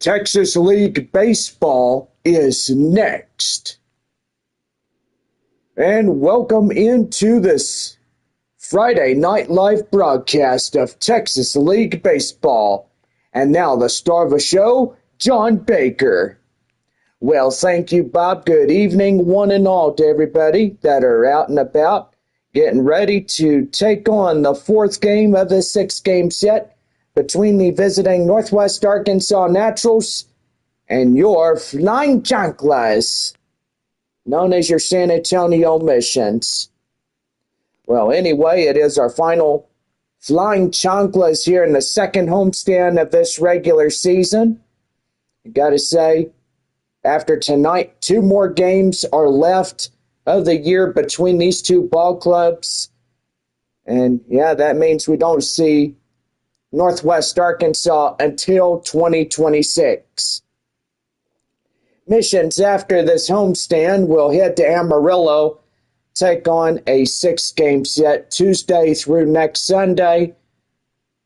Texas League Baseball is next. And welcome into this Friday night live broadcast of Texas League Baseball. And now the star of the show, John Baker. Well, thank you, Bob. Good evening, one and all, to everybody that are out and about, getting ready to take on the fourth game of the six-game set between the visiting Northwest Arkansas Naturals and your Flying Chanclas, known as your San Antonio Missions. Well, anyway, it is our final Flying Chanclas here in the second homestand of this regular season. I gotta say, after tonight, 2 more games are left of the year between these two ball clubs. And yeah, that means we don't see Northwest Arkansas until 2026. Missions after this homestand will head to Amarillo, take on a 6-game set Tuesday through next Sunday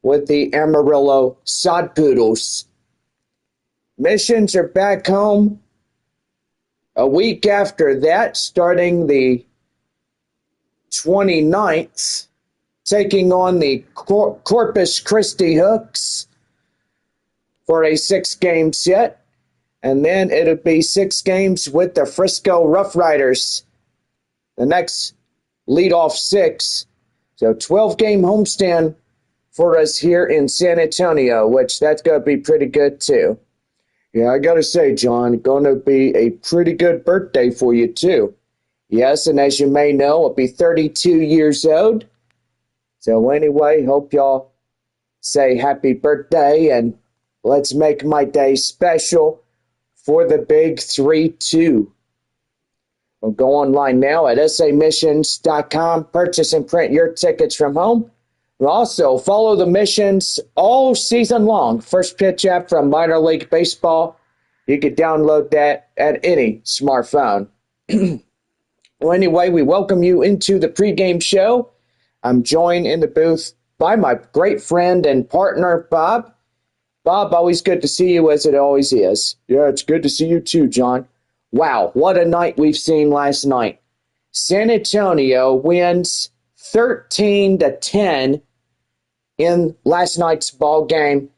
with the Amarillo Sod Poodles. Missions are back home a week after that, starting the 29th, taking on the Corpus Christi Hooks for a 6-game set. And then it'll be 6 games with the Frisco Rough Riders, the next leadoff 6. So 12-game homestand for us here in San Antonio, which that's going to be pretty good too. Yeah, I got to say, John, going to be a pretty good birthday for you too. Yes, and as you may know, I'll be 32 years old. So anyway, hope y'all say happy birthday and let's make my day special for the big 3-2. Well, go online now at samissions.com. Purchase and print your tickets from home. We'll also follow the Missions all season long. First Pitch app from Minor League Baseball. You can download that at any smartphone. Well, anyway, we welcome you into the pregame show. I'm joined in the booth by my great friend and partner, Bob. Bob, always good to see you as it always is. Yeah, it's good to see you too, John. Wow, what a night we've seen last night. San Antonio wins 13-10 in last night's ball game.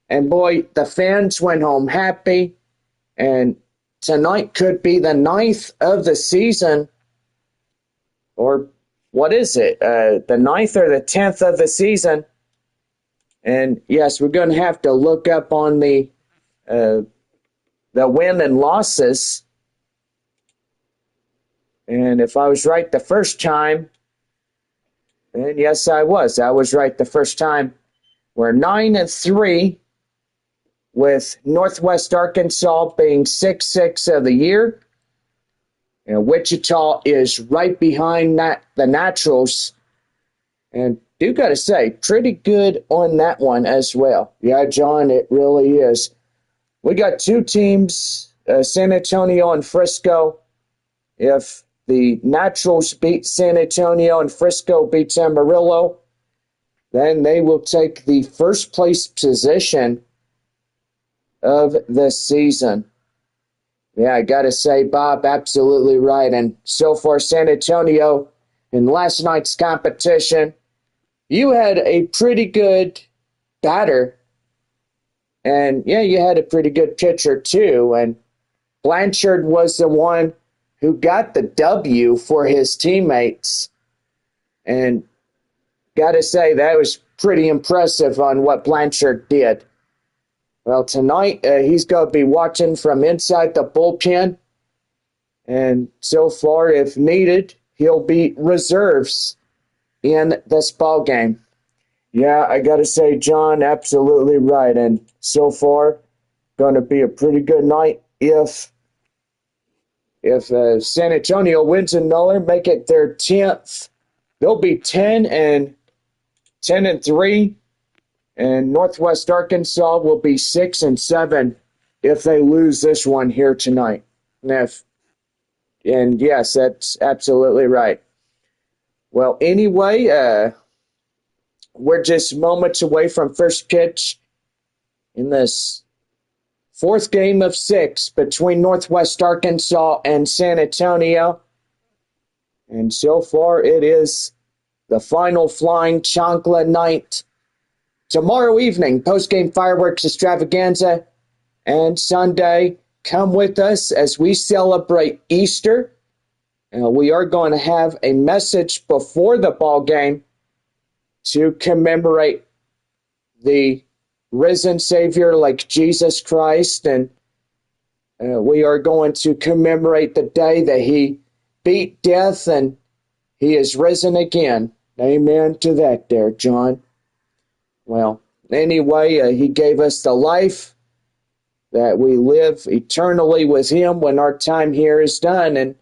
And boy, the fans went home happy. And tonight could be the 9th of the season. Or what is it? The 9th or the 10th of the season. And yes, we're going to have to look up on the win and losses. And if I was right the first time, and yes, I was. I was right the first time. We're 9-3, with Northwest Arkansas being 6-6 of the year. And Wichita is right behind the Naturals. And do got to say, pretty good on that one as well. Yeah, John, it really is. We got 2 teams, San Antonio and Frisco. If the Naturals beat San Antonio and Frisco beats Amarillo, then they will take the first place position of the season. Yeah, I got to say, Bob, absolutely right. And so far, San Antonio, in last night's competition, you had a pretty good batter. And, yeah, you had a pretty good pitcher, too. And Blanchard was the one who got the W for his teammates. And got to say, that was pretty impressive on what Blanchard did. Well, tonight, he's going to be watching from inside the bullpen. And so far, if needed, he'll beat reserves in this ball game. Yeah, I got to say, John, absolutely right. And so far, going to be a pretty good night if San Antonio wins another, make it their 10th. They'll be 10-3, and Northwest Arkansas will be 6-7 if they lose this one here tonight. And yes, that's absolutely right. Well, anyway, we're just moments away from first pitch in this fourth game of 6 between Northwest Arkansas and San Antonio. And so far, it is the final Flying Chancla night. Tomorrow evening, post-game fireworks extravaganza. And Sunday, come with us as we celebrate Easter. We are going to have a message before the ball game to commemorate the risen Savior like Jesus Christ. And we are going to commemorate the day that he beat death and he is risen again. Amen to that there, John. Well, anyway, he gave us the life that we live eternally with him when our time here is done. And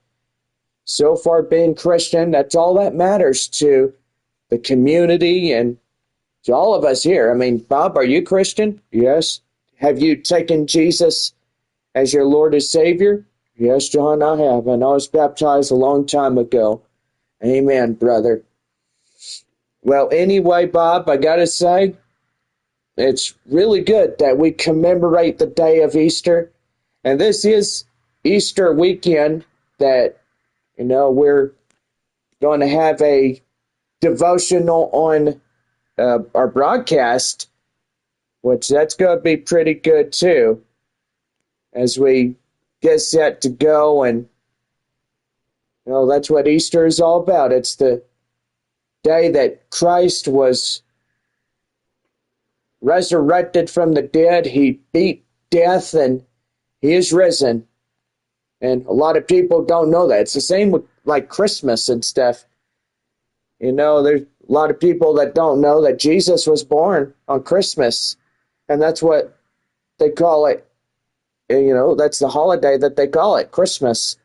so far, being Christian, that's all that matters to the community and to all of us here. I mean, Bob, are you Christian? Yes. Have you taken Jesus as your Lord and Savior? Yes, John, I have. And I was baptized a long time ago. Amen, brother. Well, anyway, Bob, I got to say, it's really good that we commemorate the day of Easter. And this is Easter weekend that, we're going to have a devotional on our broadcast, which that's going to be pretty good too, as we get set to go. And that's what Easter is all about. It's the day that Christ was resurrected from the dead. He beat death and he is risen. And a lot of people don't know that. It's the same with like Christmas and stuff. There's a lot of people that don't know that Jesus was born on Christmas. And that's what they call it. That's the holiday that they call it, Christmas.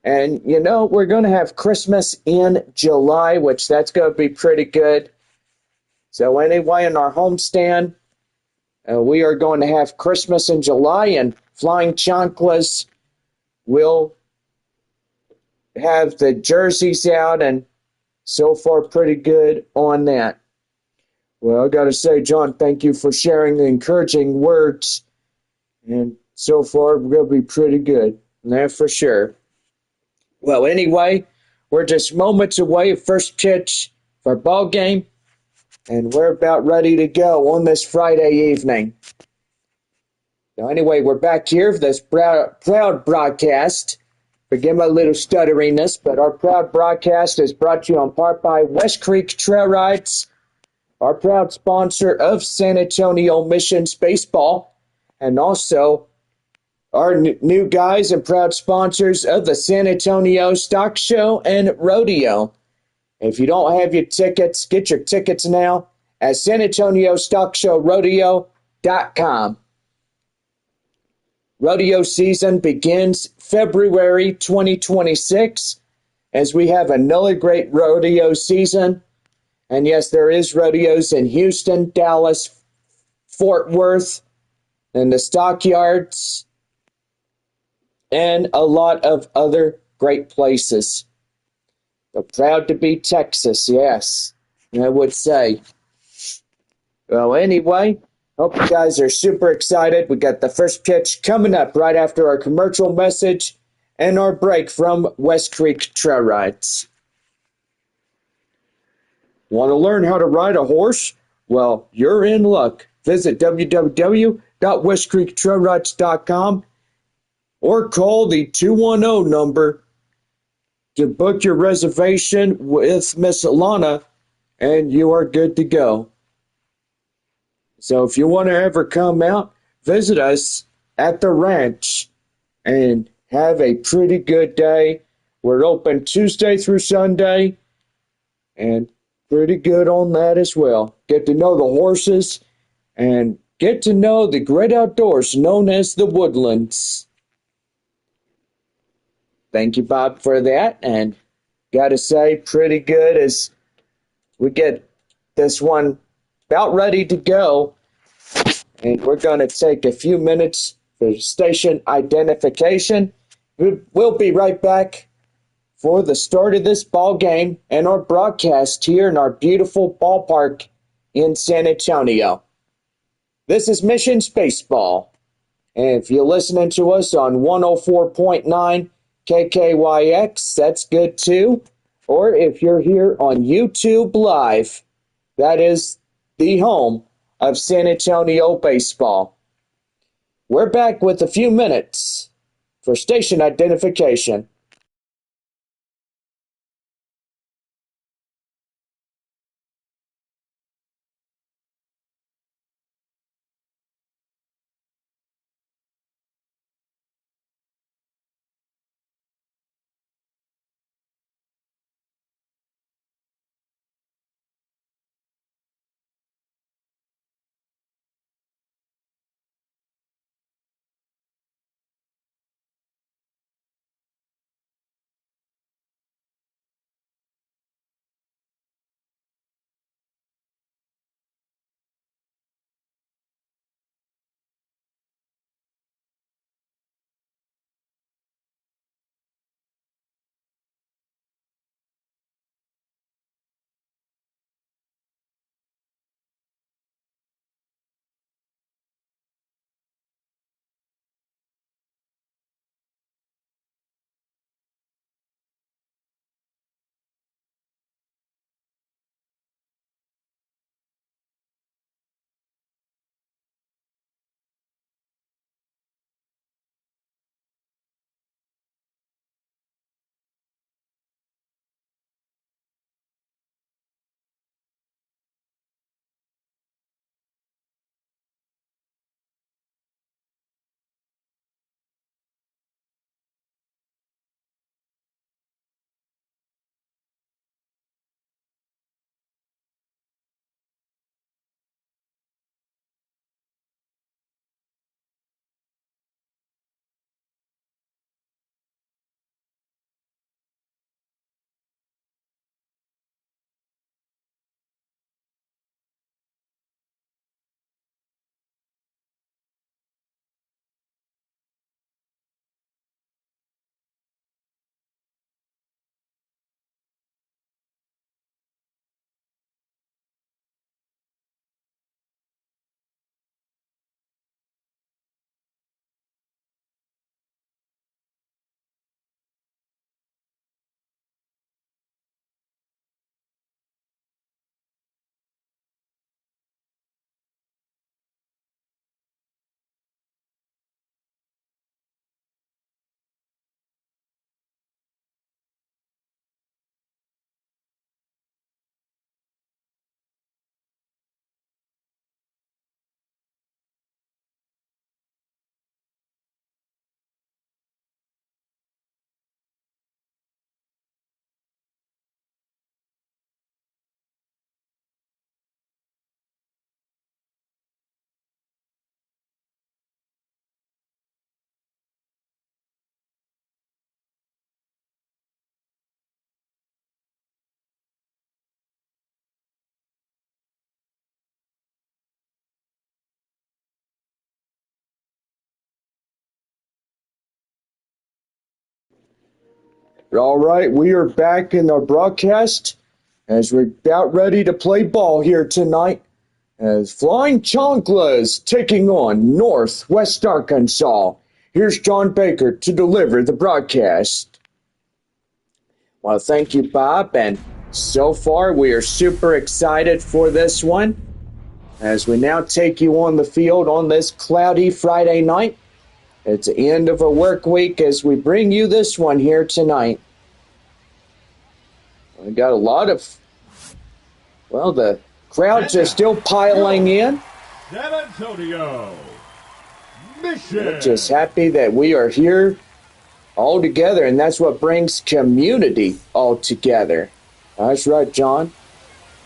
And, we're going to have Christmas in July, which that's going to be pretty good. So anyway, in our homestand, we are going to have Christmas in July, and Flying Chanclas will have the jerseys out, and so far pretty good on that. Well, I got to say, John, thank you for sharing the encouraging words. And so far, we're going to be pretty good. That's for sure. Well, anyway, we're just moments away from first pitch for our ball game. And we're about ready to go on this Friday evening. So anyway, we're back here for this proud broadcast. Forgive my little stutteriness, but our proud broadcast is brought to you in part by West Creek Trail Rides, our proud sponsor of San Antonio Missions Baseball, and also our new guys and proud sponsors of the San Antonio Stock Show and Rodeo. If you don't have your tickets, get your tickets now at SanAntonioStockShowRodeo.com. Rodeo season begins February 2026 as we have another great rodeo season. And yes, there is rodeos in Houston, Dallas, Fort Worth, and the stockyards, and a lot of other great places. So proud to be Texas, yes, I would say. Well, anyway, hope you guys are super excited. We got the first pitch coming up right after our commercial message and our break from West Creek Trail Rides. Want to learn how to ride a horse? Well, you're in luck. Visit www.westcreektrailrides.com or call the 210 number to book your reservation with Miss Alana, and you are good to go. So if you want to ever come out, visit us at the ranch and have a pretty good day. We're open Tuesday through Sunday, and pretty good on that as well. Get to know the horses and get to know the great outdoors known as the Woodlands. Thank you, Bob, for that. And got to say, pretty good as we get this one about ready to go. And we're going to take a few minutes for station identification. We'll be right back for the start of this ball game and our broadcast here in our beautiful ballpark in San Antonio. This is Missions Baseball. And if you're listening to us on 104.9 KKYX, that's good too. Or if you're here on YouTube Live, that is the home of San Antonio baseball. We're back with a few minutes for station identification. All right, we are back in our broadcast as we're about ready to play ball here tonight as Flying Chanclas taking on Northwest Arkansas. Here's John Baker to deliver the broadcast. Well, thank you, Bob, and so far we are super excited for this one as we now take you on the field on this cloudy Friday night. It's the end of a work week as we bring you this one here tonight. We got a lot of, well, the crowds are still piling in. San Antonio, Mission. We're just happy that we are here all together, and that's what brings community all together. That's right, John.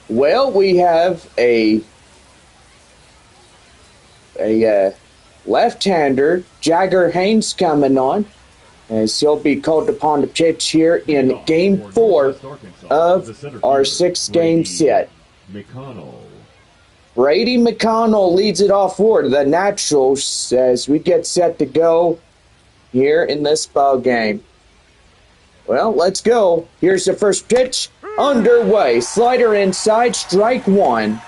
Well, we have a left-hander, Jagger Haynes, coming on, as he'll be called upon to pitch here in Game 4 of our 6-game set. Brady McConnell leads it off for the Naturals as we get set to go here in this ball game. Well, let's go. Here's the first pitch. Underway. Slider inside, strike one.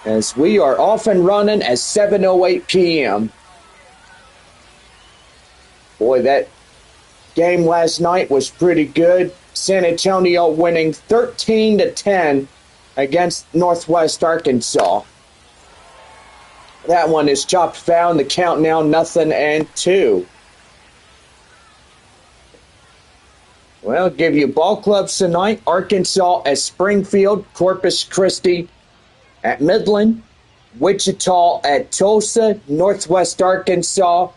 As we are off and running at 7:08 p.m. Boy, that game last night was pretty good. San Antonio winning 13-10 against Northwest Arkansas. That one is chopped foul. The count now 0-2. Well, give you ball clubs tonight. Arkansas at Springfield, Corpus Christi at Midland, Wichita at Tulsa, Northwest Arkansas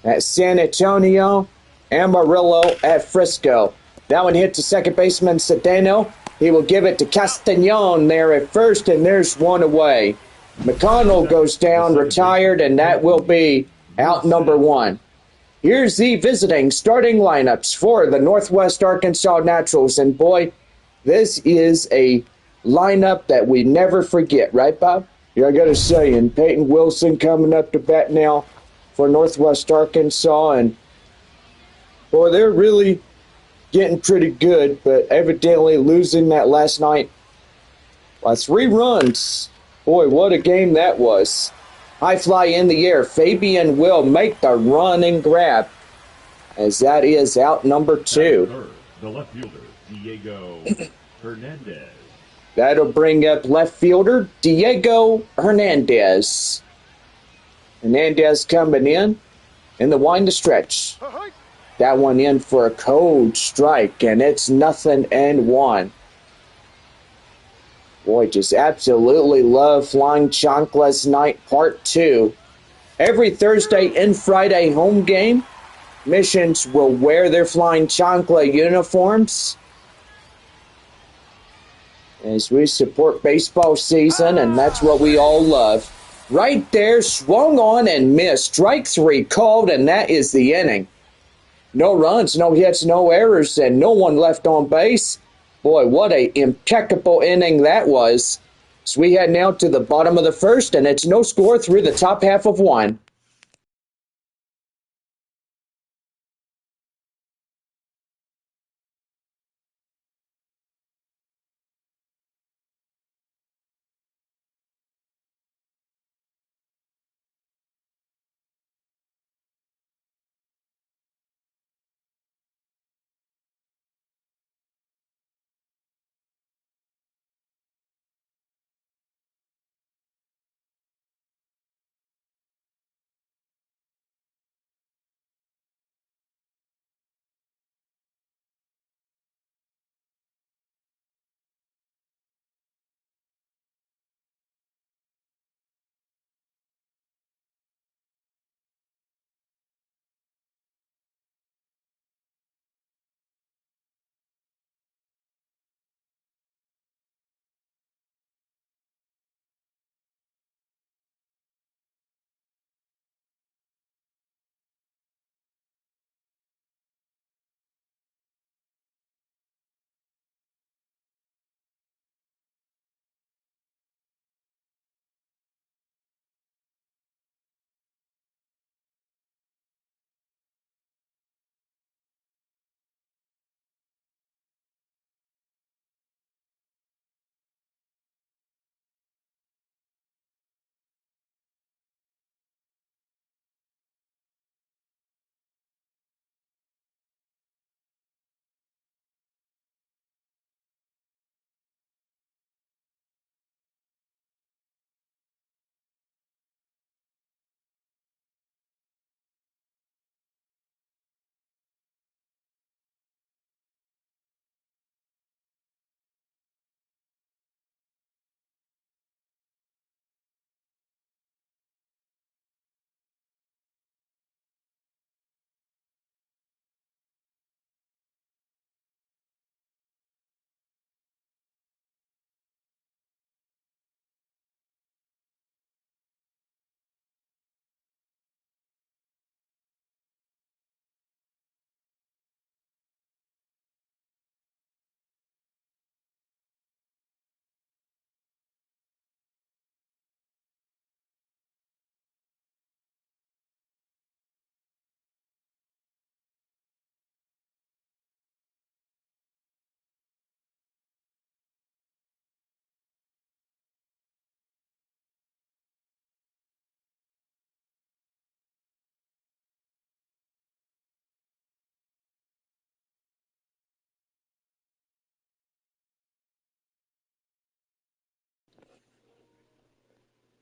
at San Antonio, Amarillo at Frisco. That one hit to second baseman Cedeno. He will give it to Castañon there at first, and there's one away. McConnell goes down, retired, and that will be out number one. Here's the visiting starting lineups for the Northwest Arkansas Naturals. And boy, this is a lineup that we never forget, right, Bob? Yeah, I got to say, and Peyton Wilson coming up to bat now for Northwest Arkansas. And boy, they're really getting pretty good, but evidently losing that last night by 3 runs. Boy, what a game that was. High fly in the air. Fabian will make the run and grab, as that is out number 2. Third, the left fielder, Diego Hernandez. That'll bring up left fielder Diego Hernandez. Hernandez coming in the wind to stretch. That one in for a cold strike, and it's 0-1. Boy, just absolutely love Flying Chanclas Night Part 2. Every Thursday and Friday home game, Missions will wear their Flying Chancla uniforms as we support baseball season, and that's what we all love. Right there, swung on and missed. Strike 3 called, and that is the inning. No runs, no hits, no errors, and no one left on base. Boy, what a impeccable inning that was. So we head now to the bottom of the first, and it's no score through the top half of 1.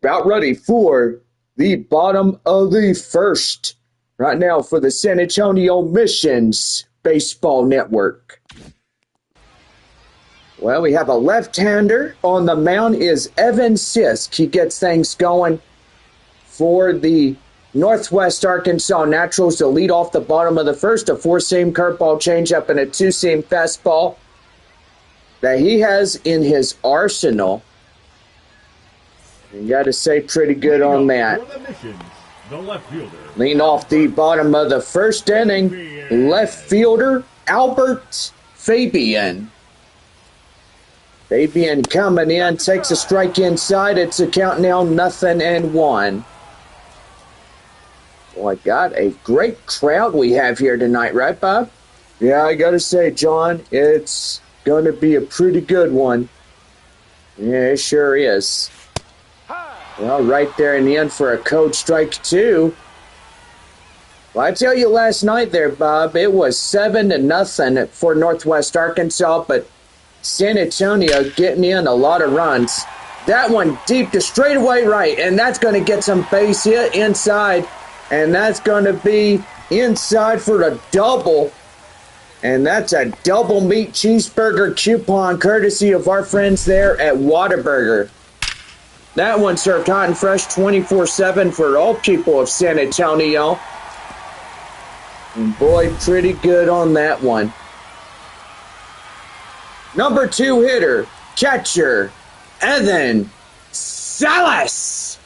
About ready for the bottom of the first. Right now for the San Antonio Missions Baseball Network. Well, we have a left-hander on the mound is Evan Sisk. He gets things going for the Northwest Arkansas Naturals to lead off the bottom of the first. A four-seam curveball changeup and a two-seam fastball that he has in his arsenal. You got to say pretty good on that. The left fielder. Lean off the bottom of the first inning. Left fielder Albert Fabian. Fabian coming in, takes a strike inside. It's a count now, 0-1. Boy, got a great crowd we have here tonight, right, Bob? Yeah, I got to say, John, it's going to be a pretty good one. Yeah, it sure is. Well, right there in the end for a code strike two. Well, I tell you last night there, Bob, it was 7-0 for Northwest Arkansas, but San Antonio getting in a lot of runs. That one deep to straightaway right, and that's going to get some base hit inside, and that's going to be inside for the double. And that's a double meat cheeseburger coupon courtesy of our friends there at Whataburger. That one served hot and fresh 24/7 for all people of San Antonio. And boy, pretty good on that one. Number 2 hitter, catcher, Evan Salas.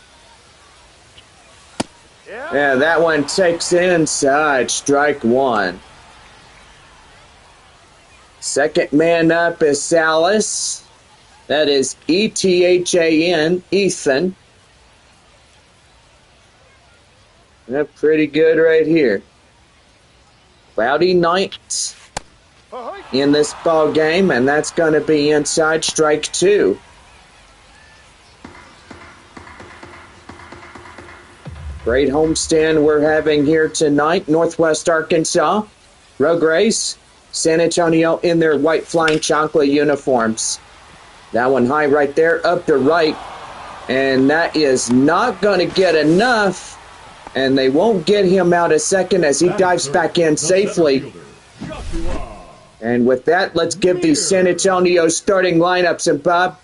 Yeah, that one takes inside, strike one. Second man up is Salas. That is Ethan, Ethan. That's pretty good right here. Cloudy night in this ball game, and that's going to be inside, strike two. Great homestand we're having here tonight. Northwest Arkansas, Rogue Race, San Antonio in their white flying chocolate uniforms. That one high right there, up to right. And that is not going to get enough. And they won't get him out a second as he dives back in safely. And with that, let's give the San Antonio starting lineups. And Bob,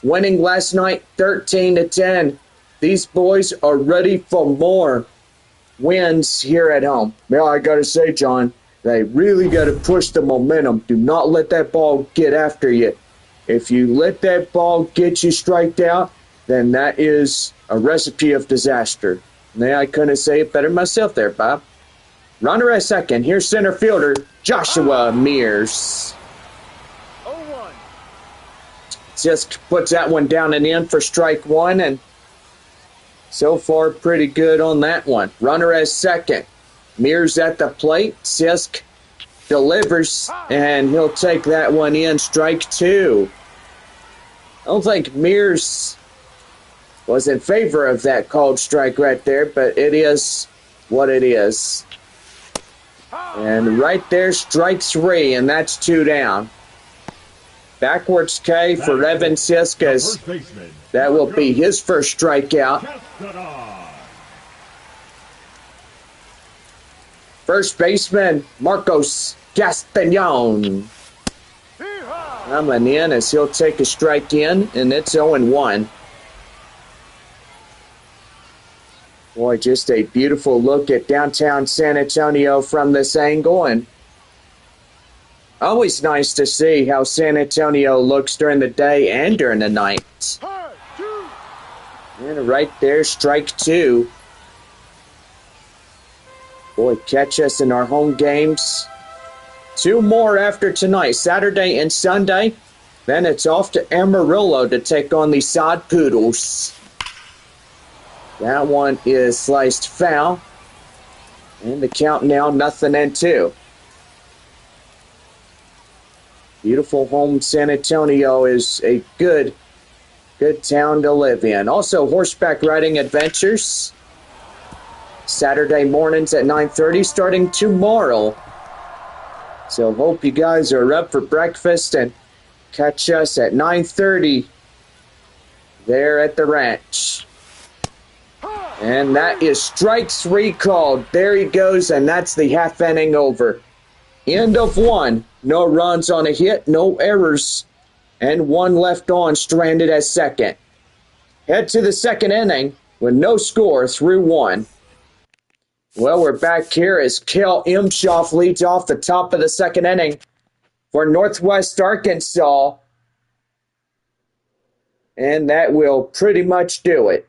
winning last night 13-10. These boys are ready for more wins here at home. Well, I got to say, John, they really got to push the momentum. Do not let that ball get after you. If you let that ball get you striked out, then that is a recipe of disaster. Now, I couldn't say it better myself there, Bob. Runner at second. Here's center fielder Joshua Mears. 0-1. Just puts that one down and in for strike one, and so far pretty good on that one. Runner at second. Mears at the plate. Sisk delivers, and he'll take that one in, strike two. I don't think Mears was in favor of that called strike right there, but it is what it is. And right there, strike three, and that's two down. Backwards K for Evan Sisk, as that will be his first strikeout. First baseman, Marcos Castañon. Coming in as he'll take a strike in, and it's 0-1. Boy, just a beautiful look at downtown San Antonio from this angle, and always nice to see how San Antonio looks during the day and during the night. And right there, strike two. Boy, catch us in our home games. Two more after tonight, Saturday and Sunday. Then it's off to Amarillo to take on the Sod Poodles. That one is sliced foul. And the count now 0-2. Beautiful home San Antonio is a good town to live in. Also, horseback riding adventures. Saturday mornings at 9:30 starting tomorrow. So hope you guys are up for breakfast and catch us at 9:30 there at the ranch. And that is strike three called. There he goes, and that's the half inning over. End of one. No runs on a hit, no errors, and one left on, stranded at second. Head to the second inning with no score, 3-1. Well, we're back here as Kel Imshoff leads off the top of the second inning for Northwest Arkansas. And that will pretty much do it.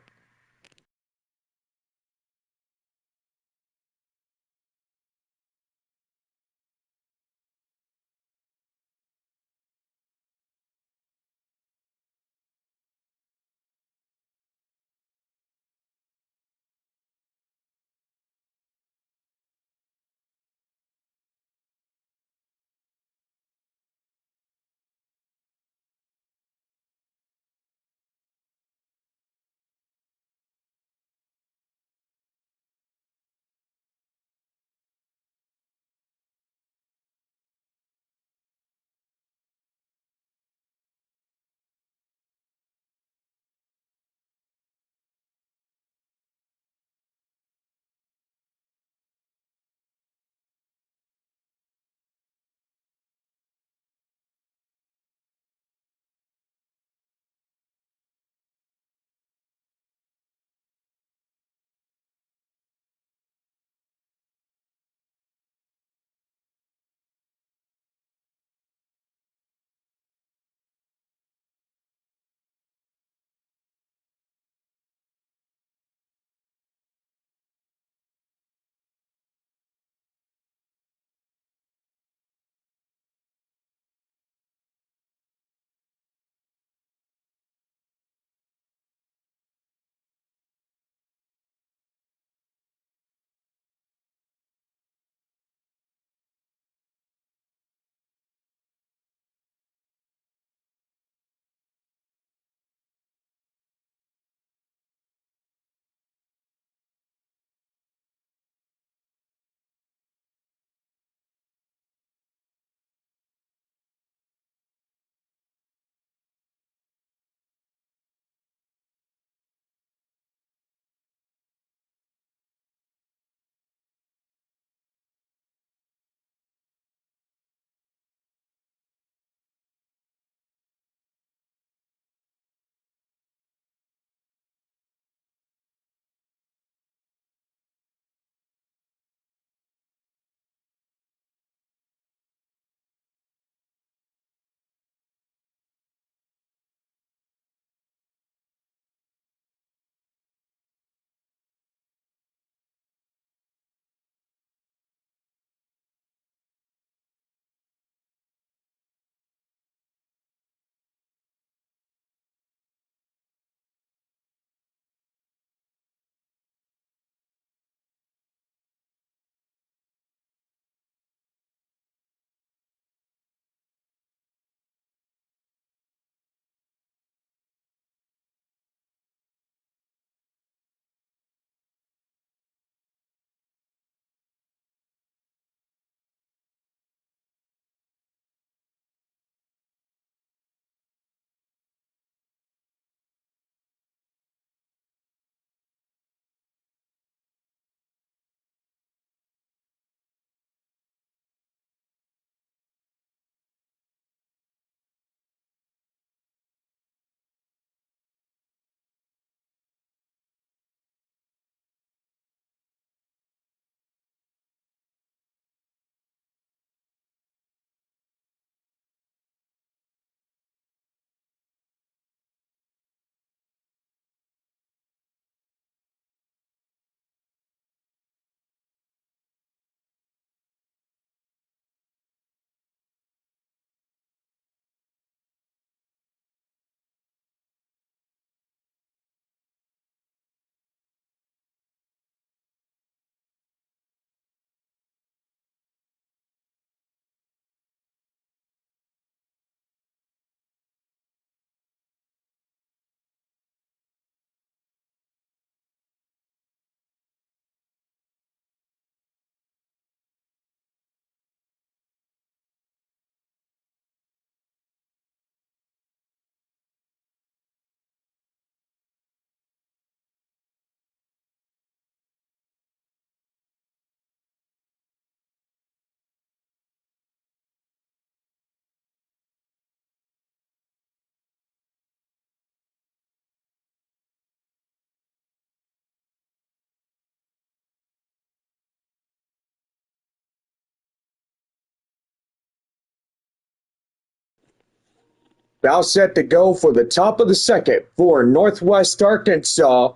About set to go for the top of the second for Northwest Arkansas,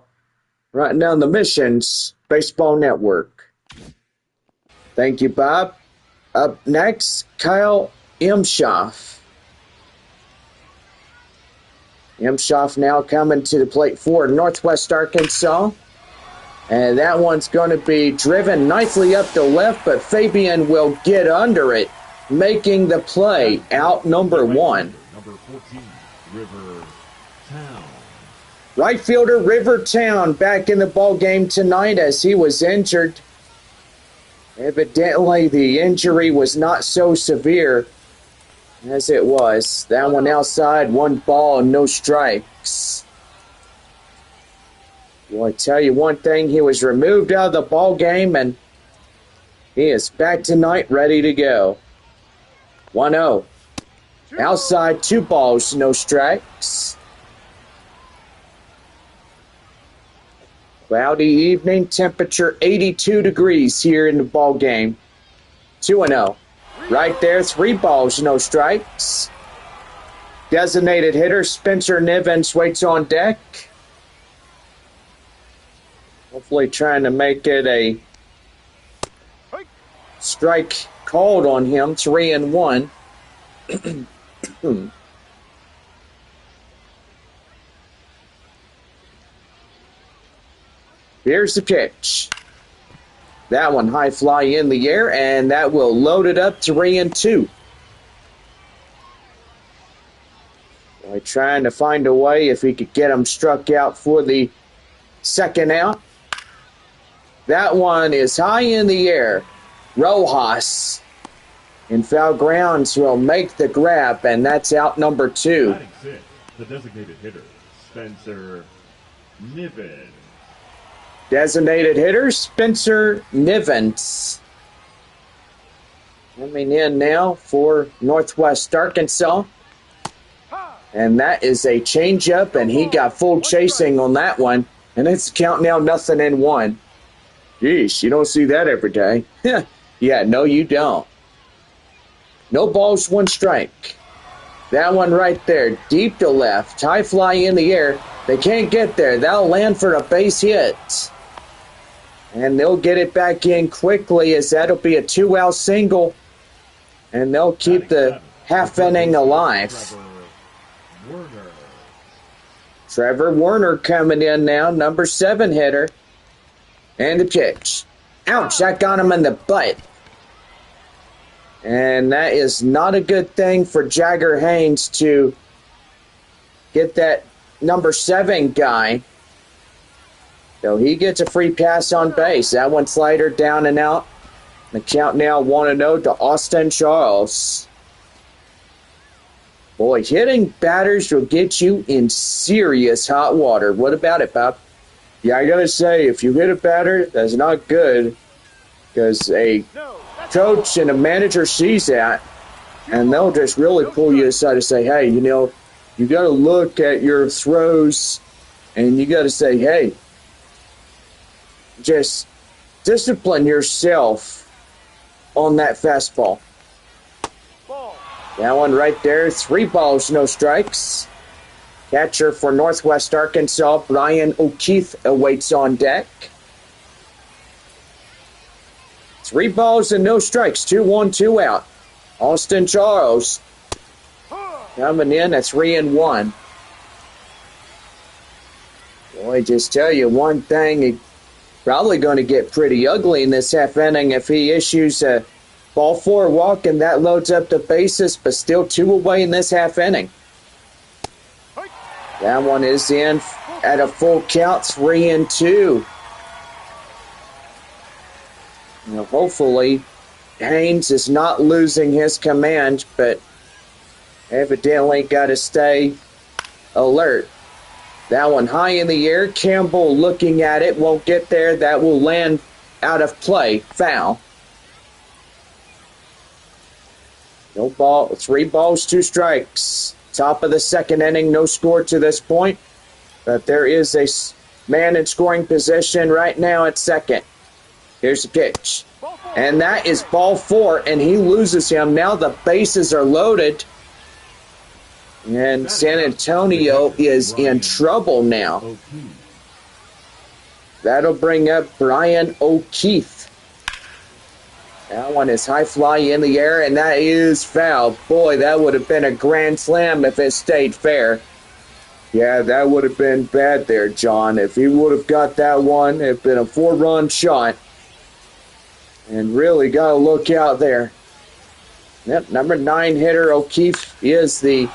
right now on the Missions Baseball Network. Thank you, Bob. Up next, Kyle Imshoff. Imshoff now coming to the plate for Northwest Arkansas. And that one's going to be driven nicely up the left, but Fabian will get under it, making the play out number one. Number 14, River Town. Right fielder River Town back in the ball game tonight as he was injured. Evidently, the injury was not so severe as it was. That one outside, 1 ball, no strikes. Well, I tell you one thing, he was removed out of the ball game, and he is back tonight, ready to go. 1-0. Outside, 2 balls, no strikes. Cloudy evening, temperature 82 degrees here in the ball game. 2-0. Right there, 3 balls, no strikes. Designated hitter Spencer Nivens waits on deck. Hopefully trying to make it a strike called on him, 3-1. Here's the pitch. That one high fly in the air, and that will load it up, 3-2. Boy, trying to find a way if he could get him struck out for the second out. That one is high in the air. Rojas in foul grounds will make the grab, and that's out number 2. Batting 6, the designated hitter, Spencer Niven. Designated hitter Spencer Nivens. Coming in now for Northwest Arkansas. And that is a changeup, and he got full chasing on that one. And it's count now 0-1. Geez, you don't see that every day. Yeah, no, you don't. No balls, 1 strike. That one right there, deep to left, high fly in the air. They can't get there. That'll land for a base hit. And they'll get it back in quickly as that'll be a 2-out single. And they'll keep the half inning alive. Trevor Werner coming in now, number 7 hitter. And the pitch. Ouch, that got him in the butt. And that is not a good thing for Jagger Haynes to get that number 7 guy. So he gets a free pass on base. That one slider down and out. The count now 1-0 to Austin Charles. Boy, hitting batters will get you in serious hot water. What about it, Bob? Yeah, I gotta say, if you hit a batter, that's not good. Because a coach and a manager sees that, and they'll just really pull you aside and say, hey, you know, you gotta look at your throws, and you gotta say, hey, just discipline yourself on that fastball. That one right there, 3 balls, no strikes. Catcher for Northwest Arkansas, Brian O'Keefe, awaits on deck. 3 balls and no strikes, 2-1, 2 out. Austin Charles coming in at 3-1. Boy, just tell you one thing, he's probably going to get pretty ugly in this half inning if he issues a ball 4 walk, and that loads up the bases, but still 2 away in this half inning. That one is in at a full count, 3-2. Now, hopefully, Haynes is not losing his command, but evidently got to stay alert. That one high in the air. Campbell looking at it, won't get there. That will land out of play, foul. No ball, 3 balls, 2 strikes. Top of the second inning, no score to this point. But there is a man in scoring position right now at second. Here's the pitch. And that is ball 4, and he loses him. Now the bases are loaded. And San Antonio is in trouble now. O'Keefe. That'll bring up Brian O'Keefe. That one is high fly in the air, and that is foul. Boy, that would have been a grand slam if it stayed fair. Yeah, that would have been bad there, John. If he would have got that one, it'd been a 4-run shot. And really got to look out there. Yep, number 9 hitter O'Keefe is the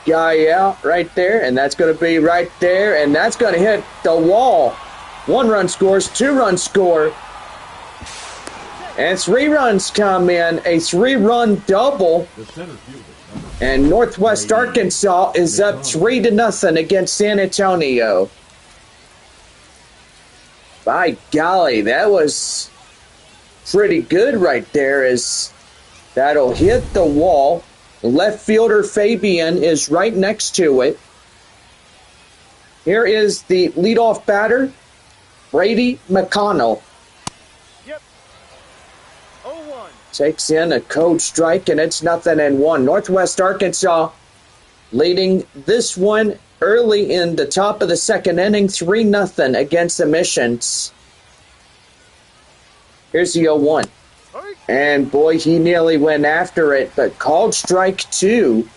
guy out right there, and that's going to be right there, and that's going to hit the wall. 1-run scores, 2-run score, and 3 runs come in. A 3-run double, The center fielder, number and Northwest Arkansas is up 3-0 against San Antonio. By golly, that was pretty good right there, as that'll hit the wall. The left fielder Fabian is right next to it. Here is the leadoff batter, Brady McConnell. Yep. 0-1. Takes in a cold strike, and it's 0-1. Northwest Arkansas leading this one early in the top of the second inning, 3-0 against the Missions. Here's the 0-1. And boy, he nearly went after it, but called strike 2.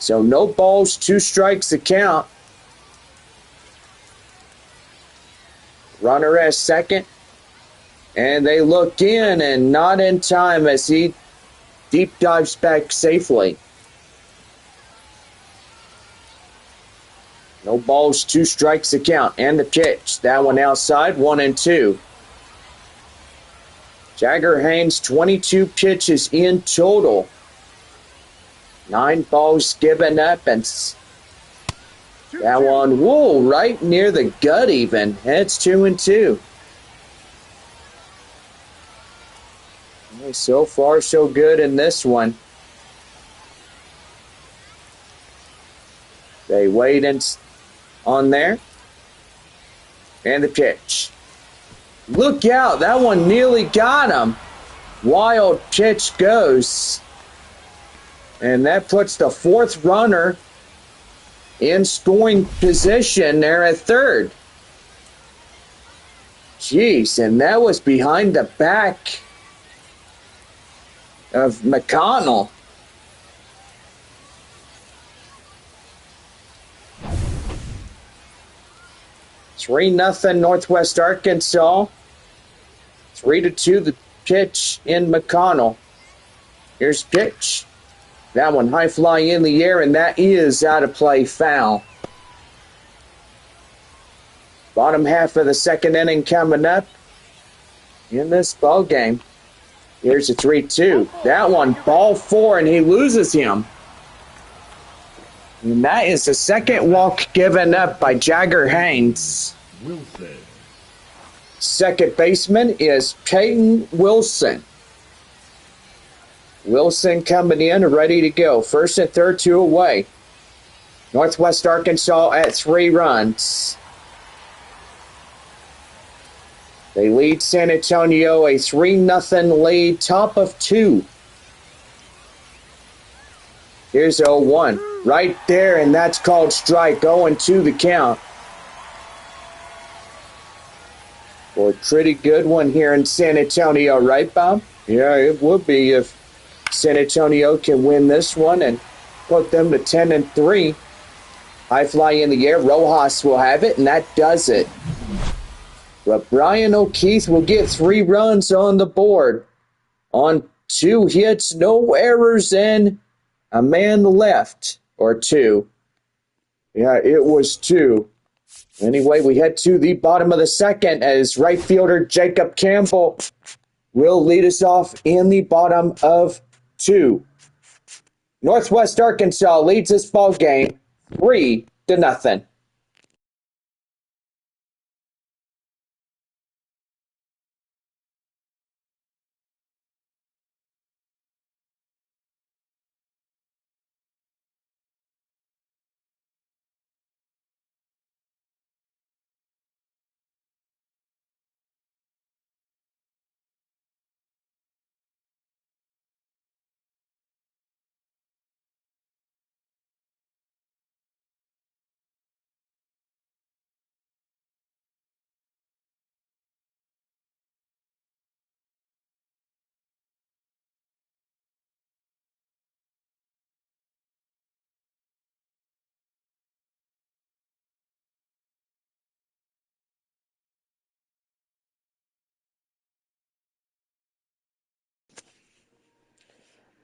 So no balls, 2 strikes to count. Runner at second. And they look in, and not in time as he deep dives back safely. No balls, 2 strikes to count. And the pitch. That one outside, 1-2. Jagger Haynes, 22 pitches in total. 9 balls given up, and that one, whoa, right near the gut even. It's 2-2. So far, so good in this one. They wait on there. And the pitch. Look out, that one nearly got him. Wild pitch goes. And that puts the 4th runner in scoring position there at third. Jeez, and that was behind the back of McConnell. Three 0 Northwest Arkansas. 3-2 the pitch in McConnell. Here's pitch. That one high fly in the air, and that is out of play, foul. Bottom half of the second inning coming up in this ball game. Here's a 3-2. That one, ball 4, and he loses him. And that is the second walk given up by Jagger Haynes. Wilson. Second baseman is Peyton Wilson. Wilson coming in, ready to go. First and third, 2 away. Northwest Arkansas at 3 runs. They lead San Antonio a 3-0 lead, top of 2. Here's 0-1. Right there, and that's called strike. 0-2 the count. Well, pretty good one here in San Antonio, right, Bob? Yeah, it would be if San Antonio can win this one and put them to 10-3. High fly in the air. Rojas will have it, and that does it. But Brian O'Keefe will get 3 runs on the board on 2 hits, no errors, and a man left, or 2. Yeah, it was 2. Anyway, we head to the bottom of the second as right fielder Jacob Campbell will lead us off in the bottom of 2. Northwest Arkansas leads this ball game 3-0.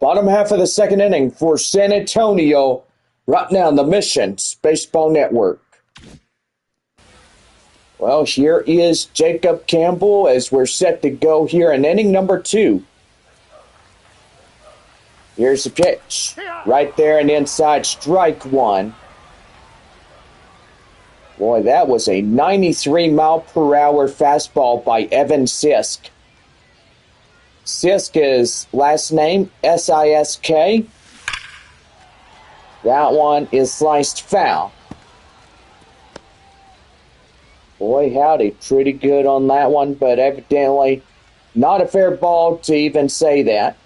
Bottom half of the second inning for San Antonio. Right now on the Missions Baseball Network. Well, here is Jacob Campbell as we're set to go here in inning number 2. Here's the pitch. Right there and inside, strike one. Boy, that was a 93-mile-per-hour fastball by Evan Sisk. Sisk is last name Sisk. That one is sliced foul. Boy, howdy, pretty good on that one, but evidently not a fair ball to even say that.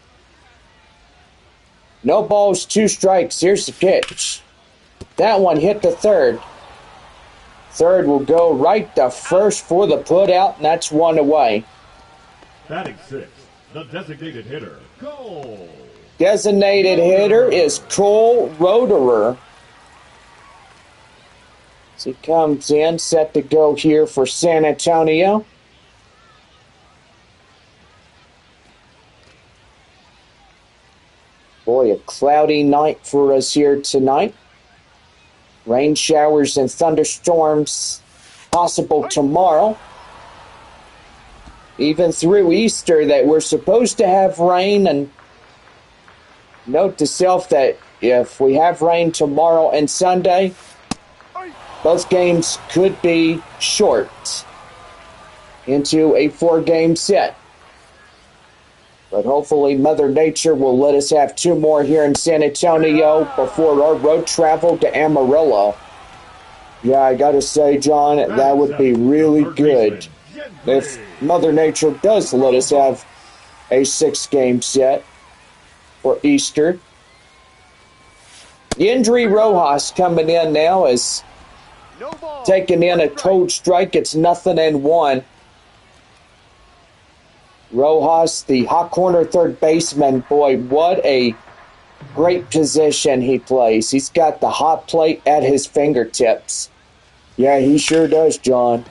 No balls, 2 strikes. Here's the pitch. That one hit the third. Third will go right to first for the put out, and that's 1 away. Batting 6, the designated hitter, Cole. Designated hitter is Cole Roederer. As he comes in, set to go here for San Antonio. Boy, a cloudy night for us here tonight. Rain showers and thunderstorms possible tomorrow. Even through Easter that we're supposed to have rain, and note to self that if we have rain tomorrow and Sunday, both games could be short into a 4-game set. But hopefully Mother Nature will let us have 2 more here in San Antonio before our road travel to Amarillo. Yeah, I gotta say, John, that would be really good if Mother Nature does let us have a 6-game set for Easter. Yendry Rojas coming in now is taking in a cold strike. It's 0-1. Rojas, the hot corner third baseman, boy, what a great position he plays. He's got the hot plate at his fingertips. Yeah, he sure does, John.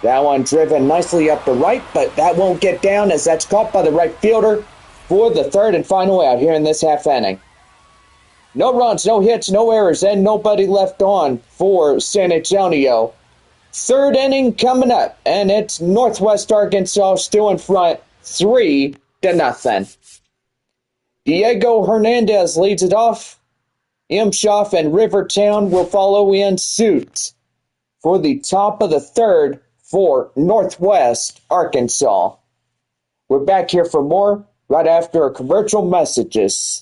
That one driven nicely up the right, but that won't get down as that's caught by the right fielder for the third and final out here in this half inning. No runs, no hits, no errors, and nobody left on for San Antonio. Third inning coming up, and it's Northwest Arkansas still in front, 3-0. Diego Hernandez leads it off. Imshoff and Rivertown will follow in suit for the top of the third for Northwest Arkansas. We're back here for more right after our commercial messages.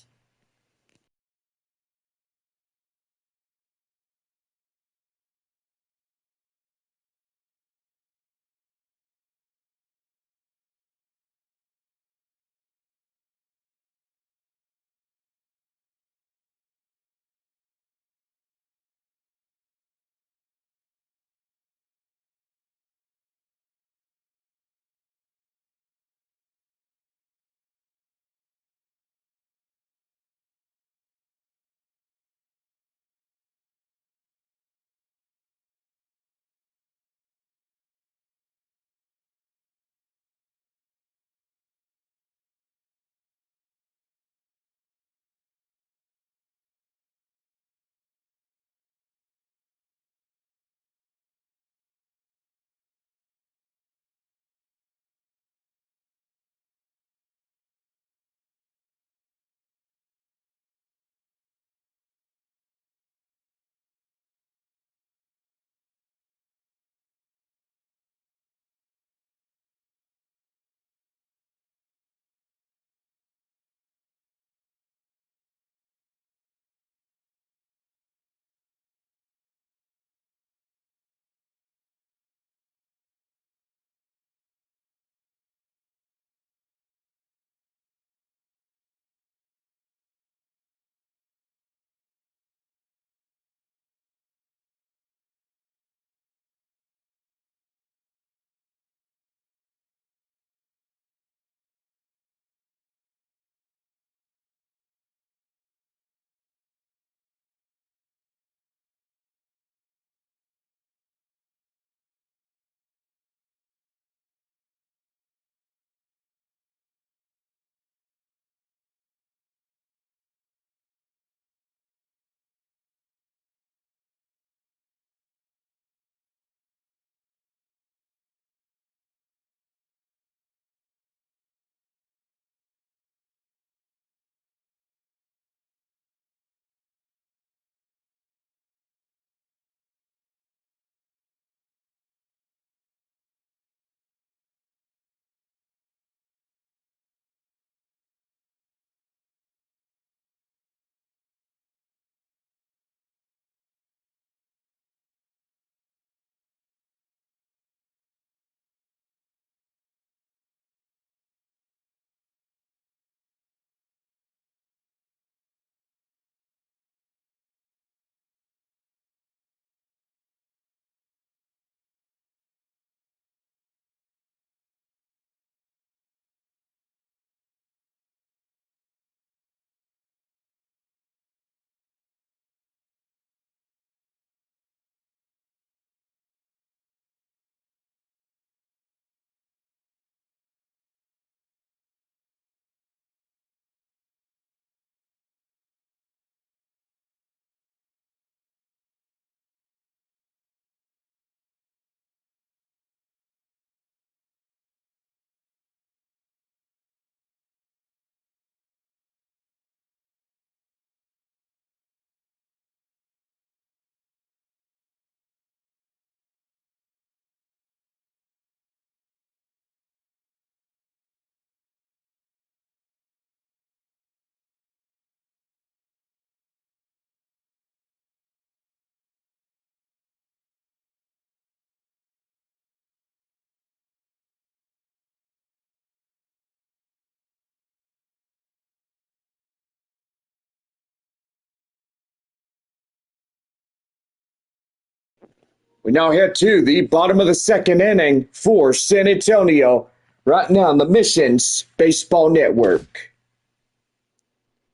We now head to the bottom of the second inning for San Antonio, right now on the Missions Baseball Network.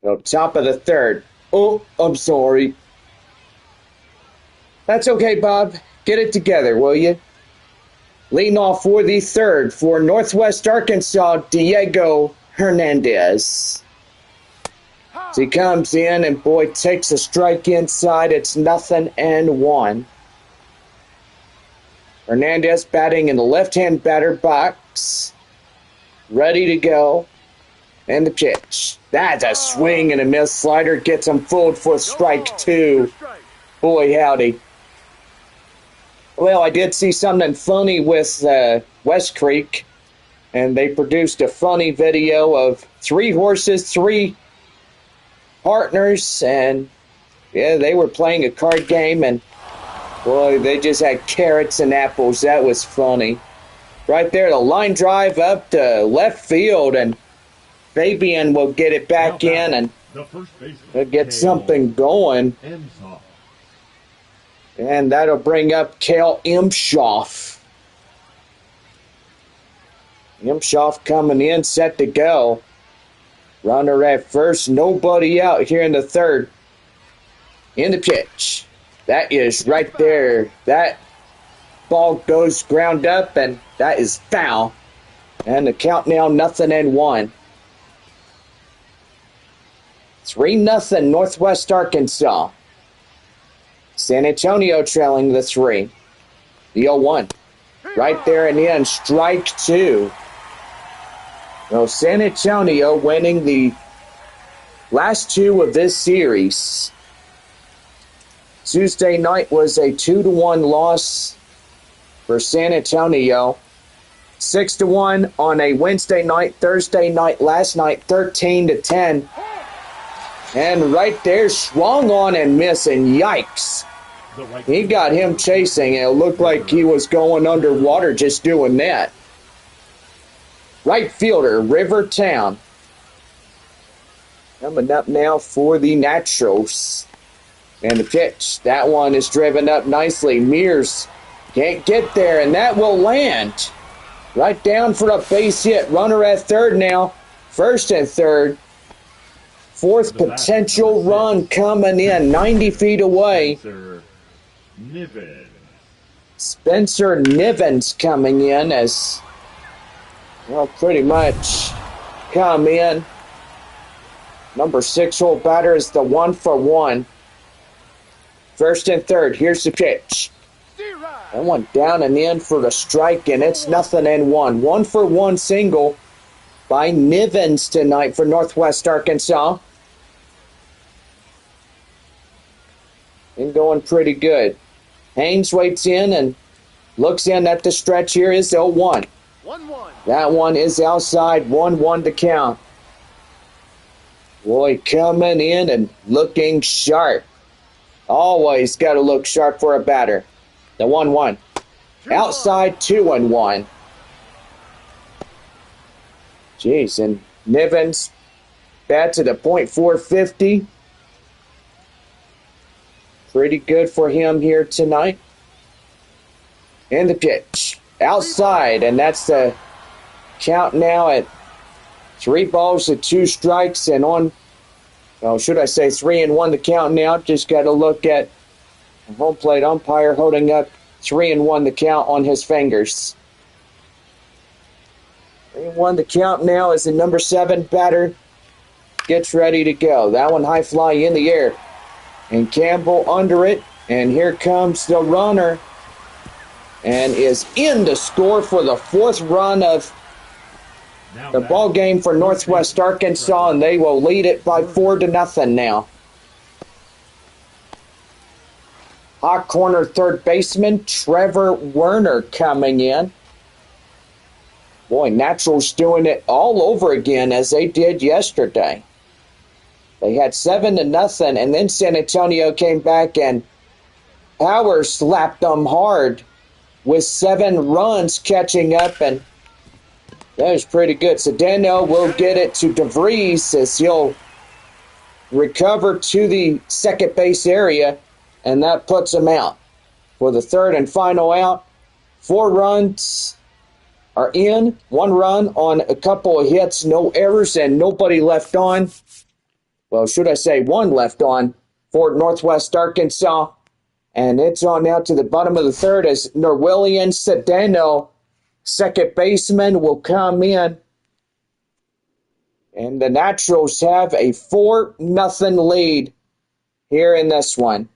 So top of the third. Oh, I'm sorry. That's okay, Bob. Get it together, will you? Leading off for the third for Northwest Arkansas, Diego Hernandez. As he comes in and, boy, takes a strike inside. It's 0-1. Hernandez batting in the left-hand batter box. Ready to go. And the pitch. That's a swing and a miss. Slider gets him fooled for strike 2. Boy, howdy. Well, I did see something funny with West Creek, and they produced a funny video of 3 horses, 3 partners, and yeah, they were playing a card game, and boy, they just had carrots and apples. That was funny. Right there, the line drive up to left field, and Fabian will get it back in, and they'll get something going. And that'll bring up Cale Imshoff. Imshoff coming in, set to go. Runner at first, nobody out here in the third. In the pitch. That is right there. That ball goes ground up, and that is foul. And the count now 0-1. 3-0 Northwest Arkansas. San Antonio trailing the 3. The 0-1. Right there and in, strike 2. Well, San Antonio winning the last 2 of this series. Tuesday night was a 2-1 loss for San Antonio. 6-1 on a Wednesday night, Thursday night, last night, 13-10. And right there, swung on and missing. Yikes. He got him chasing, and it looked like he was going underwater just doing that. Right fielder, Rivertown. Coming up now for the Naturals. And the pitch. That one is driven up nicely. Mears can't get there, and that will land. Right down for a base hit. Runner at third now. First and third. Fourth potential run coming in, 90 feet away. Spencer Nivens coming in as, well, pretty much come in. Number 6-hole batter is the 1-for-1. First and third, here's the pitch. That one down and in for the strike, and it's 0-1. 1-for-1 single by Nivens tonight for Northwest Arkansas. And going pretty good. Haynes waits in and looks in at the stretch here. Is 0-1. 1-1. That one is outside. 1-1 to count. Boy, coming in and looking sharp. Always got to look sharp for a batter. The 1-1. Outside, 2-1. Jeez, and Nivens bats at a .450. Pretty good for him here tonight. And the pitch. Outside, and that's the count now at 3 balls and 2 strikes, and on, oh, should I say 3-1 the count now. Just got to look at the home plate umpire holding up 3-1 the count on his fingers. 3-1 the count now as the number 7 batter gets ready to go. That one high fly in the air. And Campbell under it. And here comes the runner. And is in to score for the 4th run of the ball game for Northwest Arkansas. And they will lead it by 4-0 now. Hot corner third baseman Trevor Werner coming in. Boy, Naturals doing it all over again as they did yesterday. They had 7-0, and then San Antonio came back and Power slapped them hard with 7 runs catching up, and that was pretty good. Sedano will get it to DeVries as he'll recover to the second base area, and that puts him out. for the third and final out. 4 runs are in, 1 run on a couple of hits, no errors, and nobody left on. Well, should I say 1 left on for Northwest Arkansas. And it's on now to the bottom of the third as Norwillian Cedeno, second baseman, will come in. And the Naturals have a 4-0 lead here in this one.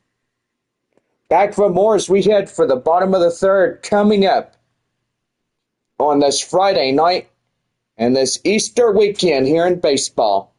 Back for more as we head for the bottom of the third coming up on this Friday night and this Easter weekend here in baseball.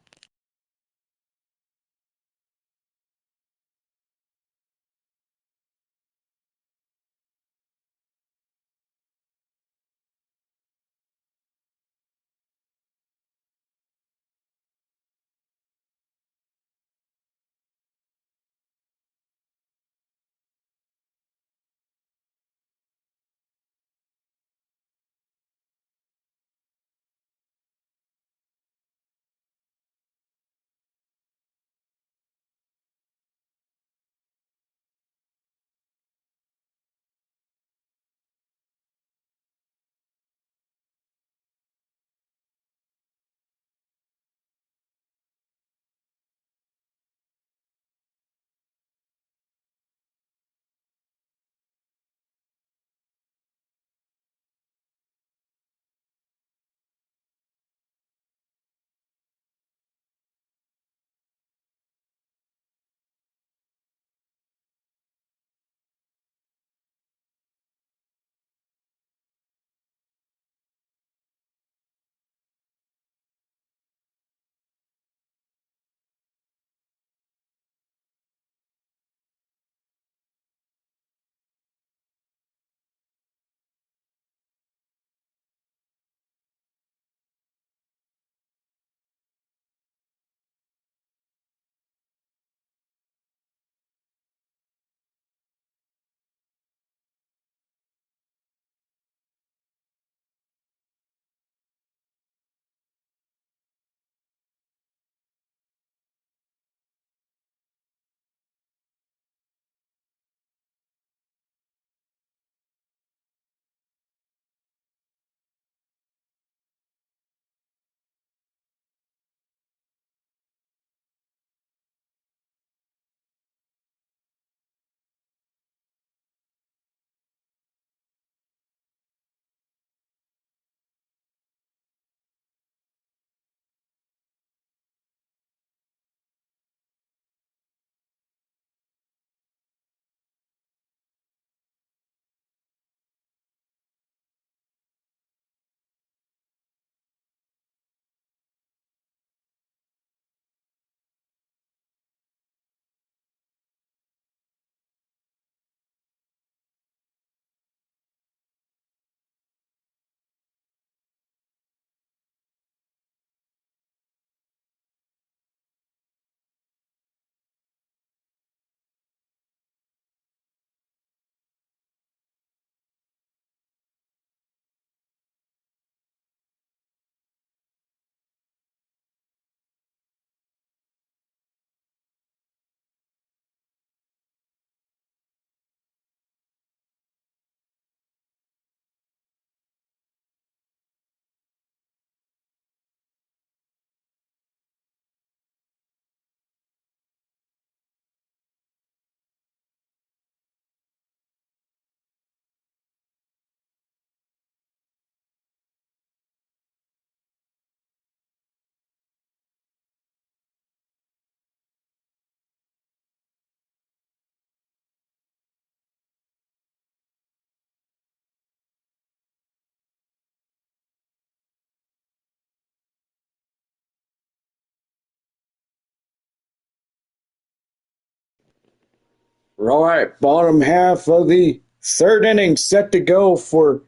Right, bottom half of the third inning set to go for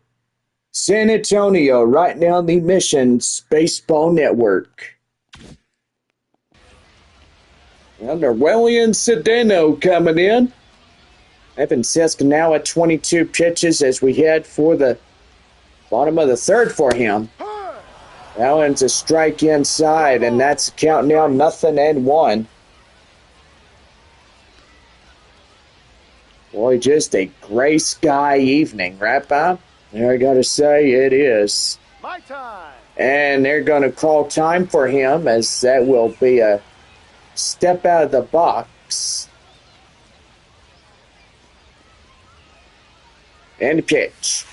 San Antonio right now on the Missions Baseball Network. Under William Cedeno coming in. Evan Sisk now at 22 pitches as we head for the bottom of the third for him. That one's a strike inside, and that's count now 0-1. Boy, just a gray sky evening, right, Bob? I gotta say, it is. My time. And they're gonna call time for him, as that will be a step out of the box. And pitch.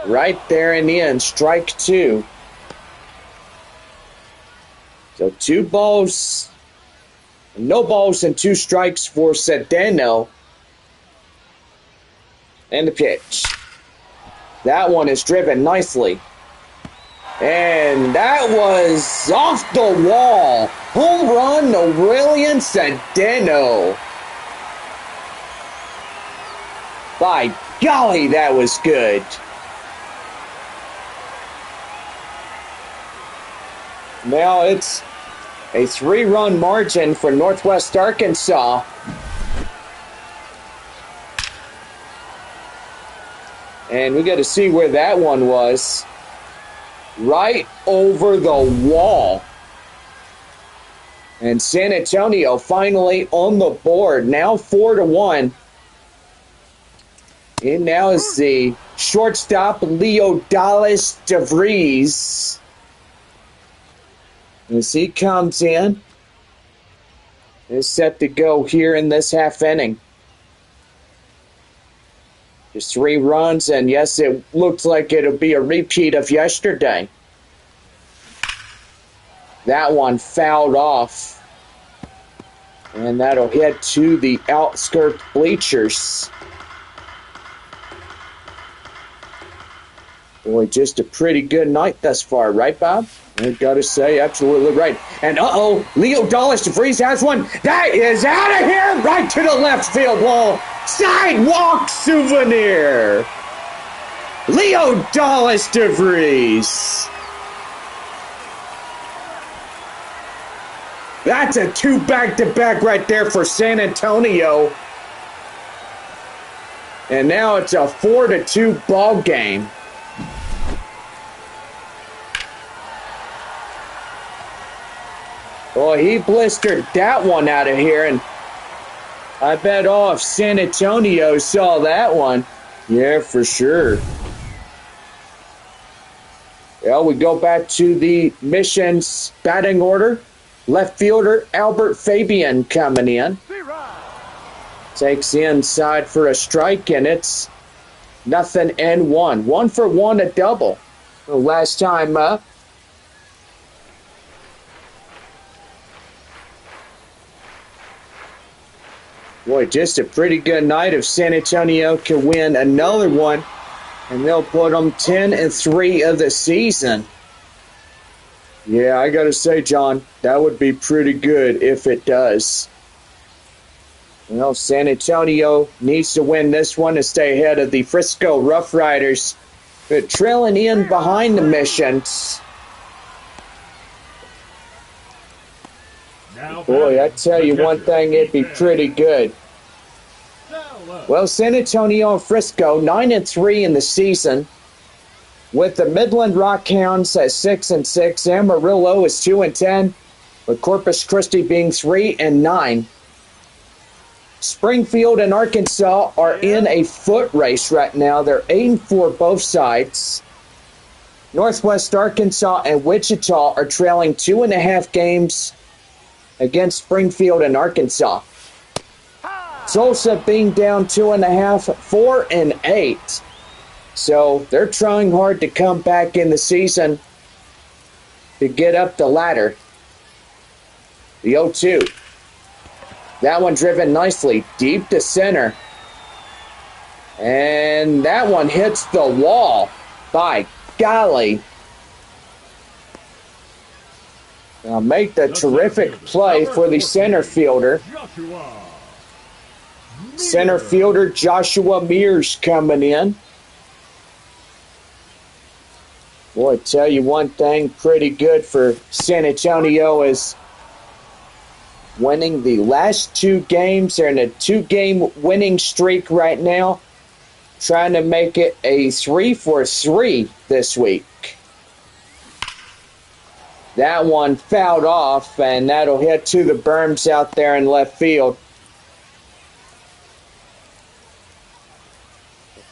Right there in the end, strike two. So 2 balls, no balls and 2 strikes for Cedeno. And the pitch. That one is driven nicely. And that was off the wall. Home run, Aurelian Cedeno. By golly, that was good. Now it's a 3-run margin for Northwest Arkansas. And we got to see where that one was. Right over the wall. And San Antonio finally on the board. Now 4-1. And now is the shortstop, Leo Dallas DeVries. As he comes in, is set to go here in this half inning. Just 3 runs, and yes, it looks like it'll be a repeat of yesterday. That one fouled off. And that'll hit to the outskirts bleachers. Boy, just a pretty good night thus far, right, Bob? I gotta say, absolutely right. And Leo Dallas DeVries has one. That is out of here, right to the left field wall. Sidewalk souvenir. Leo Dallas DeVries. That's a 2 back-to-back right there for San Antonio. And now it's a 4-2 ball game. Well, he blistered that one out of here, and I bet all of San Antonio saw that one. Yeah, for sure. Well, we go back to the Mission's batting order. Left fielder Albert Fabian coming in. Takes the inside for a strike, and it's 0-1. 1 for 1, a double. Well, last time up. Boy, just a pretty good night if San Antonio can win another one, and they'll put them 10-3 of the season. Yeah, I gotta say, John, that would be pretty good if it does. Well, San Antonio needs to win this one to stay ahead of the Frisco Rough Riders, but trailing in behind the Missions. Boy, I tell you one thing, it'd be pretty good. Well, San Antonio and Frisco, 9-3 in the season, with the Midland Rockhounds at 6-6. Amarillo is 2-10, with Corpus Christi being 3-9. Springfield and Arkansas are in a foot race right now. They're 8-4 both sides. Northwest Arkansas and Wichita are trailing 2.5 games against Springfield and Arkansas. Tulsa being down 2.5, 4-8. So they're trying hard to come back in the season to get up the ladder. The 0-2. That one driven nicely deep to center. And that one hits the wall. By golly. Now make the terrific play for the center fielder. Center fielder Joshua Mears coming in. Boy, tell you one thing, pretty good for San Antonio is winning the last 2 games. They're in a 2-game winning streak right now, trying to make it a 3-for-3 this week. That one fouled off, and that'll hit to the berms out there in left field.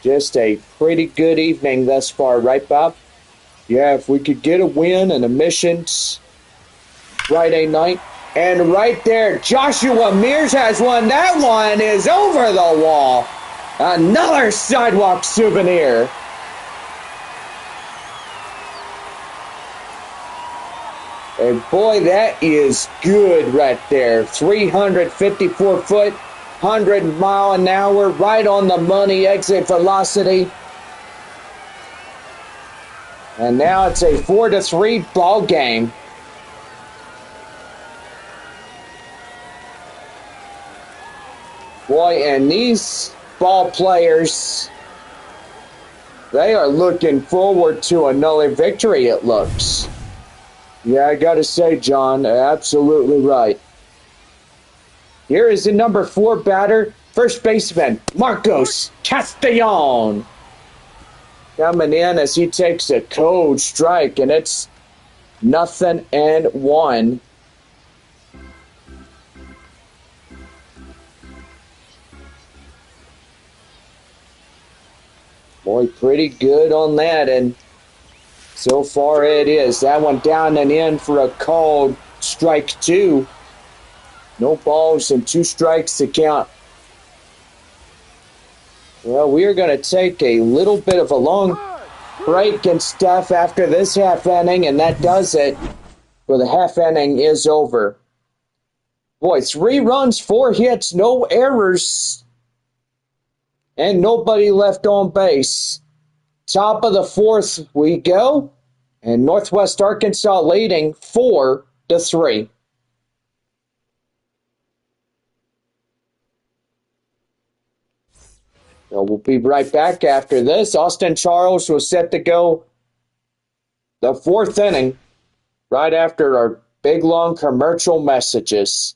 Just a pretty good evening thus far, right, Bob? Yeah, if we could get a win and a missions Friday night. And right there, Joshua Mears has one. That one is over the wall. Another sidewalk souvenir. And boy, that is good right there. 354 foot, 100 mile an hour, right on the money exit velocity. And now it's a 4-3 ball game. Boy, and these ball players, they are looking forward to another victory, it looks. Yeah, I gotta say, John, absolutely right. Here is the number 4 batter, first baseman, Marcos Castellon. Coming in as he takes a cold strike, and it's 0-1. Boy, pretty good on that, and so far it is. That one down and in for a called strike 2. No balls and 2 strikes to count. Well, we are going to take a little bit of a long break and stuff after this half inning, and that does it. For the half inning is over. Boy, 3 runs, 4 hits, no errors, and nobody left on base. Top of the 4th we go, and Northwest Arkansas leading 4-3. So we'll be right back after this. Austin Charles was set to go the 4th inning right after our big long commercial messages.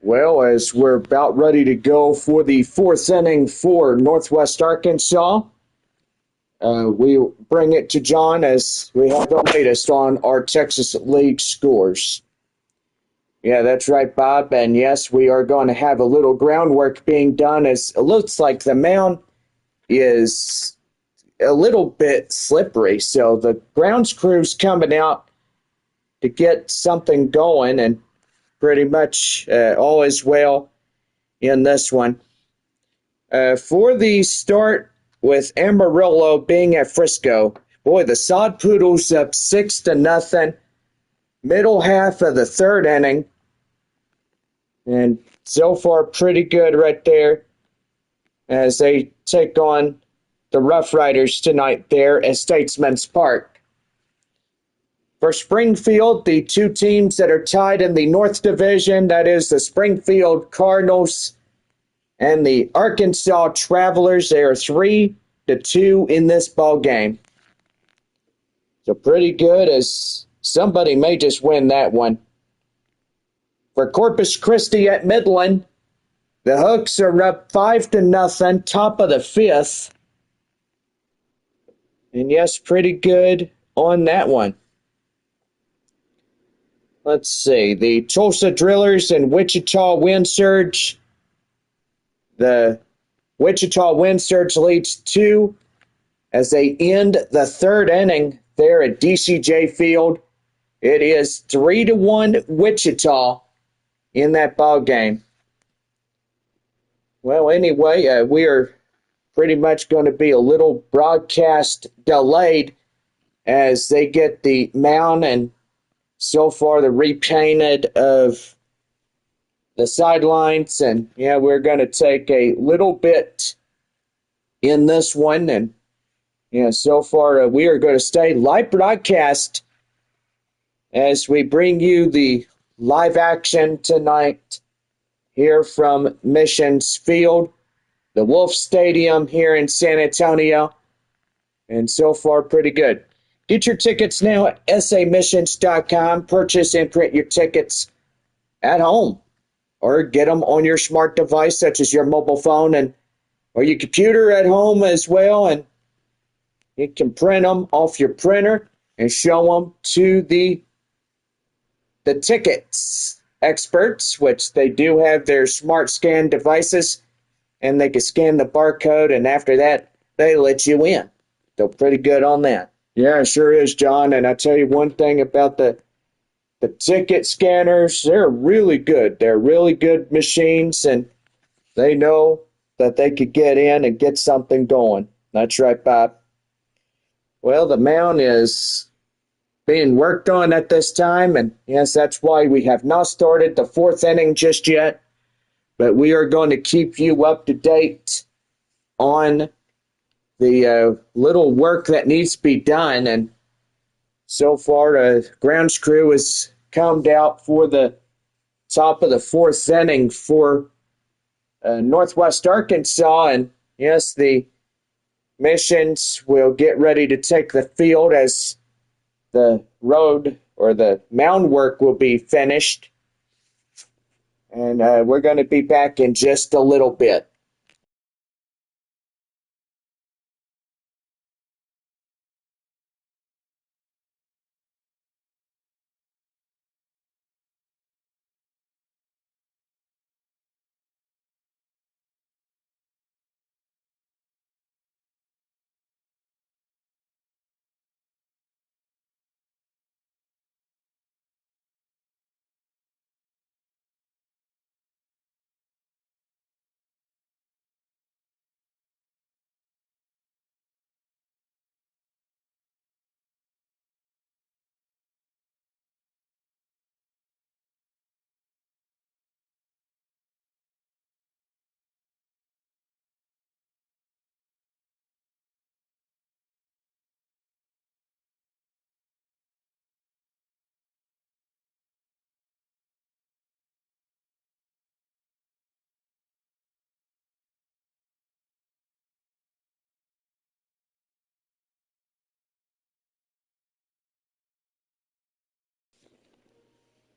Well, as we're about ready to go for the fourth inning for Northwest Arkansas, we bring it to John as we have the latest on our Texas League scores. Yeah, that's right, Bob. And yes, we are going to have a little groundwork being done as it looks like the mound is a little bit slippery. So the grounds crew's coming out to get something going, and pretty much all is well in this one. For the start with Amarillo being at Frisco, boy, the Sod Poodles up 6-0, middle half of the third inning, and so far pretty good right there as they take on the Rough Riders tonight there at Statesman's Park. For Springfield, the two teams that are tied in the North Division, that is the Springfield Cardinals and the Arkansas Travelers, they are 3-2 in this ball game. So pretty good as somebody may just win that one. For Corpus Christi at Midland, the Hooks are up 5-0, top of the fifth. And yes, pretty good on that one. Let's see. The Tulsa Drillers and Wichita Wind Surge. The Wichita Wind Surge leads 2 as they end the third inning there at DCJ Field. It is 3-1 Wichita in that ball game. Well, anyway, we are pretty much going to be a little broadcast delayed as they get the mound and so far the repainted of the sidelines. And yeah, we're going to take a little bit in this one. And yeah, so far we are going to stay live broadcast as we bring you the live action tonight here from Missions Field, the Wolf Stadium here in San Antonio. And so far, pretty good. Get your tickets now at samissions.com. Purchase and print your tickets at home or get them on your smart device, such as your mobile phone and or your computer at home as well. And you can print them off your printer and show them to the tickets experts, which they do have their smart scan devices, and they can scan the barcode, and after that, they let you in. So pretty good on that. Yeah, it sure is, John. And I tell you one thing about the ticket scanners, they're really good. They're really good machines, and they know that they could get in and get something going. That's right, Bob. Well, the mound is being worked on at this time, and yes, that's why we have not started the fourth inning just yet, but we are going to keep you up to date on the little work that needs to be done. And so far, the grounds crew has comed out for the top of the fourth inning for Northwest Arkansas, and yes, the Missions will get ready to take the field as the road or the mound work will be finished. And we're going to be back in just a little bit.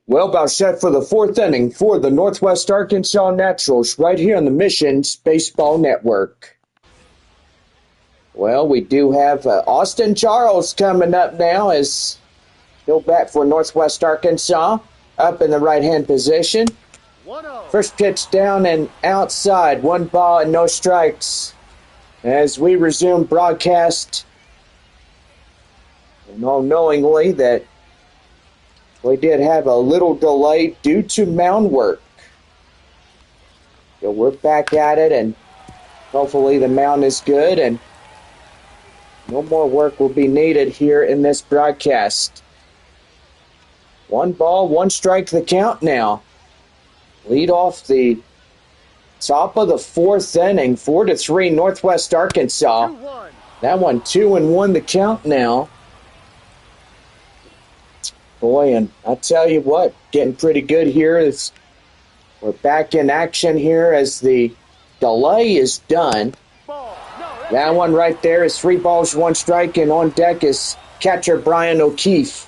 Well, about set for the fourth inning for the Northwest Arkansas Naturals right here on the Missions Baseball Network. Well, we do have Austin Charles coming up now as he'll bat for Northwest Arkansas up in the right-hand position. 1-0. First pitch down and outside, 1 ball and no strikes as we resume broadcast. And all knowingly that we did have a little delay due to mound work. So we're back at it, and hopefully the mound is good and no more work will be needed here in this broadcast. 1 ball, 1 strike the count now. Lead off the top of the fourth inning, 4-3 Northwest Arkansas. 2-1. That one 2-1 the count now. Boy, and I tell you what, getting pretty good here as we're back in action here as the delay is done. Ball. No, that's That one right there is 3 balls, 1 strike, and on deck is catcher Brian O'Keefe.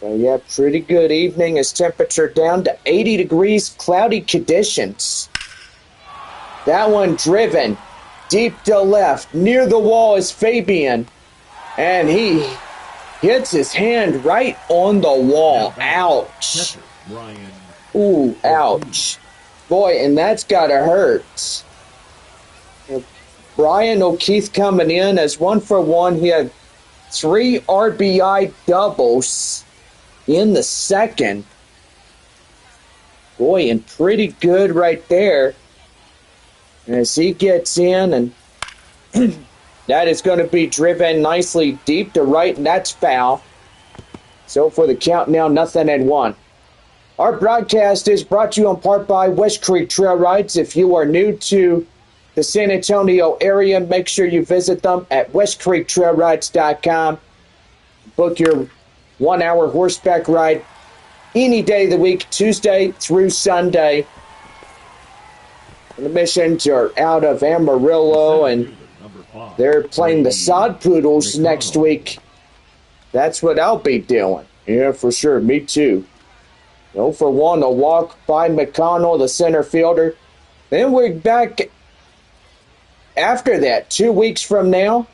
So yeah, pretty good evening as temperature down to 80 degrees, cloudy conditions. That one driven deep to left, near the wall is Fabian. And he hits his hand right on the wall. Ouch. Catcher Brian. Ooh, ouch. Boy, and that's gotta hurt. Brian O'Keefe coming in as 1 for 1. He had 3 RBI doubles in the second. Boy, and pretty good right there. As he gets in, and that is going to be driven nicely deep to right, and that's foul. So for the count now, 0-1. Our broadcast is brought to you in part by West Creek Trail Rides. If you are new to the San Antonio area, make sure you visit them at westcreektrailrides.com. Book your 1-hour horseback ride any day of the week, Tuesday through Sunday. And the Missions are out of Amarillo, and Number 5. they're playing the Sod Poodles next week. That's what I'll be doing. Yeah, for sure. Me too. 0 for 1, a walk by McConnell, the center fielder. Then we're back after that, 2 weeks from now,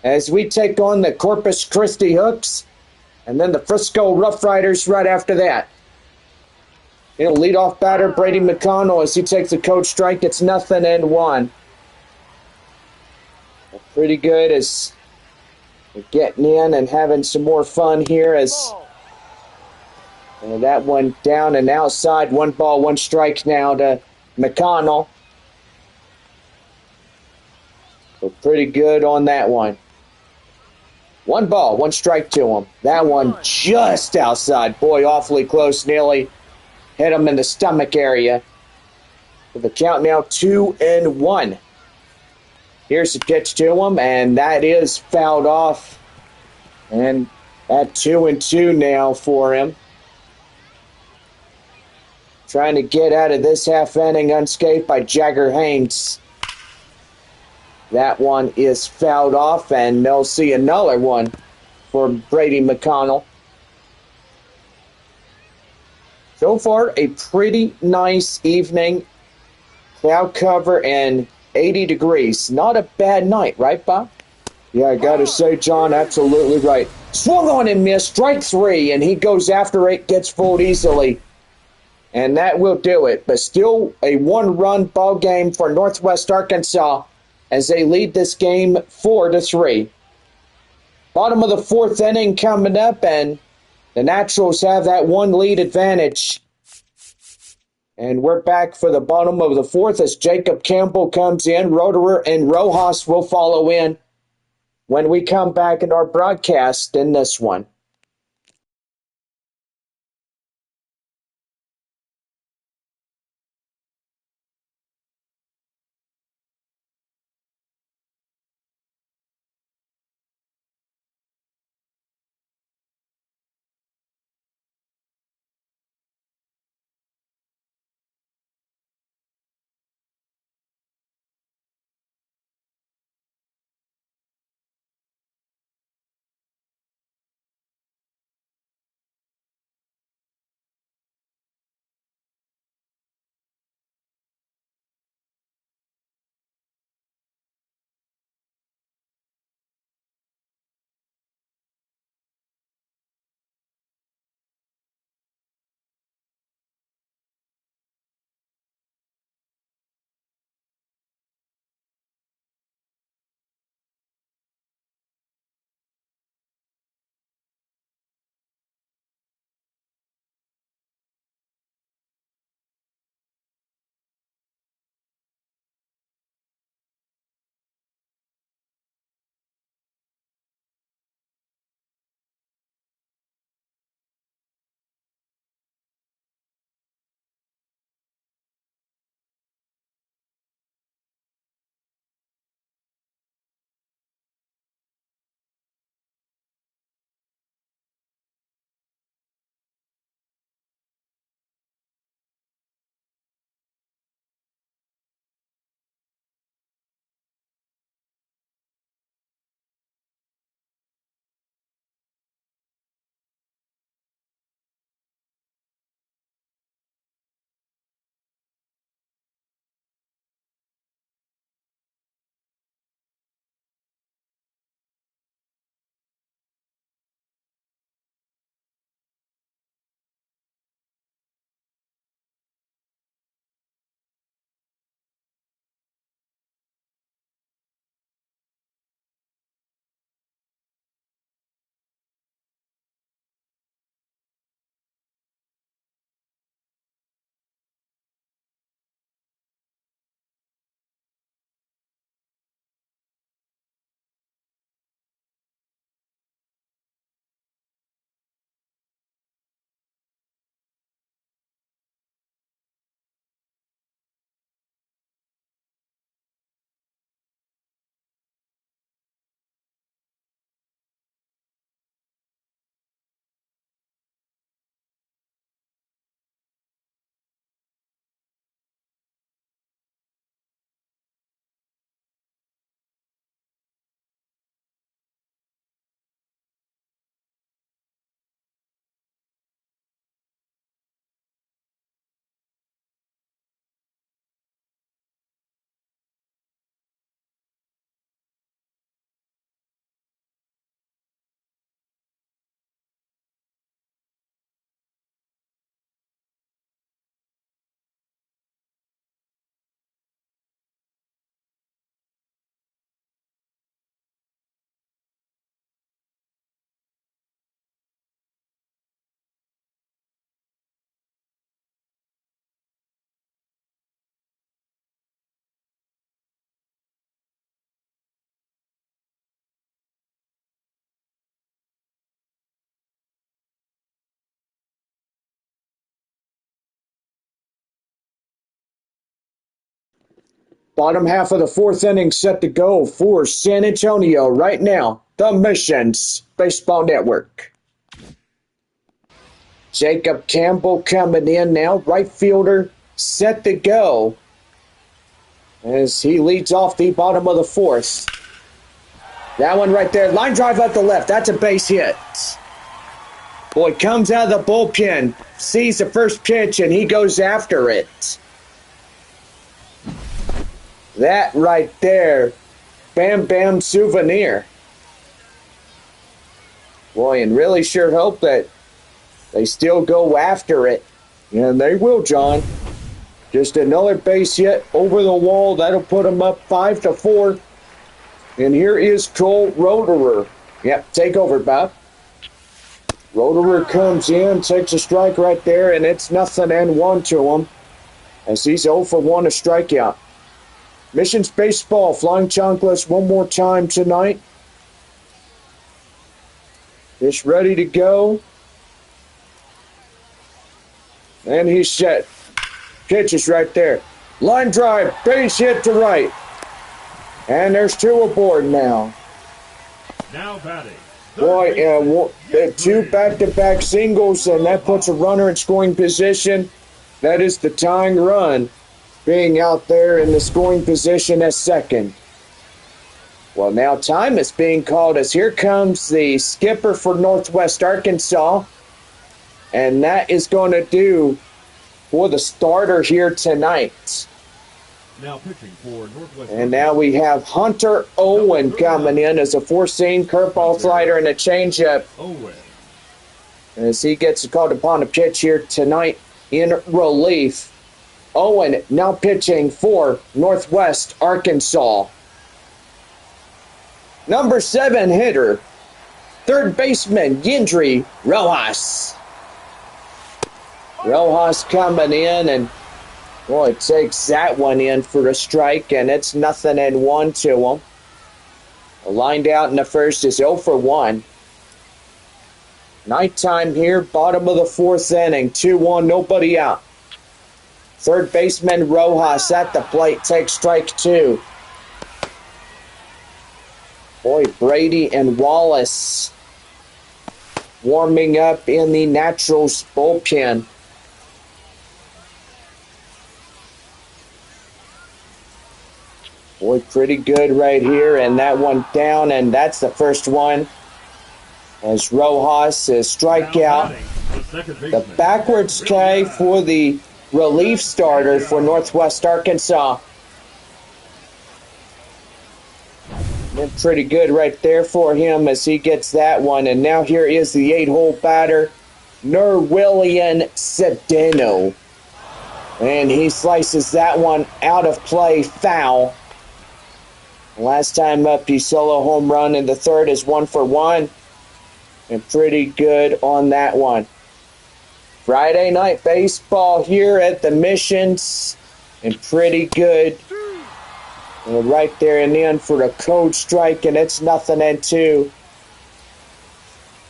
as we take on the Corpus Christi Hooks, and then the Frisco Rough Riders right after that. Leadoff batter Brady McConnell as he takes a coach strike. It's 0-1. Pretty good as we're getting in and having some more fun here as ball. that one down and outside. 1 ball, 1 strike now to McConnell. So pretty good on that one. 1 ball, 1 strike to him. That one just outside. Boy, awfully close. Nearly hit him in the stomach area. So the count now 2-1. Here's the pitch to him, and that is fouled off. And at 2-2 now for him. Trying to get out of this half inning unscathed by Jagger Haynes. That one is fouled off, and they'll see another one for Brady McConnell. So far, a pretty nice evening. Cloud cover and 80 degrees. Not a bad night, right, Bob? Yeah, I gotta say, John, absolutely right. Swung on and missed, strike 3, and he goes after it, gets fooled easily. And that will do it. But still a 1-run ball game for Northwest Arkansas as they lead this game 4-3. Bottom of the 4th inning coming up, and the Naturals have that 1 lead advantage. And we're back for the bottom of the 4th as Jacob Campbell comes in. Roederer and Rojas will follow in when we come back in our broadcast in this one. Bottom half of the fourth inning set to go for San Antonio right now. The Missions Baseball Network. Jacob Campbell coming in now. Right fielder set to go as he leads off the bottom of the fourth. That one right there. Line drive up the left. That's a base hit. Boy, comes out of the bullpen, sees the first pitch, and he goes after it. That right there, Bam Bam souvenir. Boy, and really sure hope that they still go after it. And they will, John. Just another base hit over the wall. That'll put them up 5-4. And here is Cole Roederer. Yep, take over, Bob. Roederer comes in, takes a strike right there, and it's 0-1 to him as he's 0 for 1 a strikeout. Missions Baseball, Flying Chocolates one more time tonight. Fish ready to go. And he's set. Pitch is right there. Line drive, base hit to right. And there's 2 aboard now. Now batting. Boy, the 2 back-to-back singles, and that puts a runner in scoring position. That is the tying run, being out there in the scoring position at second. Well, now time is being called as here comes the skipper for Northwest Arkansas. And that is going to do for the starter here tonight. Now pitching for Northwest. And now we have Hunter Owen coming in as a 4-seam curveball slider and a changeup. Owen. As he gets called upon to pitch here tonight in relief. Owen now pitching for Northwest Arkansas. Number 7 hitter, third baseman Yendry Rojas. Rojas coming in, and boy, takes that one in for a strike, and it's 0-1 to him. Lined out in the first is 0 for 1. Nighttime here, bottom of the fourth inning, 2-1, nobody out. Third baseman Rojas at the plate takes strike 2. Boy, Brady and Wallace warming up in the Naturals bullpen. Boy, pretty good right here, and that one down, and that's the first one. As Rojas is strikeout. The backwards K for the relief starter for Northwest Arkansas. And pretty good right there for him as he gets that one. And now here is the 8-hole batter, Nerwillian Sedeno. And he slices that one out of play, foul. Last time up, he solo home run, and the third is 1 for 1. And pretty good on that one. Friday night baseball here at the Missions. And pretty good. And right there and in for a code strike, and it's 0-2.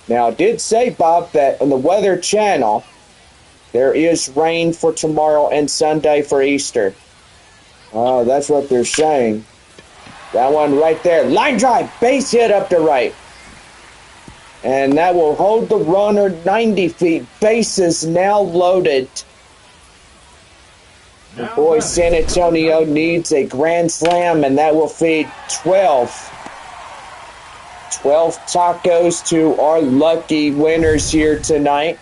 Now, I did say, Bob, that on the Weather Channel, there is rain for tomorrow and Sunday for Easter. Oh, that's what they're saying. That one right there. Line drive, base hit up to right. And that will hold the runner 90 feet. Bases now loaded. The boy San Antonio needs a grand slam, and that will feed 12 tacos to our lucky winners here tonight.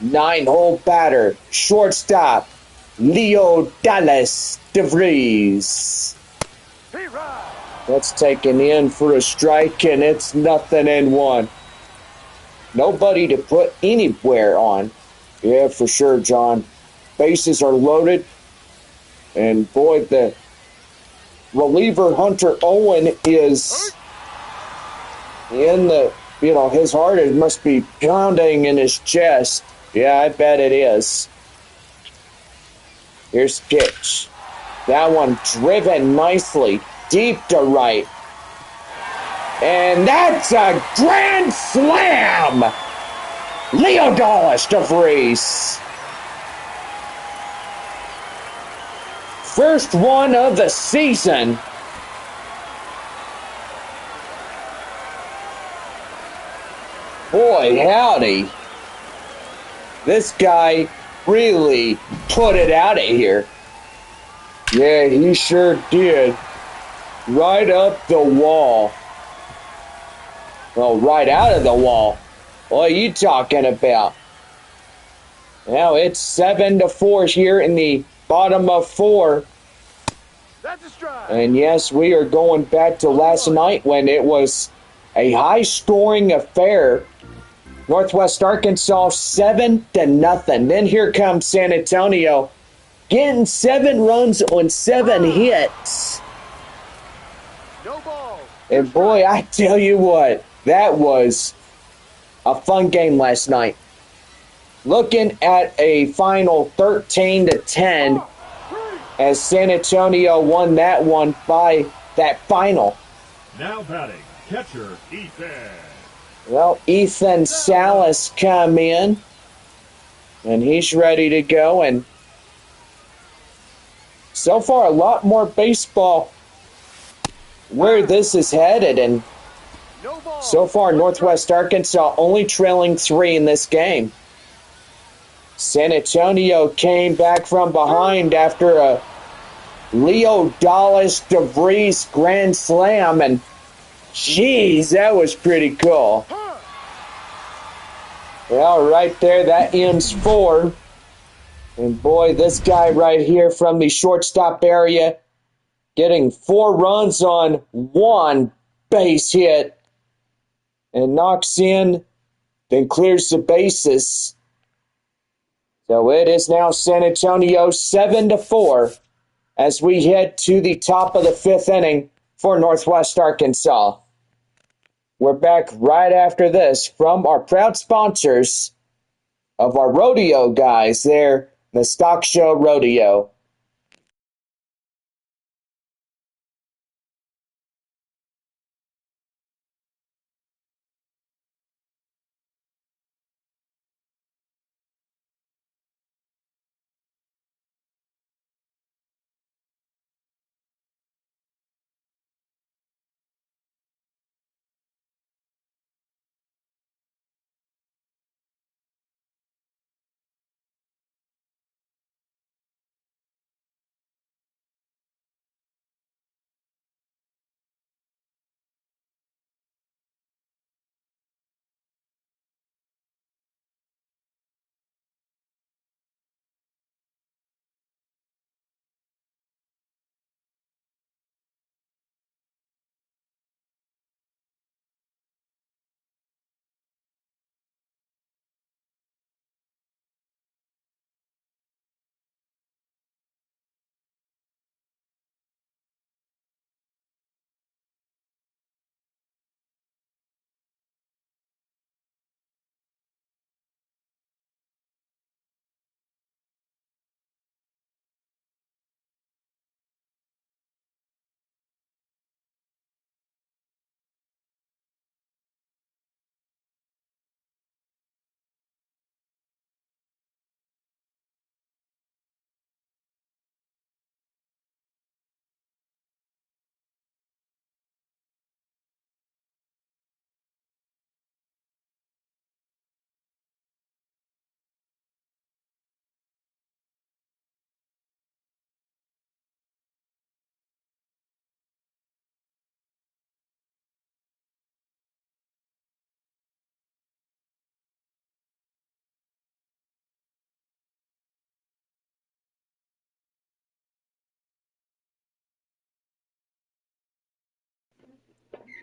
9-hole batter, shortstop, Leo Dallas DeVries. That's taken in for a strike, and it's 0-1. Nobody to put anywhere on. Yeah, for sure, John. Bases are loaded. And boy, the reliever Hunter Owen is in the, his heart must be pounding in his chest. Yeah, I bet it is. Here's the pitch. That one driven nicely deep to right. And that's a grand slam! Leo Dallas DeVries. first one of the season. Boy, howdy. This guy really put it out of here. Yeah, he sure did. Right up the wall. Well, right out of the wall. What are you talking about? Now it's 7-4 here in the bottom of 4. That's a strike. And yes, we are going back to last night when it was a high-scoring affair. Northwest Arkansas 7-0. Then here comes San Antonio, getting 7 runs on 7 hits. No ball. And boy, I tell you what, that was a fun game last night. Looking at a final 13-10 as San Antonio won that one by that final. Now batting, catcher Ethan. Well, Ethan Salas come in, and he's ready to go. And so far, a lot more baseball where this is headed. And No ball. so far, Northwest Arkansas only trailing 3 in this game. San Antonio came back from behind after a Leo Dallas DeVries grand slam, and jeez, that was pretty cool. Well, right there, that ends 4. And boy, this guy right here from the shortstop area getting 4 runs on 1 base hit and knocks in, then clears the bases. So it is now San Antonio 7-4 as we head to the top of the 5th inning for Northwest Arkansas. We're back right after this from our proud sponsors of our rodeo guys there, the Stock Show Rodeo.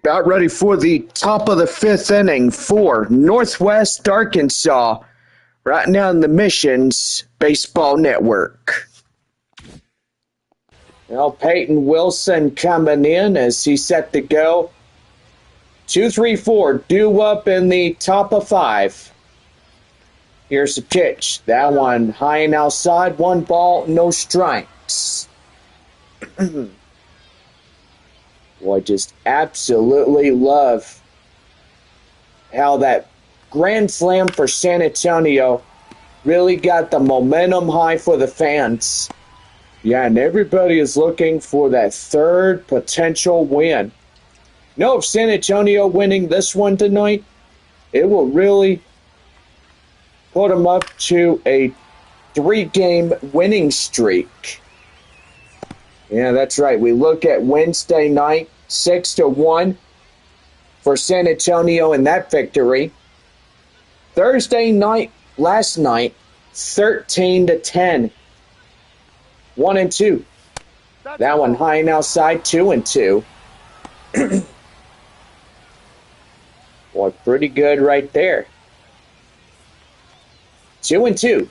About ready for the top of the 5th inning for Northwest Arkansas, right now in the Missions Baseball Network. Well, Peyton Wilson coming in as he's set to go. 2-3-4, due up in the top of 5. Here's the pitch. That one high and outside, 1 ball, no strikes. Boy, just absolutely love how that grand slam for San Antonio really got the momentum high for the fans. Yeah, and everybody is looking for that third potential win. No, if San Antonio winning this one tonight, it will really put them up to a 3-game winning streak. Yeah, that's right. We look at Wednesday night, 6-1 for San Antonio in that victory. Thursday night, last night, 13-10. 1-2. That one high and outside, 2-2. Boy, pretty good right there. 2-2.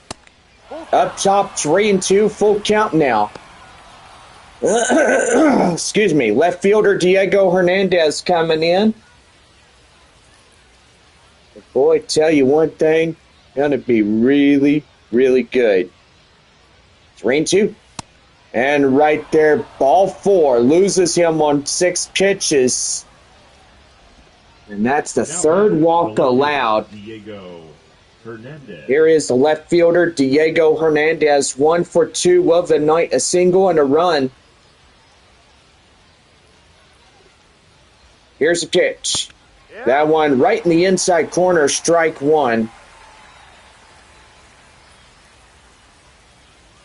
Up top, 3-2, full count now. Excuse me. Left fielder Diego Hernandez coming in. But boy, tell you one thing, gonna be really, really good. 3-2. And right there, ball 4. Loses him on 6 pitches. And that's the third walk allowed. Diego Hernandez. Here is the left fielder, Diego Hernandez, 1 for 2 of the night, a single and a run. Here's a pitch. That one right in the inside corner, strike 1.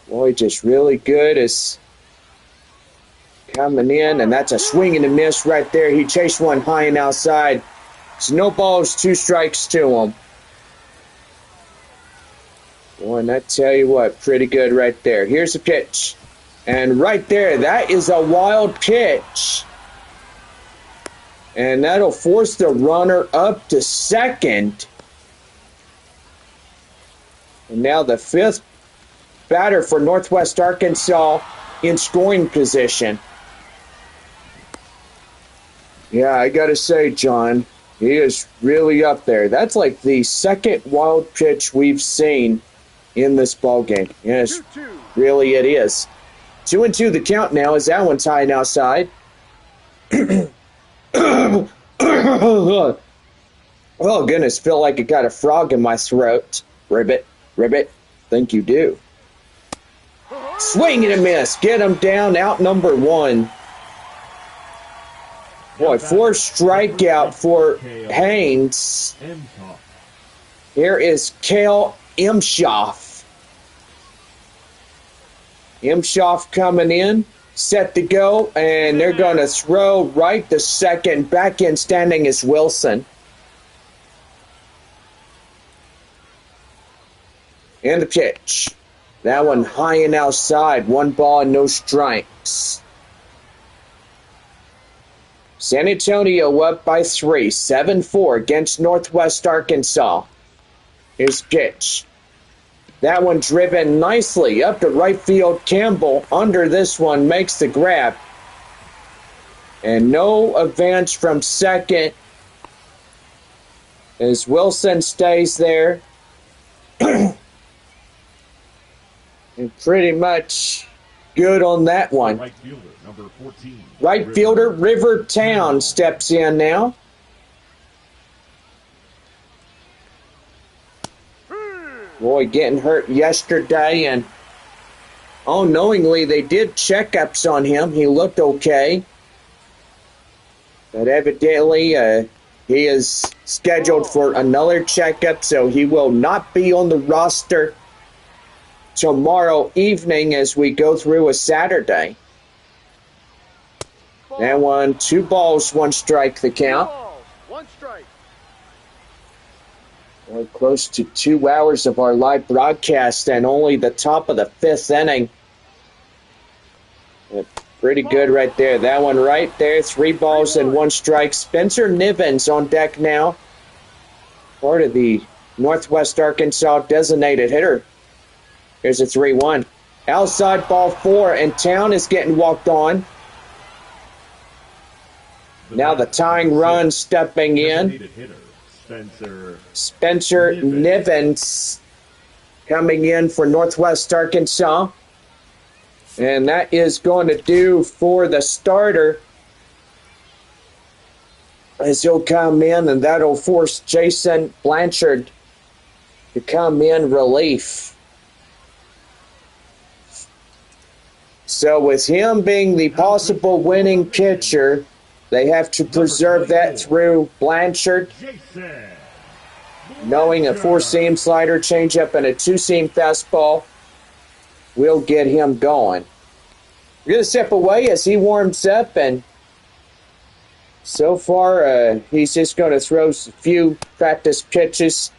Boy, just really good as coming in, and that's a swing and a miss right there. He chased one high and outside. So no balls, 2 strikes to him. Boy, and I tell you what, pretty good right there. Here's a pitch. And right there, that is a wild pitch. And that'll force the runner up to second. And now the 5th batter for Northwest Arkansas in scoring position. Yeah, I got to say, John, he is really up there. That's like the 2nd wild pitch we've seen in this ballgame. Yes, 2-2. really it is. 2-2 the count now as that one's high and outside. Oh, goodness, feel like I got a frog in my throat. Ribbit, think you do. Swing and a miss. Get him down, out number 1. Boy, 4 strikeout for Haynes. Here is Kale Imshoff. Imshoff coming in, set to go, and they're going to throw right to second. Back in standing is Wilson. And the pitch. That one high and outside. 1 ball and no strikes. San Antonio up by 3, 7-4 against Northwest Arkansas. Here's the pitch. That one driven nicely up to right field. Campbell under this one makes the grab. And no advance from second as Wilson stays there. And pretty much good on that one. Right fielder, number 14. Right fielder River Town steps in now. Boy, getting hurt yesterday, and unknowingly they did checkups on him. He looked okay. But evidently he is scheduled for another checkup, so he will not be on the roster tomorrow evening as we go through a Saturday. That one, 2 balls, 1 strike the count. 1 strike. We're close to 2 hours of our live broadcast and only the top of the 5th inning. Pretty good right there. That one right there, 3 balls and 1 strike. Spencer Nivens on deck now. Part of the Northwest Arkansas designated hitter. Here's a 3-1. Outside ball 4, and Town is getting walked on. Now the tying run stepping in. Spencer Nivens coming in for Northwest Arkansas. And that is going to do for the starter as he'll come in, and that'll force Jason Blanchard to come in relief. So with him being the possible winning pitcher, they have to preserve that through Blanchard, Jason. knowing a four-seam slider, changeup, and a two-seam fastball will get him going. We're going to step away as he warms up, and so far he's just going to throw a few practice pitches,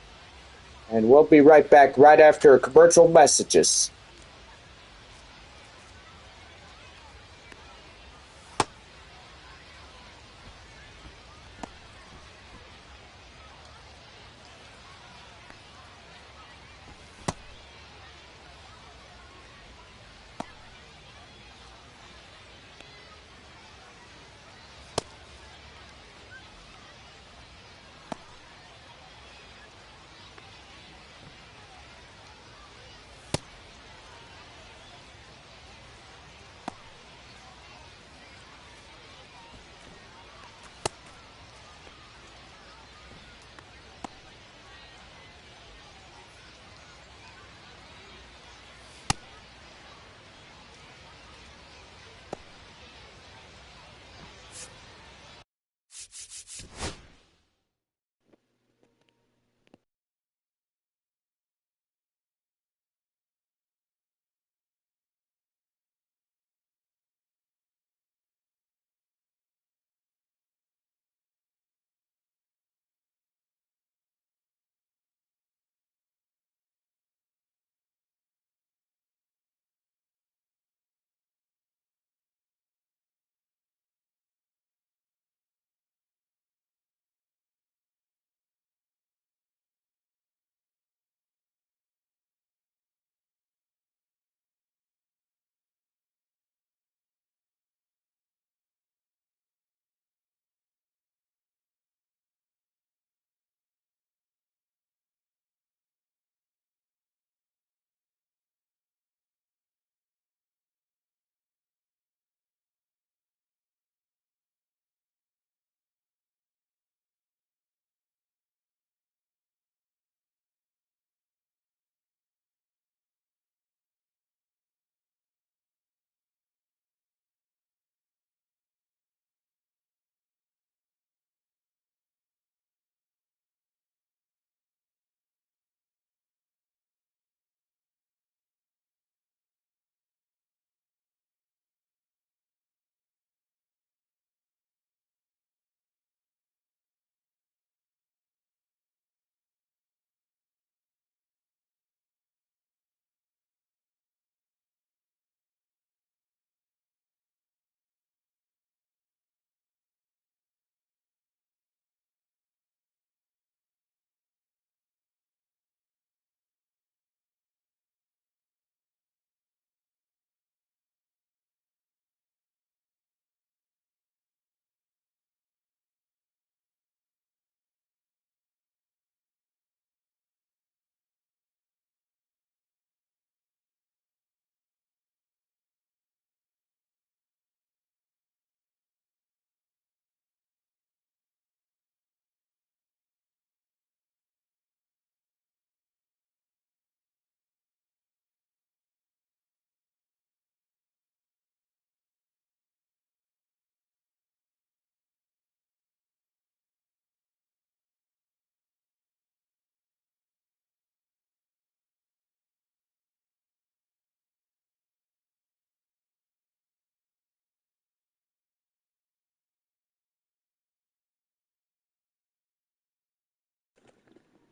and we'll be right back right after commercial messages.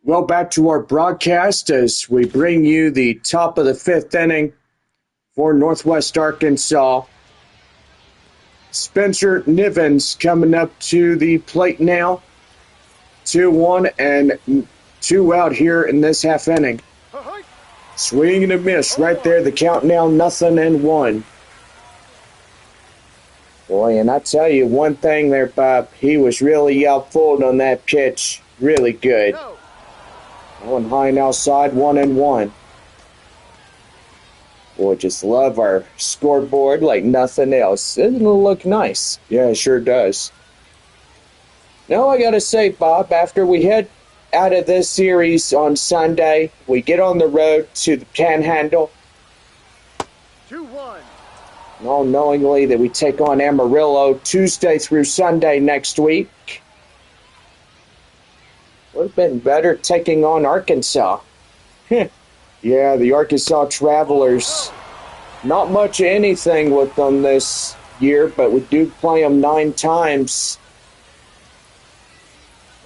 Well, back to our broadcast as we bring you the top of the fifth inning for Northwest Arkansas. Spencer Nivens coming up to the plate now. 2-1 and 2 out here in this half inning. Swing and a miss right there. The count now 0-1. Boy, and I tell you one thing there, Bob. He was really outfooled on that pitch. Really good. Going high and outside, 1-1. Boy, just love our scoreboard like nothing else. Doesn't it look nice? Yeah, it sure does. Now I gotta say, Bob, after we head out of this series on Sunday, we get on the road to the Panhandle. 2-1. all knowingly that we take on Amarillo Tuesday through Sunday next week. Would have been better taking on Arkansas. Yeah, the Arkansas Travelers. Not much of anything with them this year, but we do play them 9 times.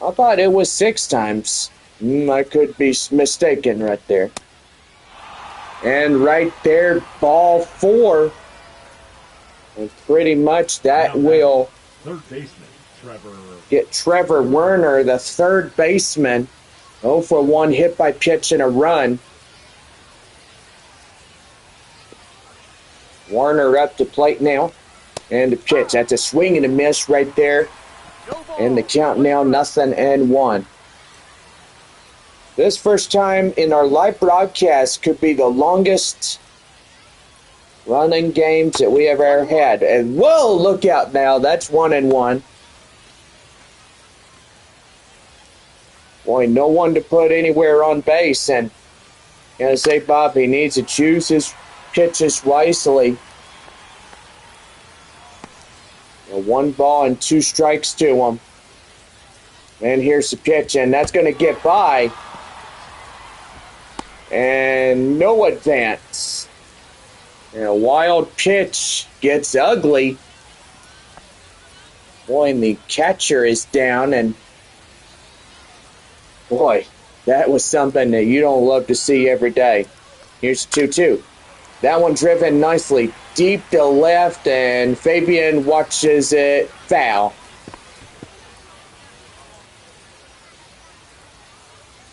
I thought it was 6 times. I could be mistaken right there. And right there, ball 4. And pretty much that will third baseman Trevor get Trevor Werner, the third baseman. 0 for 1 hit by pitch and a run. Warner up to plate now. And the pitch. That's a swing and a miss right there. No ball. And the count now 0-1. This first time in our live broadcast could be the longest running games that we have ever had. And whoa, look out now. That's 1-1. Boy, no one to put anywhere on base. And I'm going to say, Bob, he needs to choose his pitches wisely. 1 ball and 2 strikes to him. And here's the pitch, and that's going to get by. And no advance. And a wild pitch gets ugly. Boy, and the catcher is down, and boy, that was something that you don't love to see every day. Here's 2-2. That one driven nicely deep to left, and Fabian watches it foul.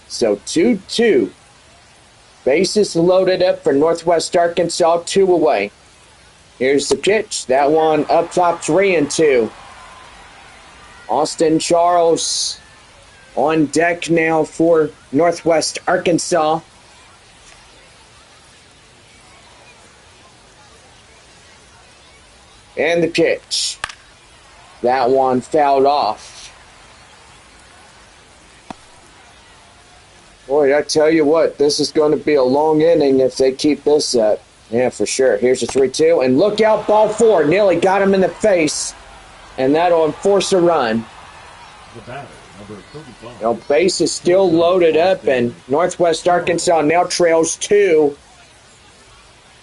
So 2-2. Bases loaded up for Northwest Arkansas, 2 away. Here's the pitch. That one up top, 3-2. Austin Charles on deck now for Northwest Arkansas. And the pitch. That one fouled off. Boy, I tell you what, this is going to be a long inning if they keep this up. Yeah, for sure. Here's a 3-2. And look out, ball 4. Nearly got him in the face. And that'll enforce a run. The batter, number 35. Now, base is still loaded up, and Northwest Arkansas now trails 2.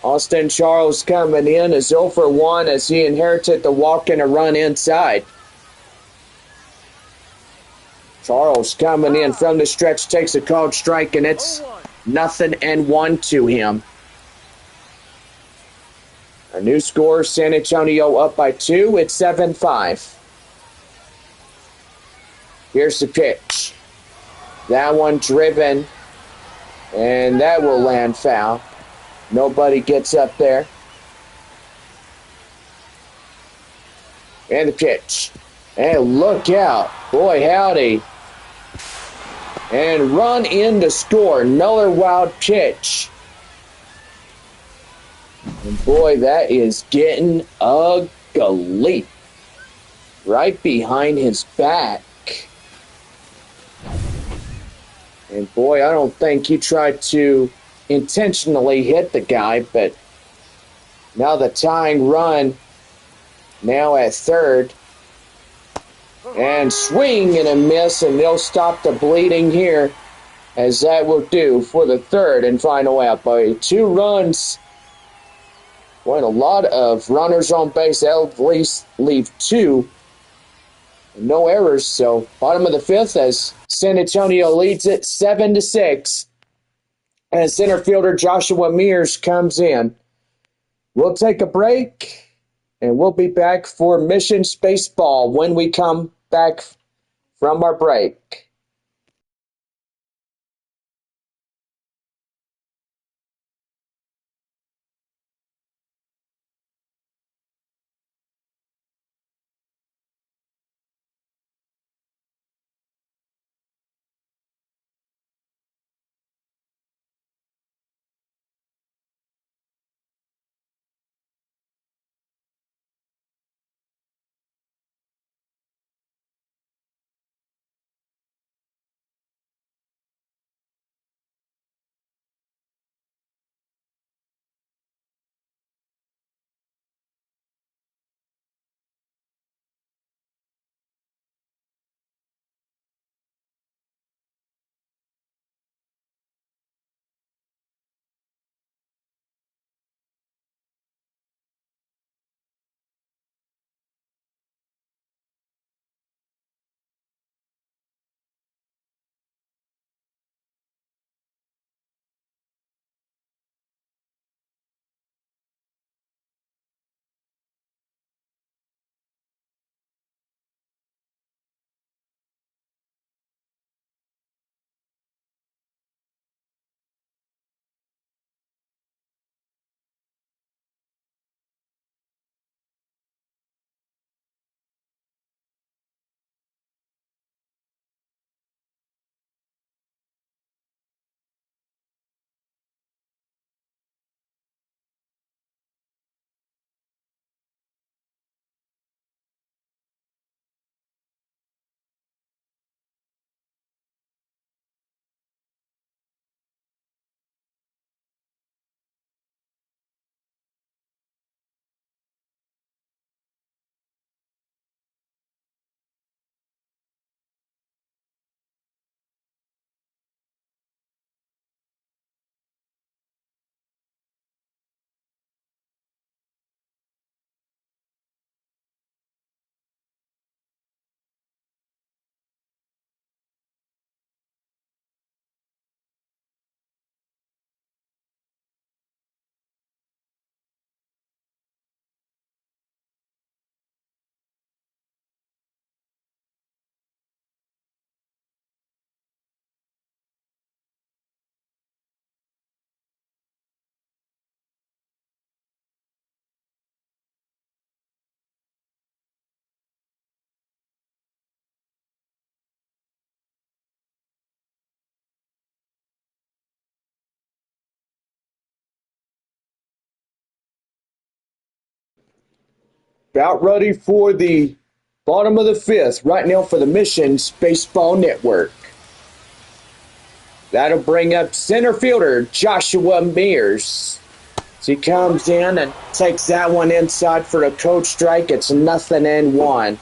Austin Charles coming in as 0 for 1 as he inherited the walk and a run inside. Charles coming in from the stretch, takes a called strike, and it's 0-1 to him. Our new score, San Antonio up by 2. It's 7-5. Here's the pitch. That one driven, and that will land foul. Nobody gets up there. And the pitch. And look out. Boy, howdy. And run in to score. Another wild pitch. And boy, that is getting ugly. Right behind his back. And boy, I don't think he tried to intentionally hit the guy, but now the tying run now at third. And swing and a miss, and they'll stop the bleeding here, as that will do for the third and final out. By 2 runs, boy, a lot of runners on base. That'll at least leave 2. No errors, so bottom of the 5th as San Antonio leads it 7-6. And center fielder Joshua Mears comes in. We'll take a break, and we'll be back for Mission Space Ball when we come back from our break. About ready for the bottom of the fifth, right now for the Missions Baseball Network. That'll bring up center fielder Joshua Mears. As he comes in and takes that one inside for a cold strike. It's 0-1.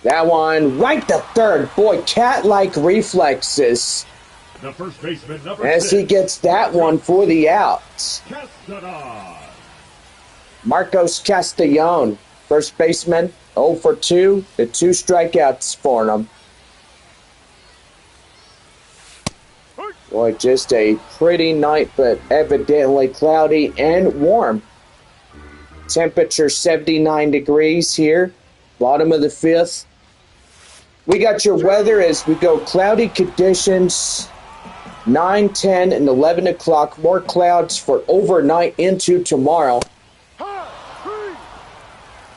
That one right to third. Boy, cat-like reflexes. The first baseman, number As 6. he gets that one for the out. Castellanos. Marcos Castellon, first baseman, 0 for 2. The 2 strikeouts for him. Boy, just a pretty night, but evidently cloudy and warm. Temperature 79 degrees here, bottom of the fifth. We got your weather as we go cloudy conditions, 9, 10, and 11 o'clock. More clouds for overnight into tomorrow.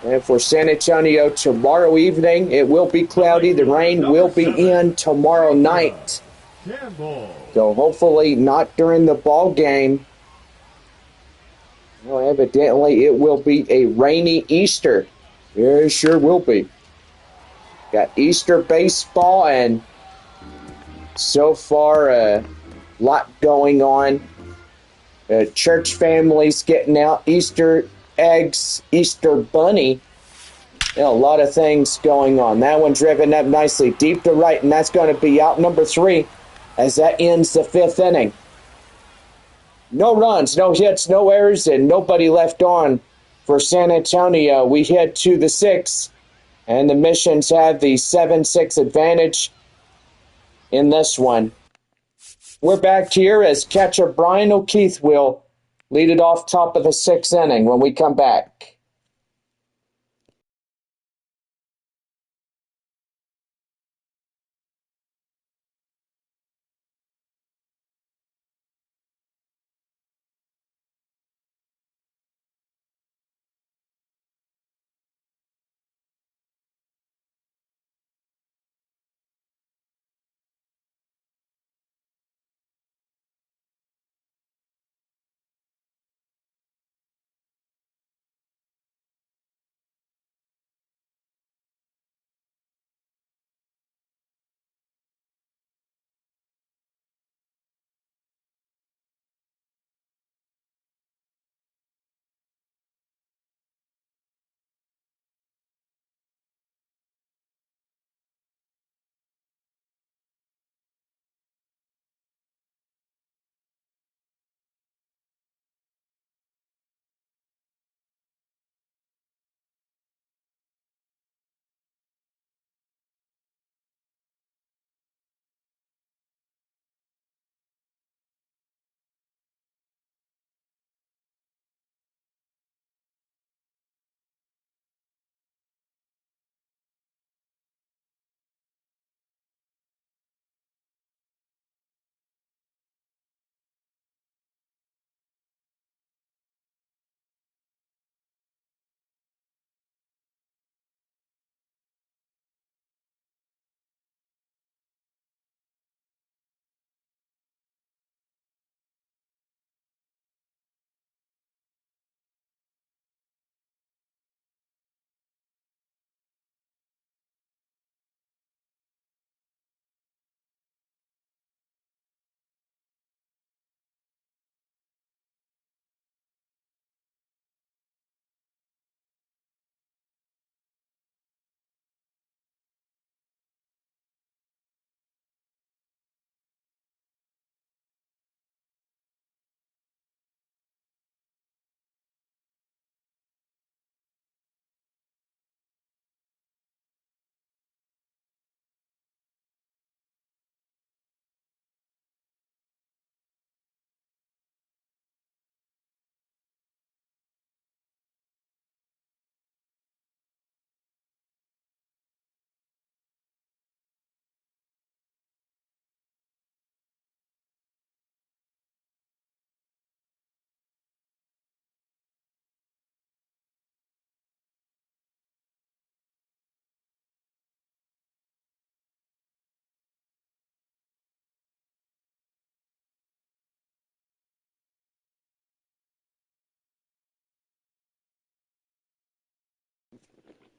And for San Antonio tomorrow evening, it will be cloudy. The rain will be in tomorrow night. Campbell. So hopefully not during the ball game. Well, evidently it will be a rainy Easter. Yeah, it sure will be. Got Easter baseball, and so far a lot going on. Church families getting out Easter eggs, Easter bunny. A lot of things going on. That one driven up nicely deep to right, and that's going to be out number 3 as that ends the 5th inning. No runs, no hits, no errors, and nobody left on for San Antonio. We head to the 6th, and the Missions have the 7-6 advantage in this one. We're back here as catcher Brian O'Keefe will lead it off top of the 6th inning when we come back.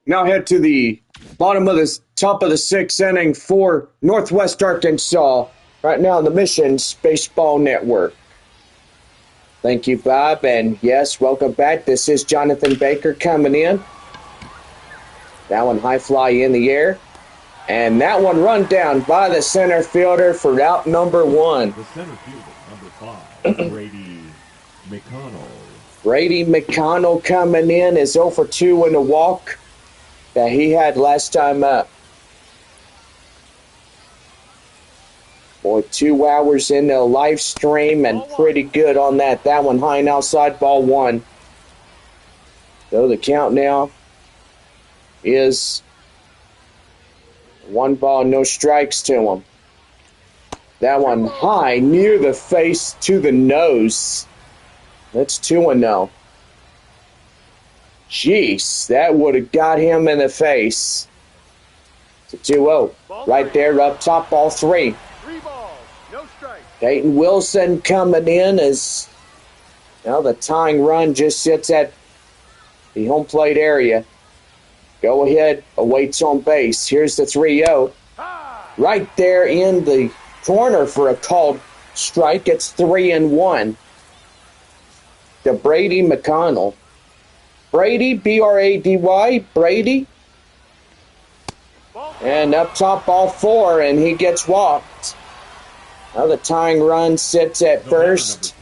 Now head to the bottom of the top of the sixth inning for Northwest Arkansas. Right now on the Missions Baseball Network. Thank you, Bob. And yes, welcome back. This is Jonathan Baker coming in. That one high fly in the air. And that one run down by the center fielder for out number one. The center fielder, number 5, Brady McConnell. Brady McConnell coming in is 0 for 2 in the walk that he had last time up. Boy, 2 hours in the live stream and pretty good on that. That one high and outside, ball 1. So the count now is 1 ball, no strikes to him. That one high near the face to the nose. That's 2-0. Jeez, that would have got him in the face. It's a 2-0. Right there up top, ball 3. 3 balls, no strikes. Peyton Wilson coming in as the tying run just sits at the home plate area. Go ahead, awaits on base. Here's the 3-0. Right there in the corner for a called strike. It's 3-1 to Brady McConnell. Brady, B-R-A-D-Y, Brady. And up top, ball 4, and he gets walked. Now the tying run sits at first.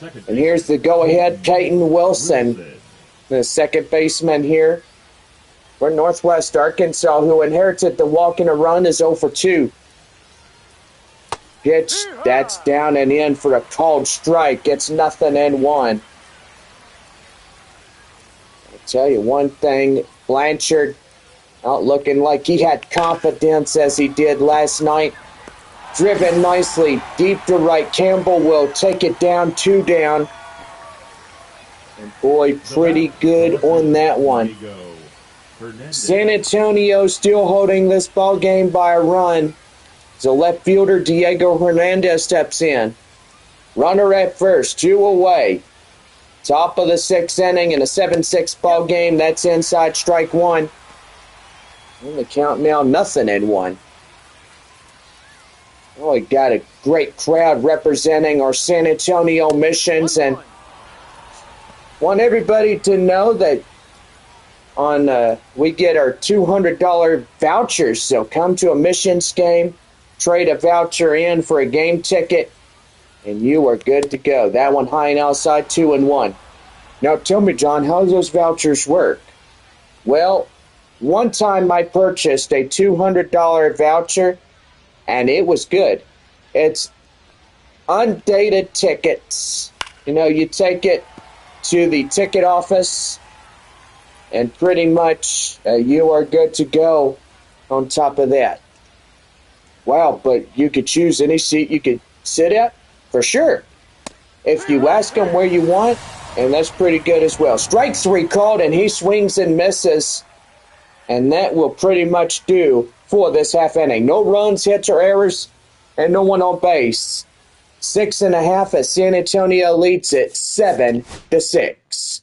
And here's the go-ahead, Peyton Wilson, the second baseman here for Northwest Arkansas, who inherited the walk and a run, is 0 for 2. Pitch, that's down and in for a called strike. It's 0-1. I'll tell you one thing, Blanchard out looking like he had confidence as he did last night. Driven nicely deep to right. Campbell will take it down, 2 down. And boy, pretty good on that one. San Antonio still holding this ball game by a run. So left fielder Diego Hernandez steps in. Runner at first, 2 away. Top of the 6th inning in a 7-6 ball game. That's inside strike 1. And the count now 0-1. Oh, we got a great crowd representing our San Antonio Missions, and want everybody to know that we get our $200 vouchers. So come to a Missions game, trade a voucher in for a game ticket, and you are good to go. That one high and outside, 2-1. Now tell me, John, how do those vouchers work? Well, one time I purchased a $200 voucher, and it was good. It's undated tickets. You take it to the ticket office, and pretty much you are good to go on top of that. Wow, but you could choose any seat you could sit at? For sure. If you ask him where you want, and that's pretty good as well. Strike 3 called, and he swings and misses. And that will pretty much do for this half inning. No runs, hits, or errors, and no one on base. 6.5 as San Antonio leads it 7-6.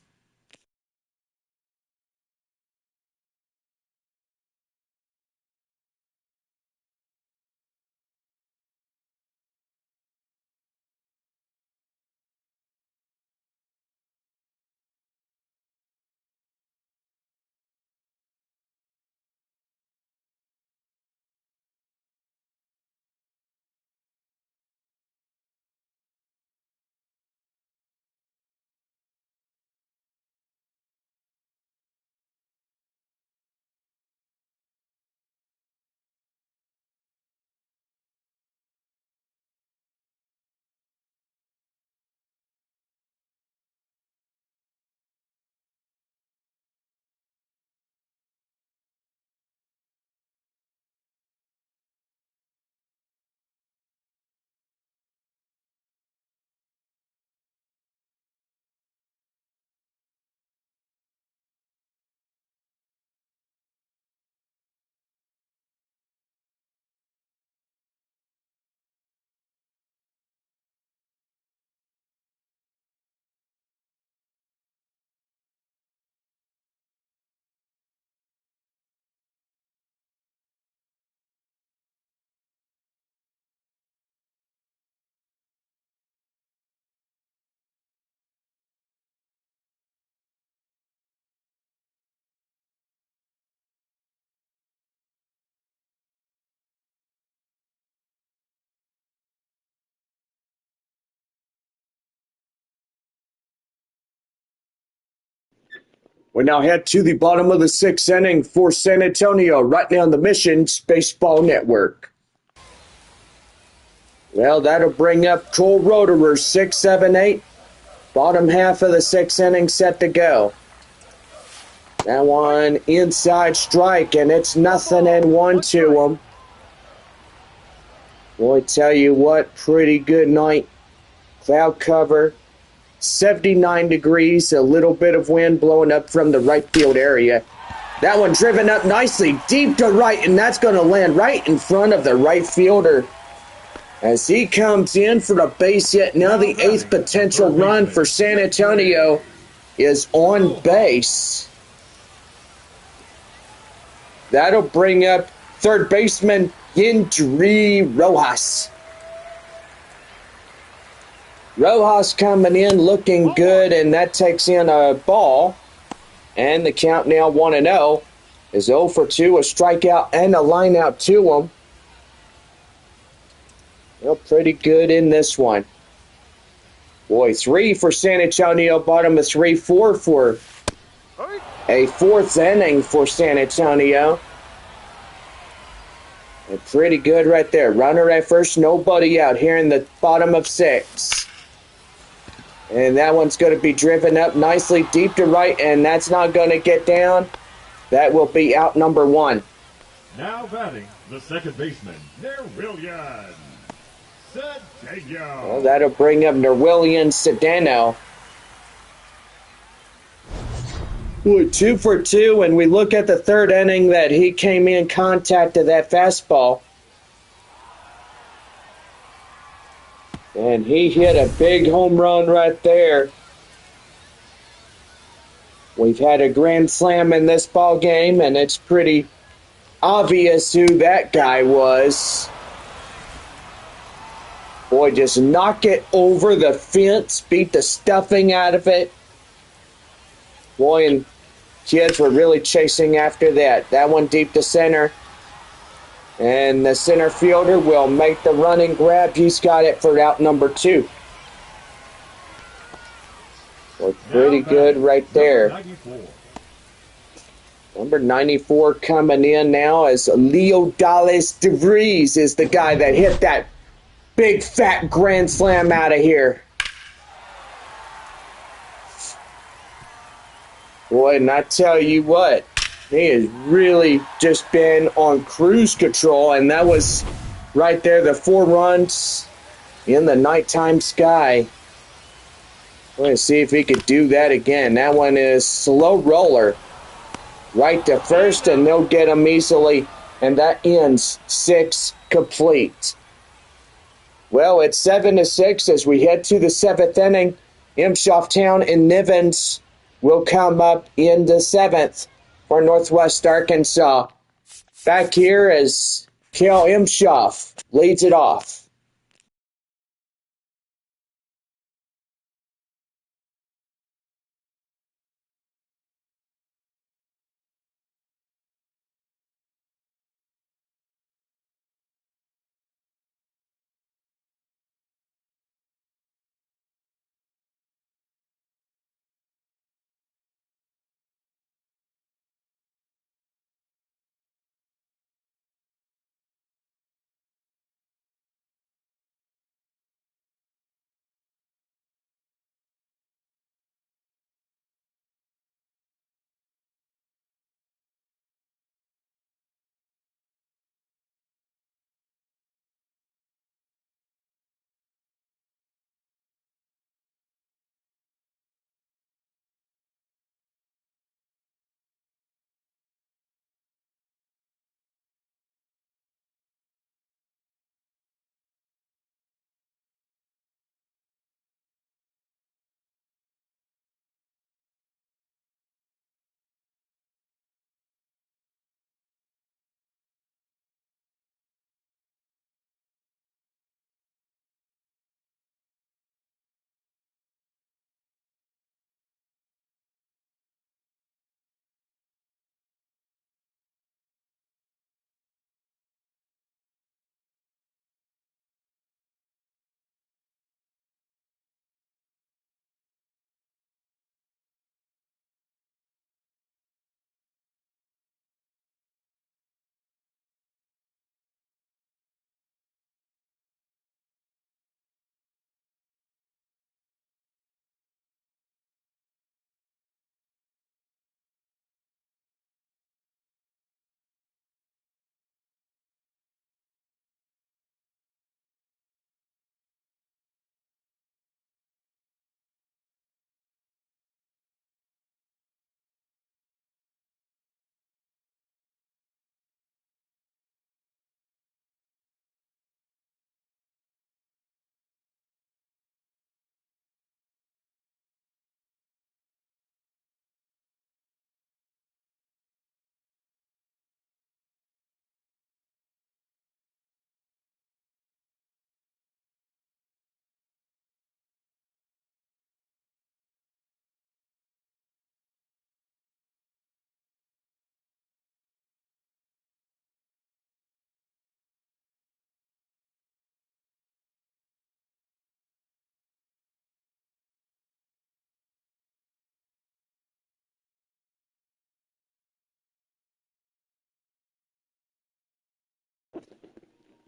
We now head to the bottom of the sixth inning for San Antonio, right now on the Missions Baseball Network. Well, that'll bring up Cole Roederer, 6, 7, 8. Bottom half of the sixth inning set to go. That one inside strike, and it's 0-1 to him. Boy, tell you what, pretty good night. Cloud cover, 79 degrees, a little bit of wind blowing up from the right field area. That one driven up nicely, deep to right, and that's going to land right in front of the right fielder. As he comes in for the base hit, now the eighth potential run for San Antonio is on base. That'll bring up third baseman Yendry Rojas. Rojas coming in looking good, and that takes in a ball. And the count now 1-0 is 0 for 2, a strikeout and a line out to him. Well, pretty good in this one. Boy, 3 for San Antonio, bottom of 3, 4 for a fourth inning for San Antonio. And pretty good right there. Runner at first, nobody out here in the bottom of 6. And that one's going to be driven up nicely deep to right, and that's not going to get down. That will be out number 1. Now batting, the second baseman, Nerwillian Cedeno. Well, that'll bring up Nerwillian Cedeno. Boy, 2 for 2, and we look at the third inning that he came in contact to that fastball. And he hit a big home run right there. We've had a grand slam in this ball game, and it's pretty obvious who that guy was. Boy, just knock it over the fence, beat the stuffing out of it. Boy, and kids were really chasing after that. That one deep to center. And the center fielder will make the running grab. He's got it for out number 2. So pretty good right there. Number 94 coming in now as Leo Dallas DeVries is the guy that hit that big fat grand slam out of here. Boy, and I tell you what, he has really just been on cruise control, and that was right there, the 4 runs in the nighttime sky. Let's see if he could do that again. That one is slow roller right to first, and they'll get him easily, and that ends 6 complete. Well, it's 7-6 as we head to the 7th inning. Imshofftown and Nivens will come up in the 7th for Northwest Arkansas. Back here as Kel Imshoff leads it off.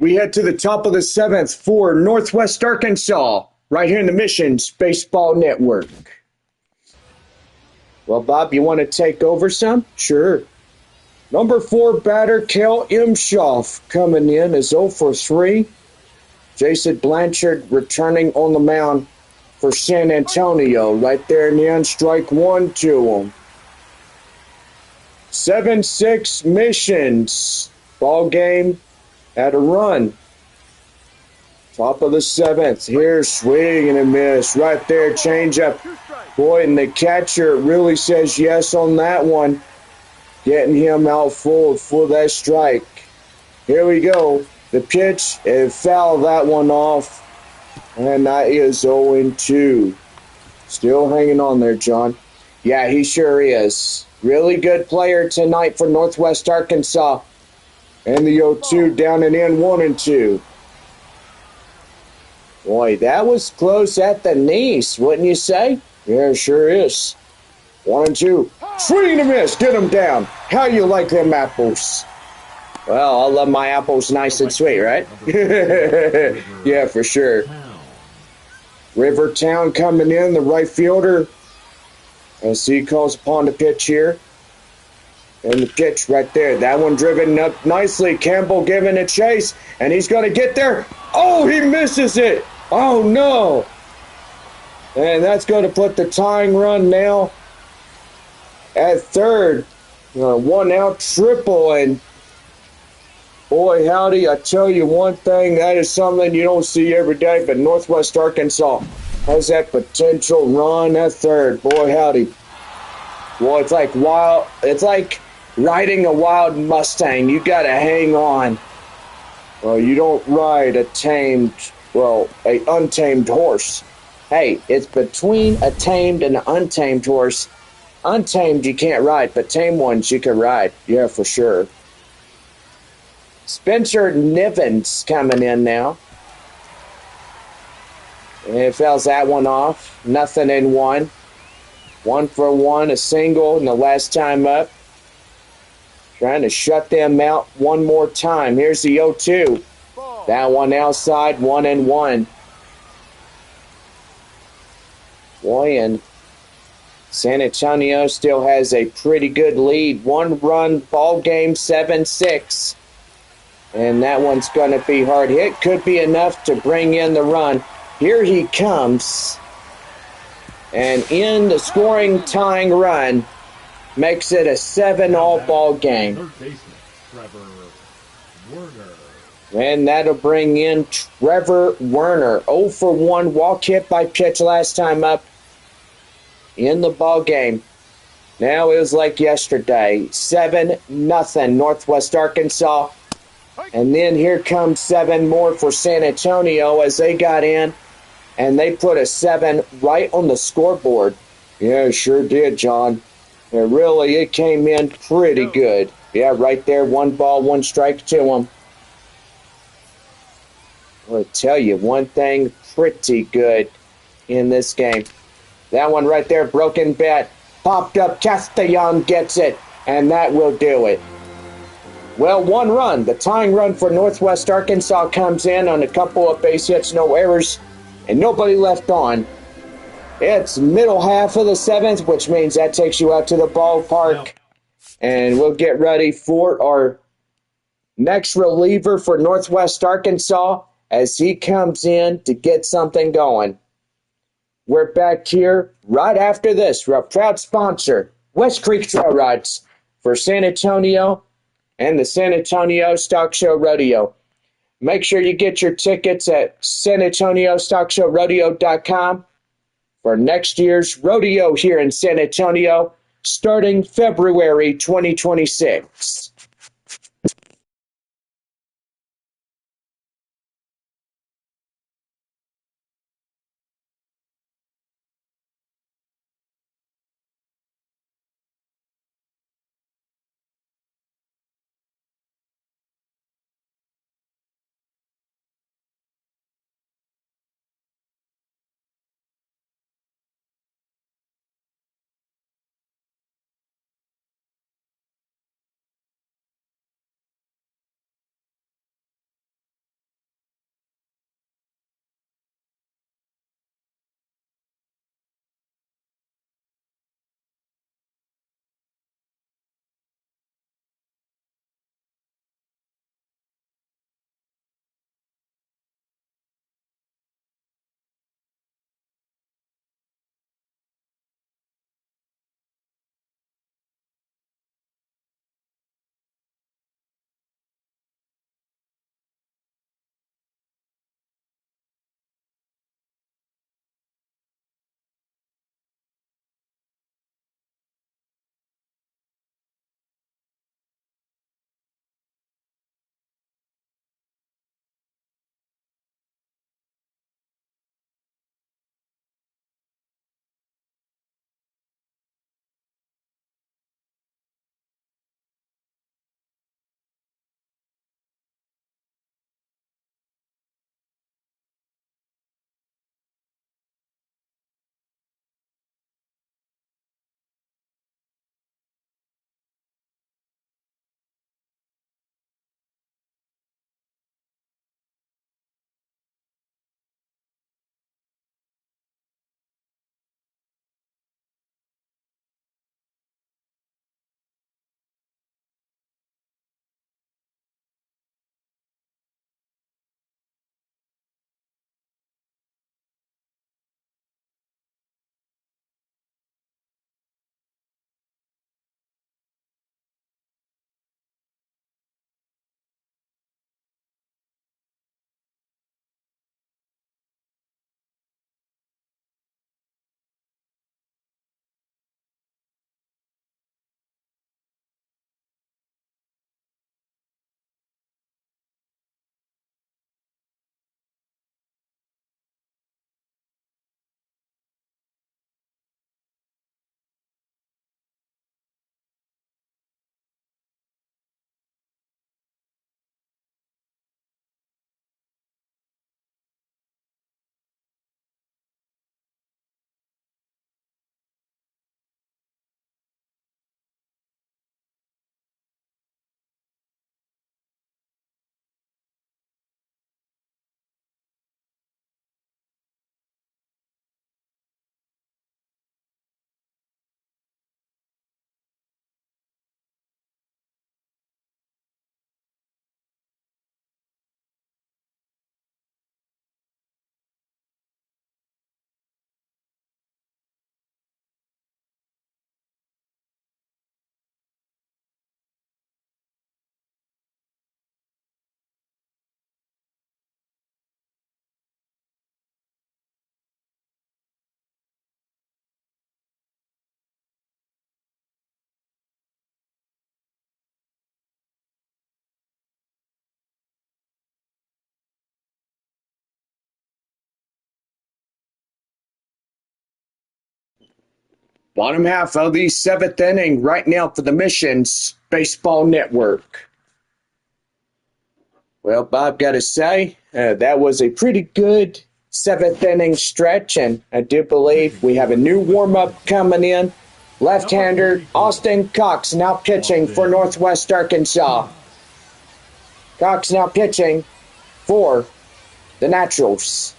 We head to the top of the seventh for Northwest Arkansas, right here in the Missions Baseball Network. Well, Bob, you want to take over some? Sure. Number 4 batter, Kel Imshoff, coming in as 0 for 3. Jason Blanchard returning on the mound for San Antonio, right there in the end, strike 1 to him. 7-6 Missions. Ball game at a run. Top of the seventh. Here's swing and a miss. Right there, changeup. Boy, and the catcher really says yes on that one. Getting him out full for that strike. Here we go. The pitch, it fouled that one off. And that is 0-2. Still hanging on there, John. Yeah, he sure is. Really good player tonight for Northwest Arkansas. And the 0-2 down and in, 1-2. Boy, that was close at the knees, wouldn't you say? Yeah, sure is. 1-2. Swing and a miss. Get him down. How you like them apples? Well, I love my apples nice and sweet, right? Yeah, for sure. Rivertown coming in, the right fielder. As he calls upon the pitch here. And the pitch right there. That one driven up nicely. Campbell giving a chase. And he's going to get there. Oh, he misses it. Oh, no. And that's going to put the tying run now at third. 1 out triple. And boy, howdy, I tell you one thing. That is something you don't see every day. But Northwest Arkansas has that potential run at third. Boy, howdy. Boy, it's like wild. It's like riding a wild Mustang. You got to hang on. Well, you don't ride a untamed horse. Hey, it's between a tamed and an untamed horse. Untamed you can't ride, but tame ones you can ride. Yeah, for sure. Spencer Nivens coming in now. And it fouls that one off. 0-1. 1 for 1, a single in the last time up. Trying to shut them out one more time. Here's the 0-2. That one outside, 1-1. Boy, and San Antonio still has a pretty good lead. 1-run ball game, 7-6. And that one's going to be hard hit. Could be enough to bring in the run. Here he comes. And in the scoring tying run, makes it a 7-all ball game. Third baseman, Trevor Werner. And that'll bring in Trevor Werner. 0 for 1 walk hit by pitch last time up in the ball game. Now it was like yesterday. 7-0 Northwest Arkansas. And then here comes 7 more for San Antonio as they got in. And they put a 7 right on the scoreboard. Yeah, it sure did, John. It came in pretty good. Yeah, right there, 1 ball, 1 strike to him. I'll tell you one thing pretty good in this game. That one right there, broken bat, popped up, Castellon gets it, and that will do it. Well, 1 run. The tying run for Northwest Arkansas comes in on a couple of base hits, no errors, and nobody left on. It's middle half of the 7th, which means that takes you out to the ballpark. And we'll get ready for our next reliever for Northwest Arkansas as he comes in to get something going. We're back here right after this. We're a proud sponsor, West Creek Trail Rides, for San Antonio and the San Antonio Stock Show Rodeo. Make sure you get your tickets at SanAntonioStockShowRodeo.com for next year's rodeo here in San Antonio, starting February 2026. Bottom half of the 7th inning right now for the Missions Baseball Network. Well, Bob, got to say, that was a pretty good 7th inning stretch, and I do believe we have a new warm-up coming in. Left-hander Austin Cox now pitching for Northwest Arkansas. Cox now pitching for the Naturals.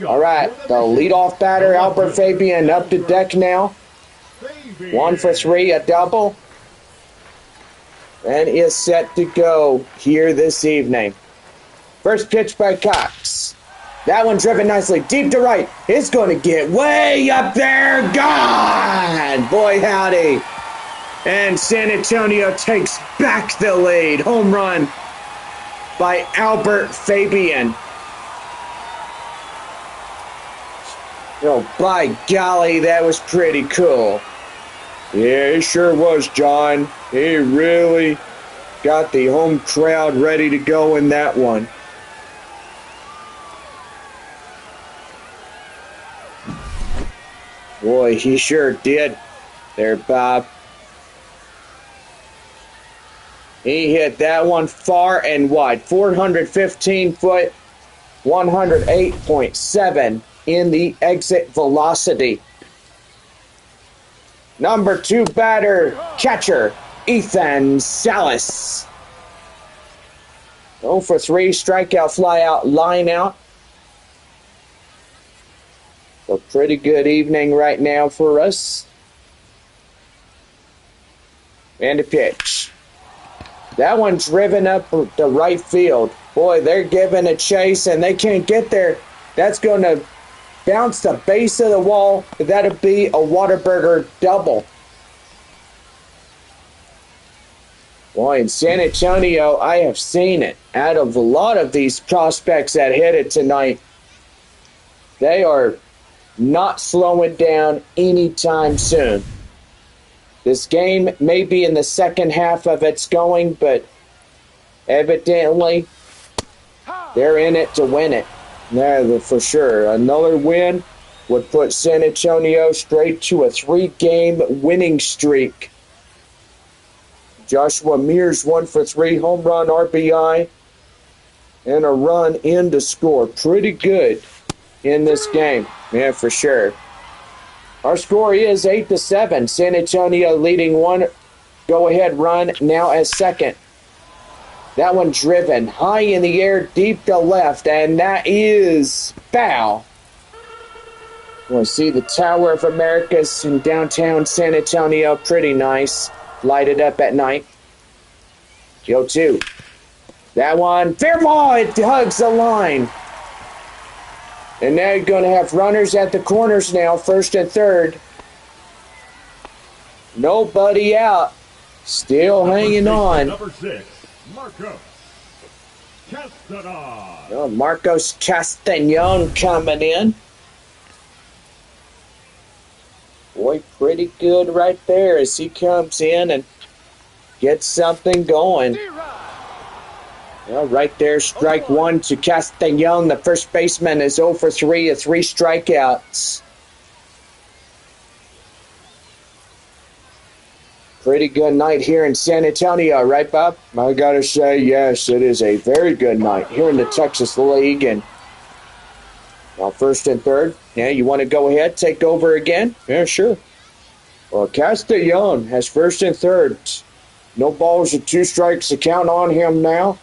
All right, the leadoff batter, Albert Fabian, up to deck now. 1 for 3, a double. And is set to go here this evening. First pitch by Cox. That one driven nicely deep to right. It's going to get way up there. Gone! Boy, howdy. And San Antonio takes back the lead. Home run by Albert Fabian. Oh, by golly, that was pretty cool. Yeah, it sure was, John. He really got the home crowd ready to go in that one. Boy, he sure did there, Bob. He hit that one far and wide. 415 foot, 108.7 in the exit velocity. Number 2 batter, catcher, Ethan Salas. 0 for 3, strikeout, flyout, line out. A pretty good evening right now for us. And a pitch. That one driven up the right field. Boy, they're giving a chase and they can't get there. That's going to bounce the base of the wall. That'll be a Whataburger double. Boy, in San Antonio, I have seen it. Out of a lot of these prospects that hit it tonight, they are not slowing down anytime soon. This game may be in the second half of its going, but evidently they're in it to win it. No, for sure. Another win would put San Antonio straight to a 3-game winning streak. Joshua Mears 1 for 3, home run, RBI, and a run in to score. Pretty good in this game. Yeah, for sure. Our score is 8-7. San Antonio leading 1 go-ahead run now as second. That one driven high in the air, deep to left, and that is foul. You want to see the Tower of Americas in downtown San Antonio. Pretty nice. Lighted up at night. 0-2. That one, fair ball, it hugs the line. And now you're going to have runners at the corners now, first and third. Nobody out. Still hanging on. Number 6, Marcos Castanon. Oh, Marcos Castanon coming in. Boy, pretty good right there as he comes in and gets something going. Well, right there, strike 1 to Castanon. The first baseman is 0 for 3 with 3 strikeouts. Pretty good night here in San Antonio, right, Bob? I gotta say, yes, it is a very good night here in the Texas League. And now first and third. Yeah, you want to go ahead, take over again? Yeah, sure. Well, Castellon has first and third. No balls and 2 strikes to count on him now.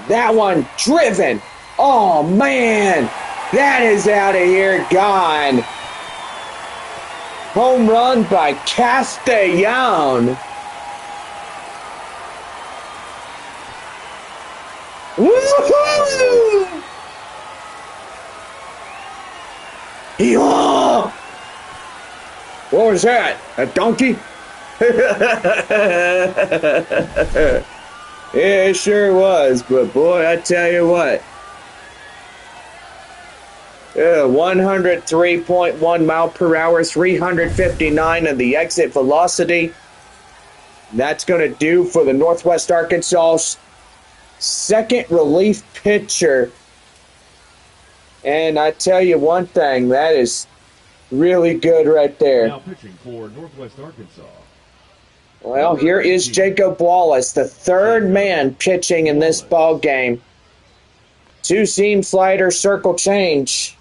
That one driven. Oh, man. That is out of here. Gone. Home run by Castellon. Woo-hoo! Yeehaw! What was that? A donkey? Yeah, it sure was, but boy, I tell you what. 103.1 mile per hour, 359 of the exit velocity. That's going to do for the Northwest Arkansas second relief pitcher And I tell you one thing, that is really good right there. Now pitching for Northwest Arkansas. Well, here is Jacob Wallace, the third man pitching in this ball game. Two-seam slider, circle change.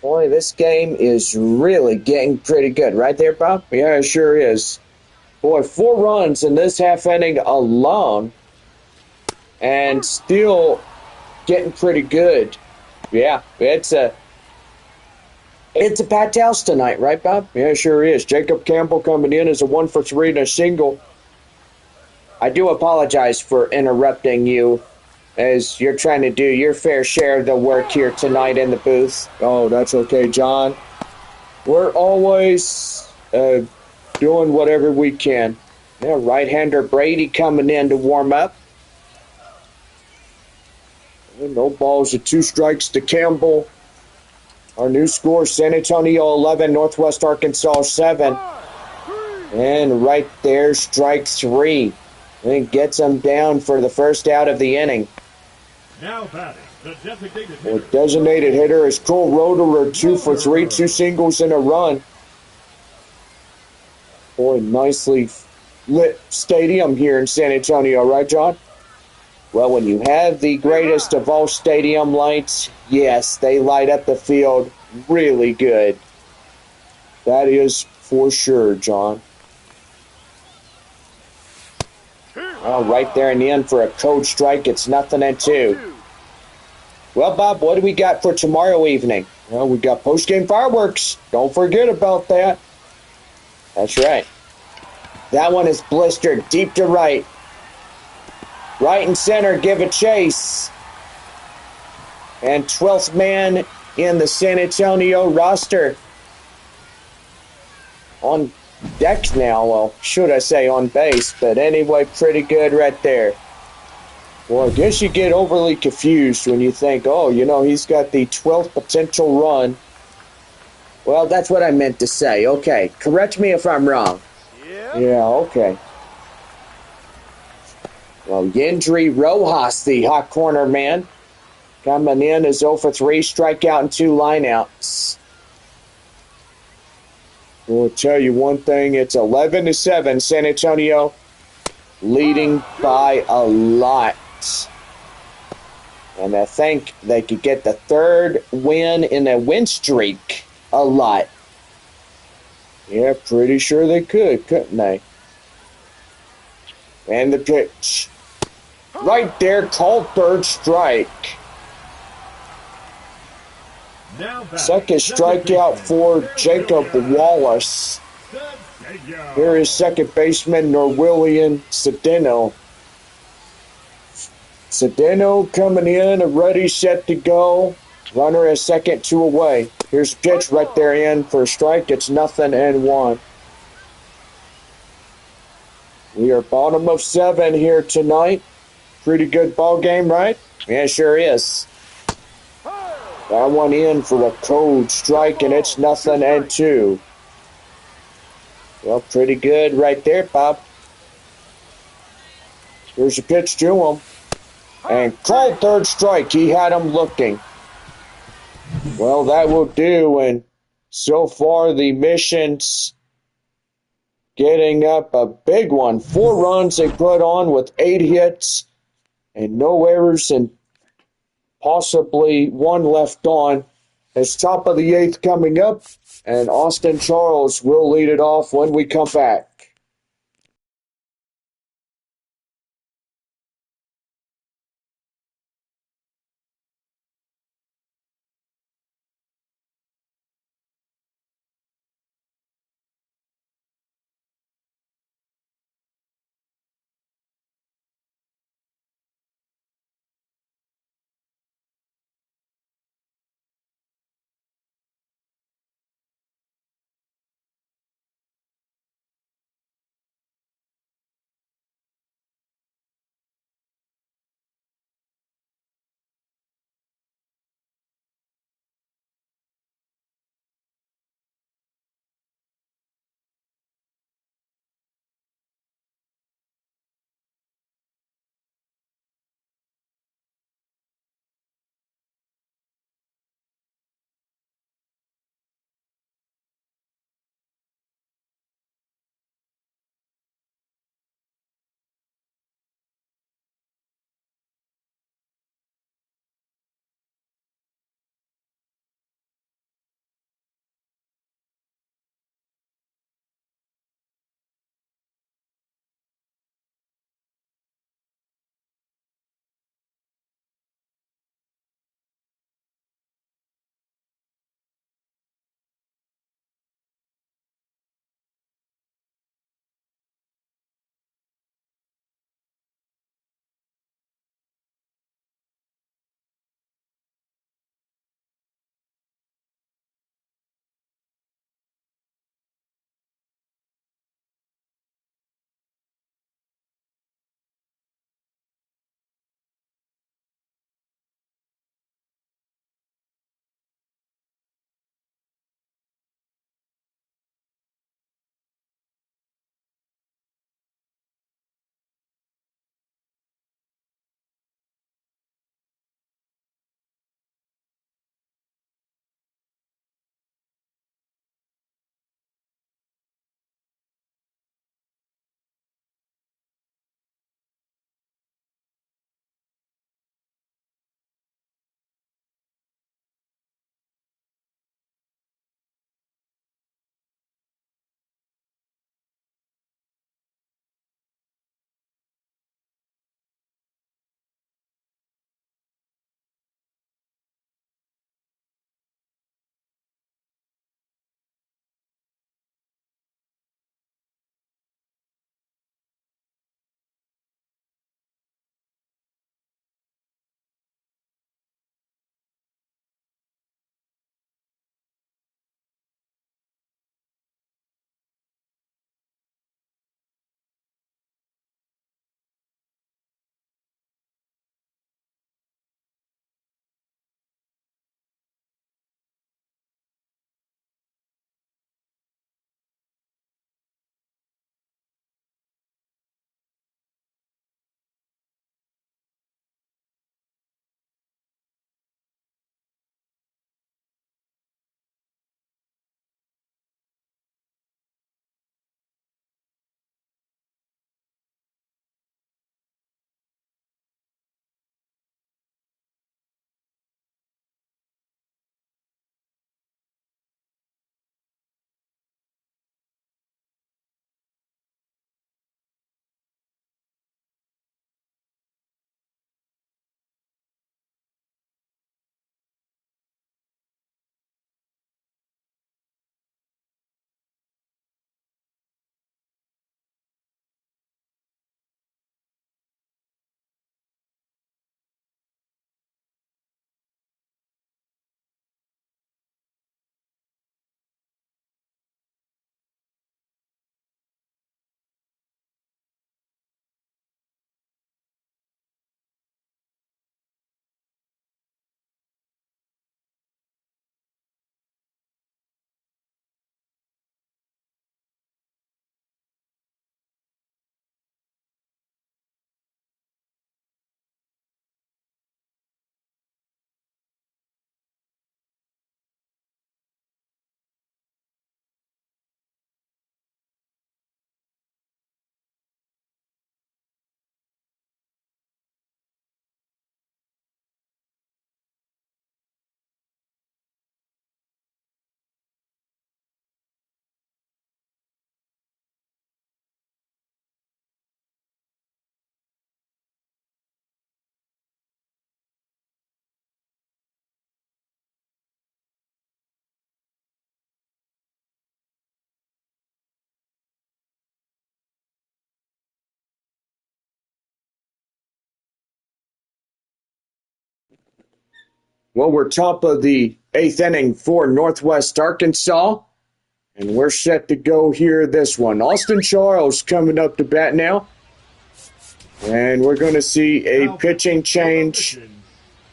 Boy, this game is really getting pretty good. Right there, Bob? Yeah, it sure is. Boy, 4 runs in this half inning alone. And still getting pretty good. Yeah, it's a packed house tonight, right, Bob? Yeah, it sure is. Jacob Campbell coming in as a 1 for 3 and a single. I do apologize for interrupting you as you're trying to do your fair share of the work here tonight in the booth. Oh, that's okay, John. We're always doing whatever we can. Yeah, right-hander Brady coming in to warm up. No balls and 2 strikes to Campbell. Our new score, San Antonio 11, Northwest Arkansas 7. And right there, strike 3. And gets him down for the first out of the inning. Now batting, the designated hitter. The designated hitter is Cole Roederer, 2 for 3, 2 singles and a run. Boy, nicely lit stadium here in San Antonio, right, John? Well, when you have the greatest of all stadium lights, yes, they light up the field really good. That is for sure, John. Well, right there in the end for a code strike, it's 0-2. Well, Bob, what do we got for tomorrow evening? Well, we got post-game fireworks. Don't forget about that. That's right. That one is blistered deep to right. Right and center, give a chase. And 12th man in the San Antonio roster. On deck now, well, should I say on base, but anyway, pretty good right there. Well, I guess you get overly confused when you think, oh, you know, he's got the 12th potential run. Well, that's what I meant to say. Okay, correct me if I'm wrong. Yeah, okay. Well, Yendry Rojas, the hot corner man, coming in as 0 for 3, strikeout and 2 lineouts. We'll tell you one thing, it's 11-7, San Antonio leading by a lot. And I think they could get the 3rd win in a win streak a lot. Yeah, pretty sure they could, couldn't they? And the pitch. Right there, called 3rd strike. Second strikeout for Jacob Wallace. Here is second baseman Norwillian Cedeno. Cedeno coming in, ready, set to go. Runner at second, 2 away. Here's the pitch right there in for a strike. It's 0-1. We are bottom of 7 here tonight. Pretty good ball game, right? Yeah, sure is. That one in for a cold strike, and it's 0-2. Well, pretty good right there, Bob. Here's a pitch to him. And called 3rd strike. He had him looking. Well, that will do, and so far the mission's getting up a big one. 4 runs they put on with 8 hits and no errors and possibly 1 left on. It's top of the 8th coming up, and Austin Charles will lead it off when we come back. Well, we're top of the 8th inning for Northwest Arkansas. And we're set to go here this one. Austin Charles coming up to bat now. And we're going to see a pitching change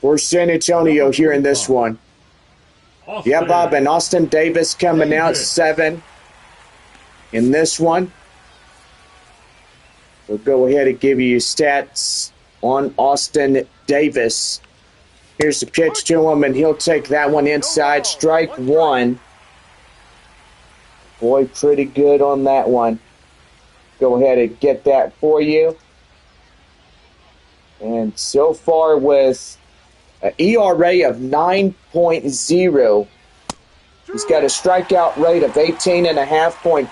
for San Antonio here in this one. Yeah, Bob, and Austin Davis coming out 7 in this one. We'll go ahead and give you stats on Austin Davis. Here's the pitch to him, and he'll take that one inside. Strike 1. Boy, pretty good on that one. Go ahead and get that for you. And so far with an ERA of 9.0, he's got a strikeout rate of 18.5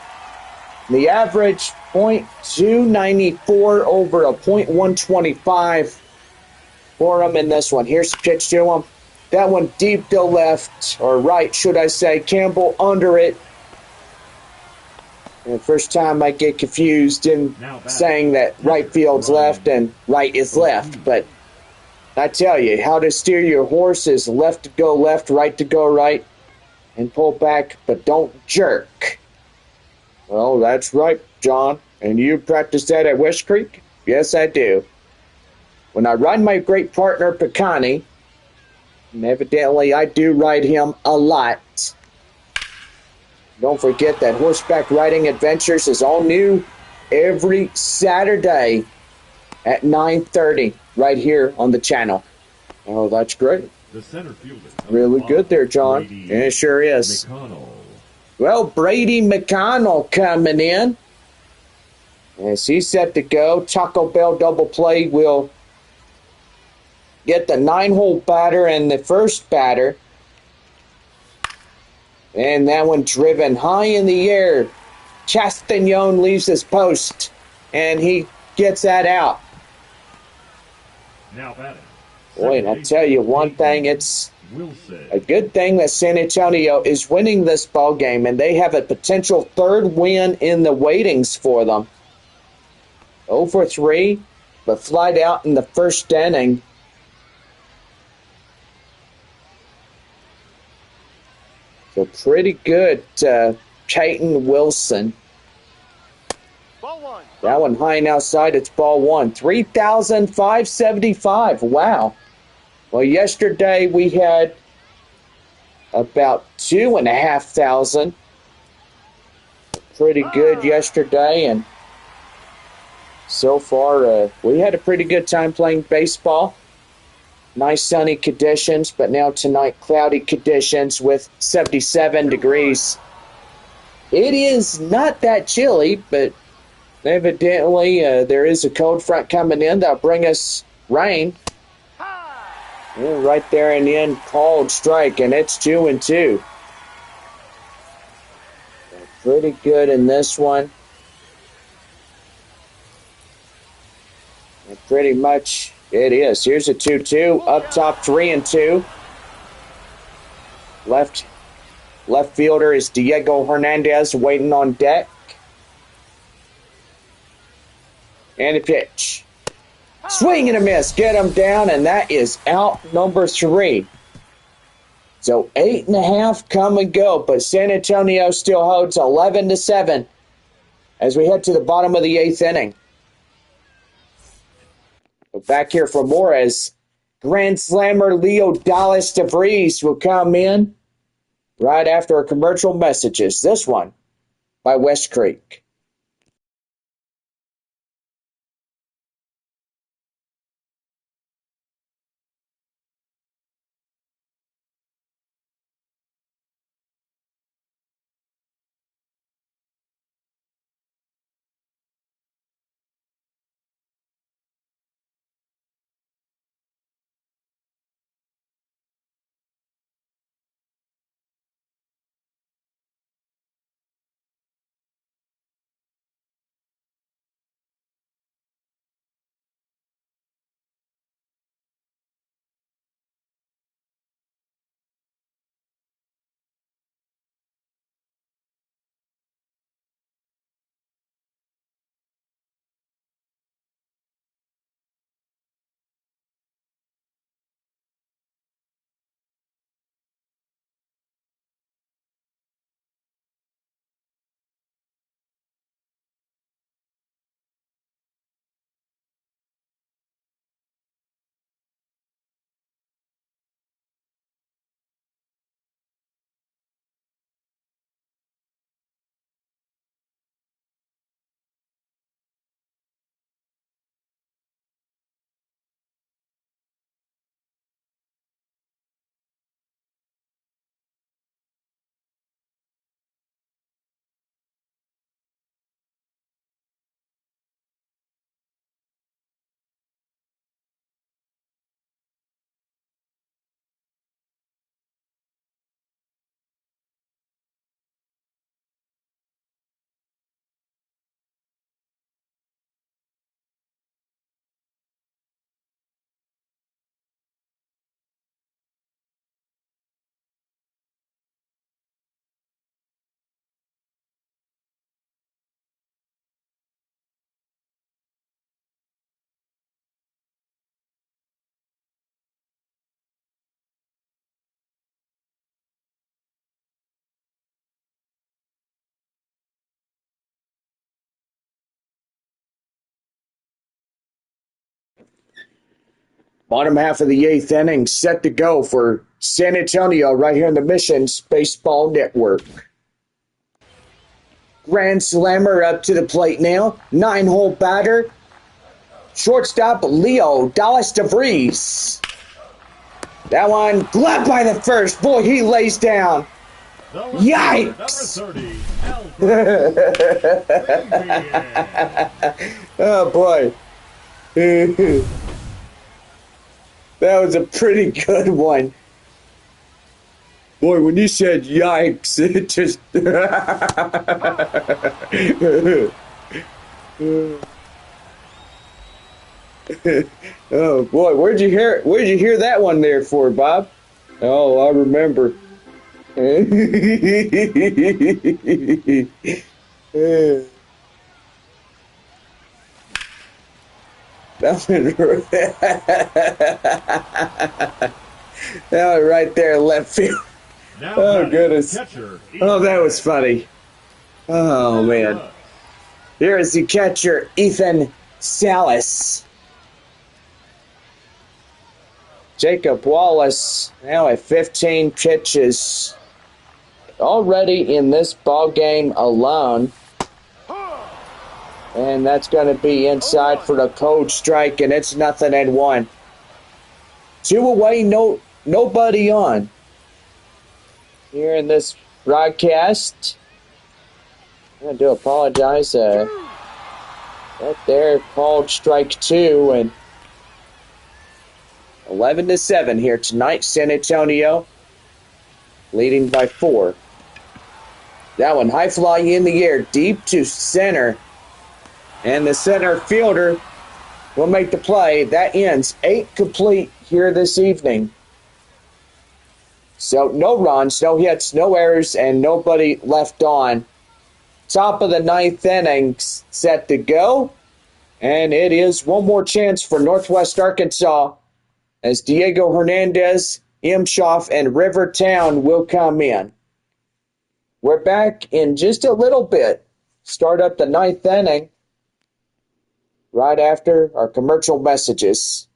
The average .294 over a .125 for him in this one. Here's the pitch to him. That one deep to left, or right, should I say. Campbell under it. And the first time I get confused in saying that right field's left and right is left. But I tell you, how to steer your horse is left to go left, right to go right, and pull back, but don't jerk. Well, that's right, John. And you practice that at West Creek? Yes, I do. When I ride my great partner, Picani, and evidently I do ride him a lot. Don't forget that Horseback Riding Adventures is all new every Saturday at 9:30 right here on the channel. Oh, that's great. The center fielder. Really good there, John. Yeah, it sure is. McConnell. Well, Brady McConnell coming in. As he's set to go, Taco Bell double play will get the 9-hole batter and the first batter. And that one driven high in the air. Chastagnon leaves his post, and he gets that out. Now batting. Boy, and I'll tell you one thing, it's Wilson. a good thing that San Antonio is winning this ball game, and they have a potential third win in the waitings for them. 0 for 3, but flied out in the first inning. So pretty good, Peyton Wilson. Ball 1. That one high and outside, it's ball 1. 3,575. Wow. Well, yesterday we had about 2,500. Pretty good yesterday, and so far we had a pretty good time playing baseball. Nice sunny conditions, but now tonight cloudy conditions with 77 degrees. It is not that chilly, but evidently there is a cold front coming in that'll bring us rain. Yeah, right there in the end, called strike, and it's 2-2. Pretty good in this one. And pretty much it is. Here's a 2-2. Up top, 3-2. Left fielder is Diego Hernandez waiting on deck. And a pitch. Swing and a miss. Get him down, and that is out number 3. So 8.5 come and go, but San Antonio still holds 11-7 as we head to the bottom of the 8th inning. Back here for more as Grand Slammer Leo Dallas DeVries will come in right after our commercial messages. This one by West Creek. Bottom half of the eighth inning, set to go for San Antonio right here in the Missions Baseball Network. Grand Slammer up to the plate now. 9-hole batter. Shortstop Leo Dallas DeVries. That one gloved by the first. Boy, he lays down. Yikes! Number 30, Alfred Fabian. Oh boy. That was a pretty good one. Boy, when you said yikes, it just... Oh boy, where'd you hear that one there for, Bob? Oh, I remember. That one right there in left field. Now Oh batting, goodness. catcher, Oh, that was funny. Oh man. Here is the catcher, Ethan Salas. Jacob Wallace now at 15 pitches. Already in this ball game alone. And that's going to be inside for the cold strike, and it's 0-1. 2 away, nobody on. Here in this broadcast, I do apologize. Right there, called strike 2, and 11-7 here tonight. San Antonio leading by 4. That one high fly in the air, deep to center. And the center fielder will make the play. That ends 8 complete here this evening. So no runs, no hits, no errors, and nobody left on. Top of the 9th inning set to go. And it is one more chance for Northwest Arkansas as Diego Hernandez, Imshoff, and Rivertown will come in. We're back in just a little bit. Start up the 9th inning right after our commercial messages.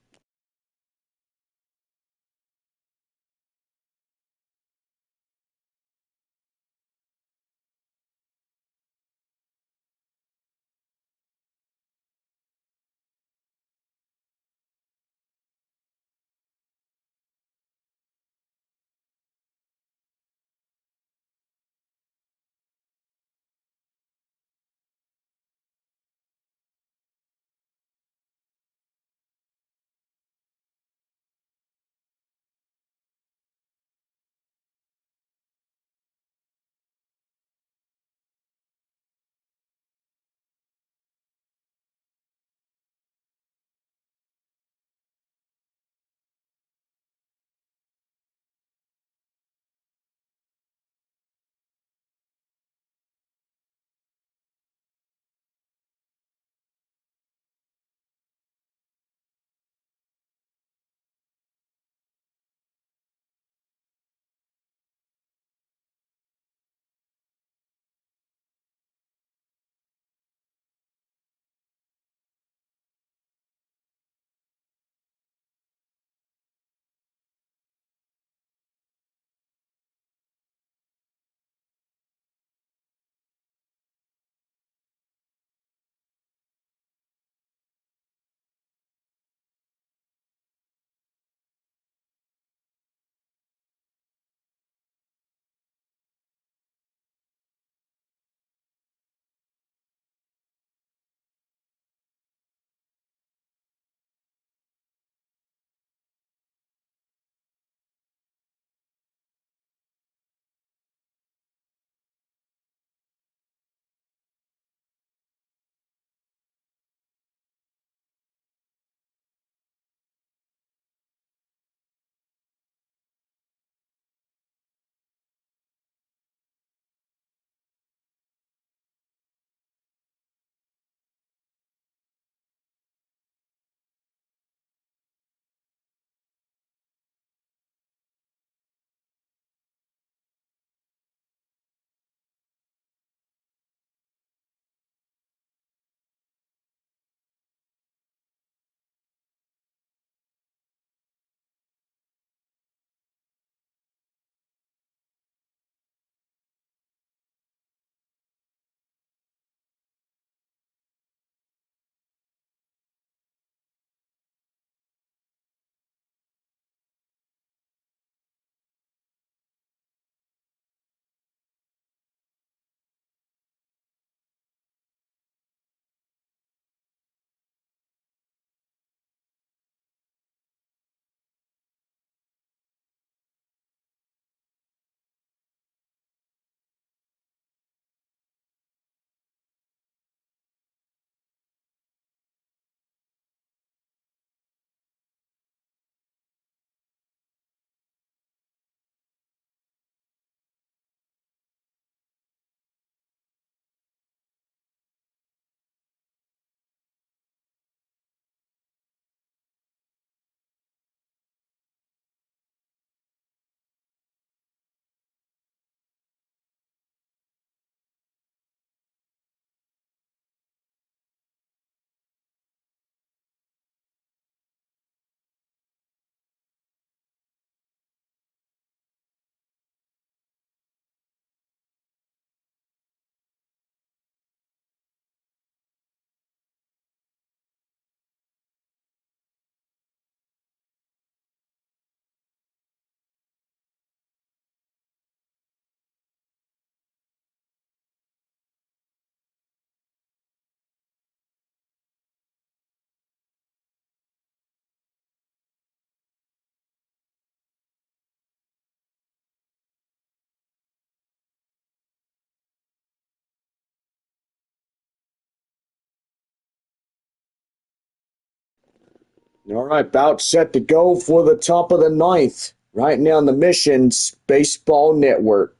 All right, about set to go for the top of the ninth. Right now on the Missions Baseball Network.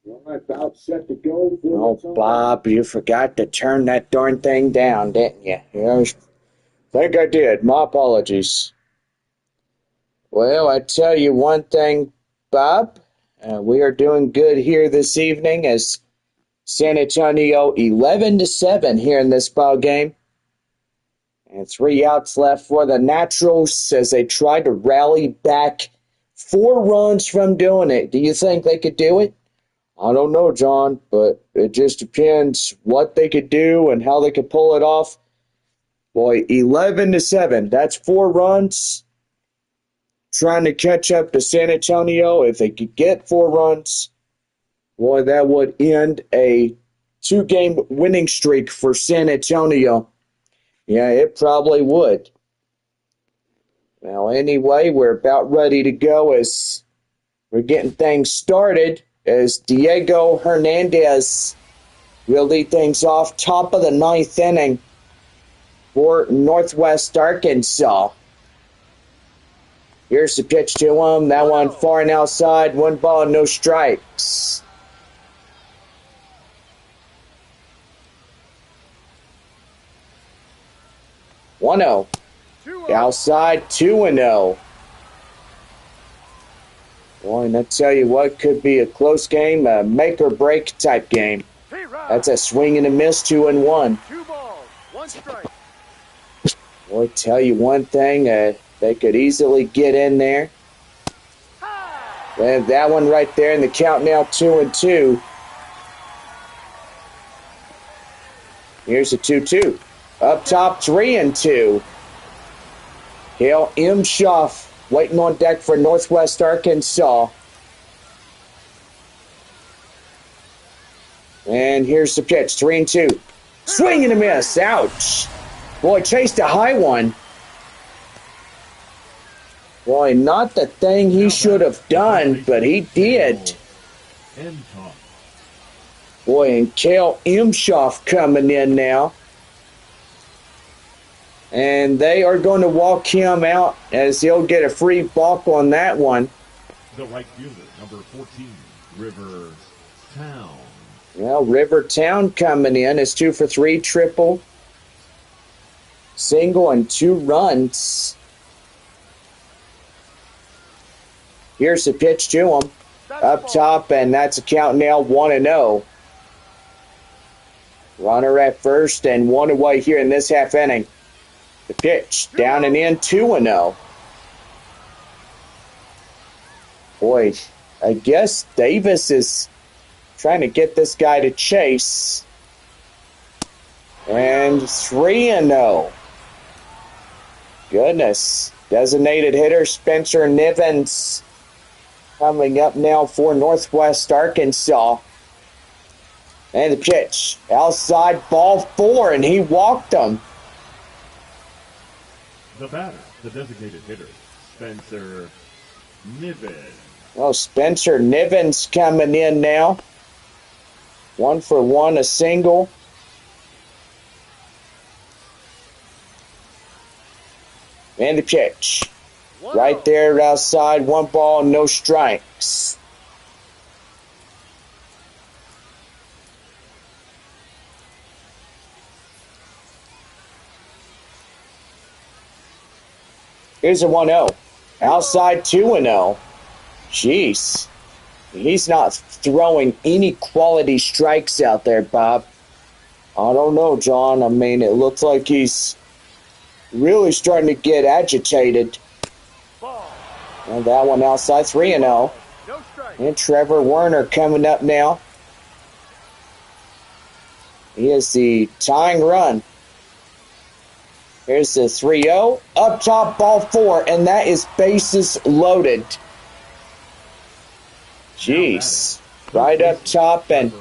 All right, about set to go for the top. Bob, you forgot to turn that darn thing down, didn't you? I think I did. My apologies. Well, I tell you one thing, Bob. We are doing good here this evening as San Antonio 11-7 here in this ball game. And 3 outs left for the Naturals as they try to rally back 4 runs from doing it. Do you think they could do it? I don't know, John, but it just depends what they could do and how they could pull it off. Boy, 11-7, that's 4 runs. Trying to catch up to San Antonio. If they could get 4 runs, boy, that would end a 2-game winning streak for San Antonio. Yeah, it probably would. Well, anyway, we're about ready to go as we're getting things started as Diego Hernandez will lead things off top of the 9th inning for Northwest Arkansas. Here's the pitch to him. That one far and outside. 1 ball, no strikes. One 0. Outside 2-0. Boy, and I tell you what, could be a close game, a make or break type game. That's a swing and a miss, 2-1. 2 balls, 1 strike. Boy, tell you one thing, they could easily get in there. And that one right there in the count now 2-2. Here's a 2-2. Up top 3-2. Hale Imshoff waiting on deck for Northwest Arkansas. And here's the pitch, 3-2. Swing and a miss, ouch. Boy, chased a high one. Boy, not the thing he should have done, but he did. Boy, and Kale Imshoff coming in now. And they are going to walk him out as he'll get a free balk on that one. The right fielder, number 14, River Town. Well, River Town coming in is 2 for 3, triple, single, and 2 runs. Here's the pitch to him. Up top, and that's a count now 1-0. Runner at first and 1 away here in this half inning. The pitch, down and in, 2-0. Boy, I guess Davis is trying to get this guy to chase. And 3-0. Goodness. Designated hitter Spencer Nivens coming up now for Northwest Arkansas. And the pitch, outside, ball 4, and he walked him. The batter, the designated hitter, Spencer Nivens. Well, Spencer Nivens coming in now. 1 for 1, a single. And the pitch. Right there outside, 1 ball, no strikes. Here's a 1-0. Outside 2-0. Jeez. He's not throwing any quality strikes out there, Bob. I don't know, John. I mean, it looks like he's really starting to get agitated. And that one outside 3-0. And Trevor Werner coming up now. He is the tying run. Here's the 3-0. Up top, ball 4, and that is bases loaded. Jeez. Right up top, and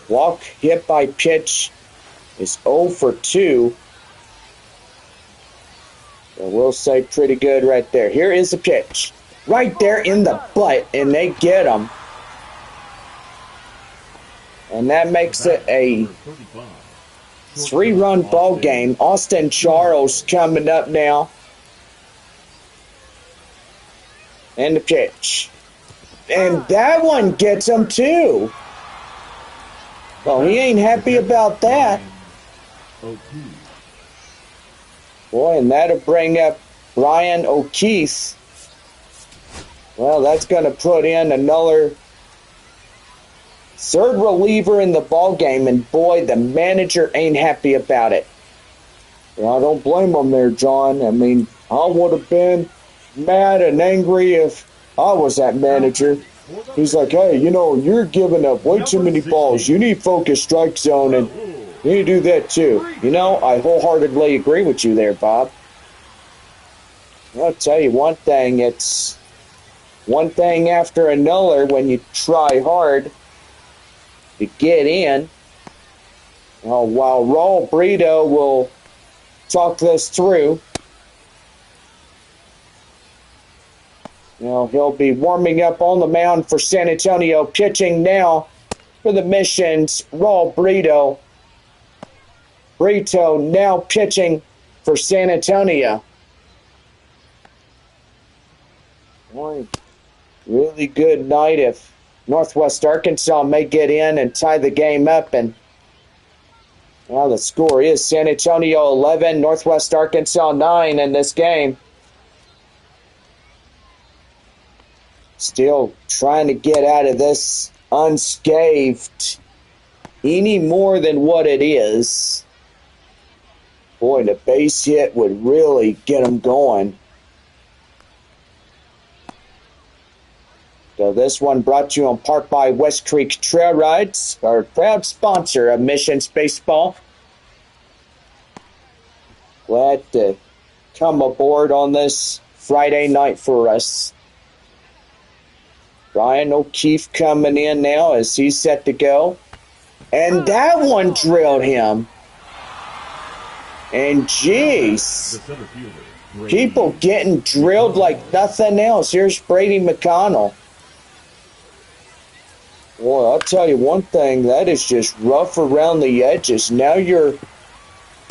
walk hit by pitch is 0 for 2. So we'll say pretty good right there. Here is the pitch. Right there in the butt, and they get him. And that makes it a 3-run ball game. Austin Charles coming up now. And the pitch. And that one gets him too. Well, he ain't happy about that. Boy, and that'll bring up Brian O'Keefe. Well, that's going to put in another third reliever in the ball game, and boy, the manager ain't happy about it. Well, I don't blame him there, John. I mean, I would have been mad and angry if I was that manager. He's like, hey, you know, you're giving up way too many balls. You need focus strike zone, and you need to do that too. You know, I wholeheartedly agree with you there, Bob. I'll tell you one thing, it's one thing after another when you try hard to get in. While Raul Brito will talk this through, he'll be warming up on the mound for San Antonio, pitching now for the Missions, Raul Brito. Brito now pitching for San Antonio. Boy, really good night if Northwest Arkansas may get in and tie the game up. And well, the score is San Antonio 11, Northwest Arkansas 9 in this game. Still trying to get out of this unscathed any more than what it is. Boy, the base hit would really get them going. So this one brought to you in part by West Creek Trail Rides, our proud sponsor of Missions Baseball. Glad to come aboard on this Friday night for us. Brian O'Keefe coming in now as he's set to go. And that one drilled him. And jeez, people getting drilled like nothing else. Here's Brady McConnell. Boy, I'll tell you one thing, that is just rough around the edges. Now you're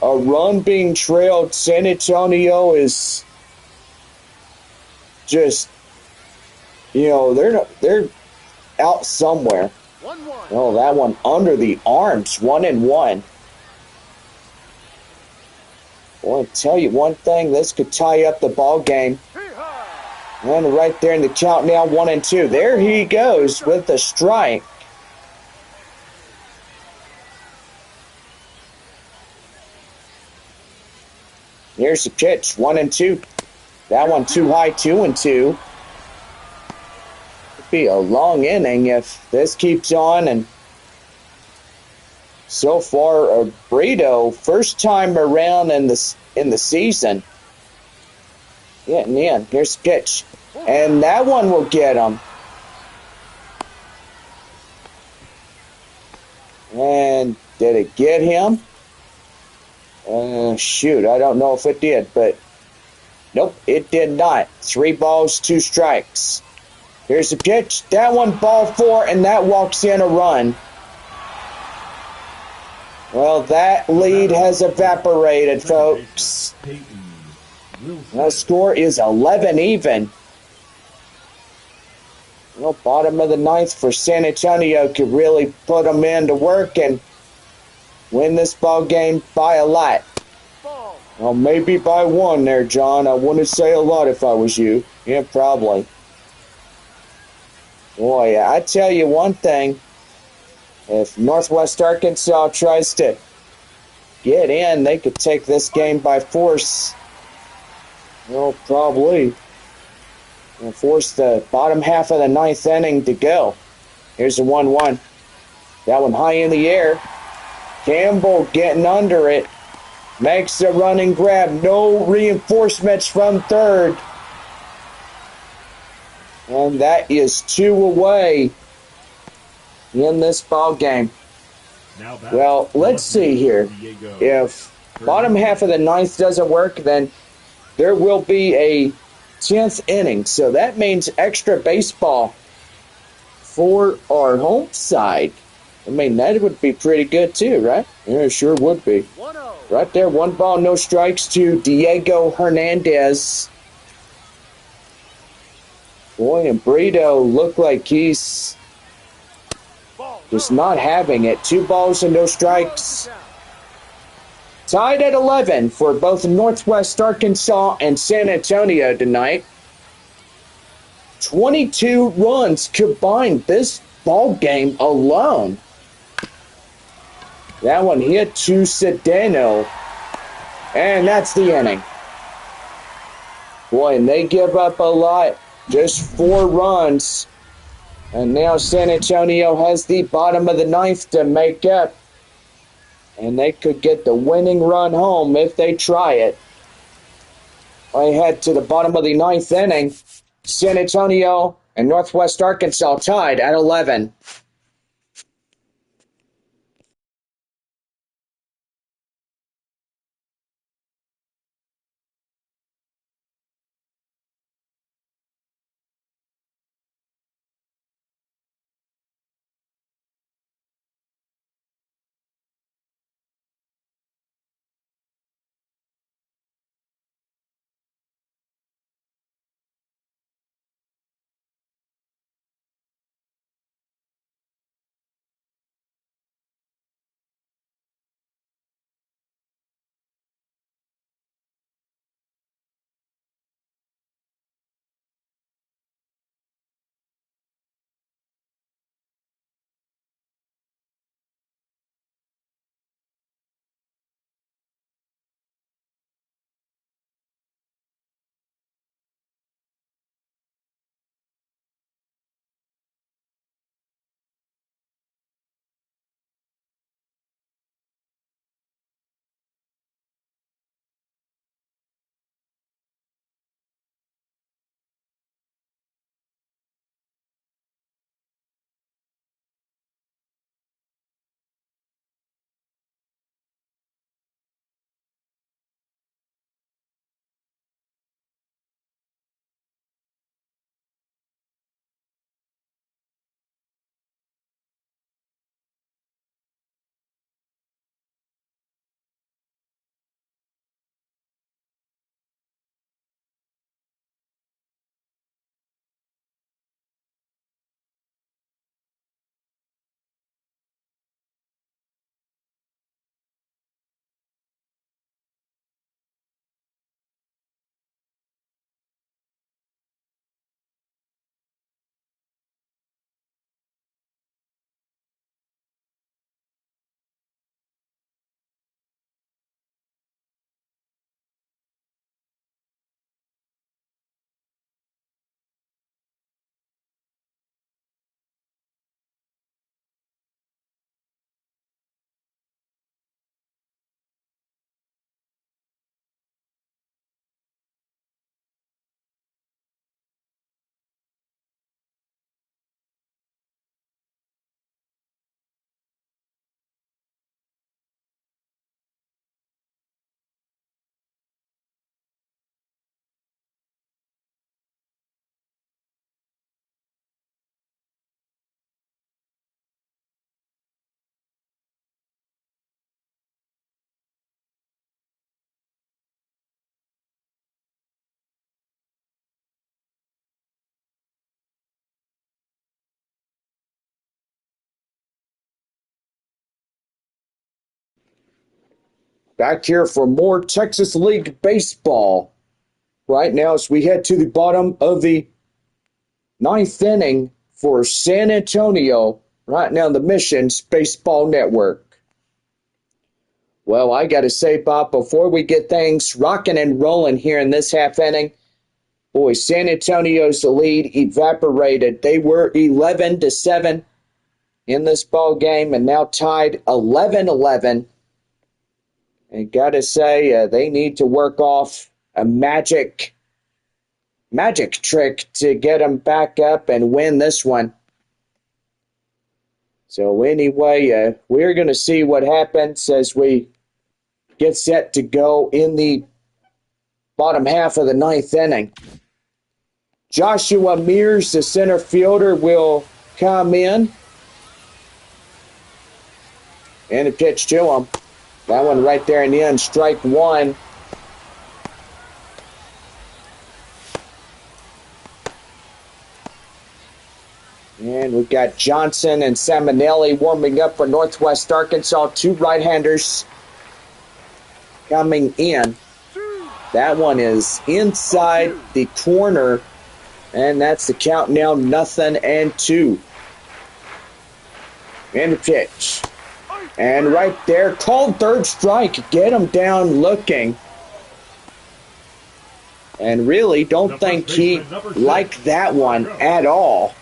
a run being trailed. San Antonio is just, they're out somewhere. 1-1. Oh, that one under the arms, 1-1. Boy, I'll tell you one thing, this could tie up the ball game. And right there in the count now, 1-2. There he goes with the strike. Here's the pitch, 1-2. That one too high, 2-2. Could be a long inning if this keeps on. And so far, Brito, first time around in the season, getting in. Here's the pitch. And that one will get him. And did it get him? Shoot, I don't know if it did, but nope, it did not. 3 balls, 2 strikes. Here's the pitch. That one, ball 4, and that walks in a run. Well, that lead has evaporated, folks. The score is 11 even. Well, bottom of the 9th for San Antonio could really put them into work and win this ball game by a lot. Well, maybe by 1 there, John. I wouldn't say a lot if I was you. Yeah, probably. Boy, I tell you one thing. If Northwest Arkansas tries to get in, they could take this game by force. Well, probably. And force the bottom half of the 9th inning to go. Here's the 1-1. That one high in the air. Campbell getting under it. Makes a running grab. No reinforcements from third. And that is 2 away in this ball game. Well, let's see here. If bottom half of the 9th doesn't work, then there will be a 10th inning. So that means extra baseball for our home side. I mean, that would be pretty good too, right? Yeah, it sure would be. 1-0. Right there, 1 ball, no strikes to Diego Hernandez. Boy, and Brito looked like he's just not having it. 2 balls and no strikes. Tied at 11 for both Northwest Arkansas and San Antonio tonight. 22 runs combined this ball game alone. That one hit to Cedeno. And that's the inning. Boy, and they give up a lot. Just 4 runs. And now San Antonio has the bottom of the 9th to make up. And they could get the winning run home if they try it. They head to the bottom of the 9th inning. San Antonio and Northwest Arkansas tied at 11. Back here for more Texas League baseball. Right now, as we head to the bottom of the 9th inning for San Antonio, right now, the Missions Baseball Network. Well, I got to say, Bob, before we get things rocking and rolling here in this half inning, boy, San Antonio's lead evaporated. They were 11-7 in this ball game and now tied 11-11. And got to say, they need to work off a magic trick to get them back up and win this one. So anyway, we're going to see what happens as we get set to go in the bottom half of the 9th inning. Joshua Mears, the center fielder, will come in. And a pitch to him. That one right there in the end, strike one. And we've got Johnson and Samanelli warming up for Northwest Arkansas. Two right-handers coming in. That one is inside the corner. And that's the count now, 0-2. And a pitch. And right there, called third strike. Get him down looking. And really, don't think he liked that one at all.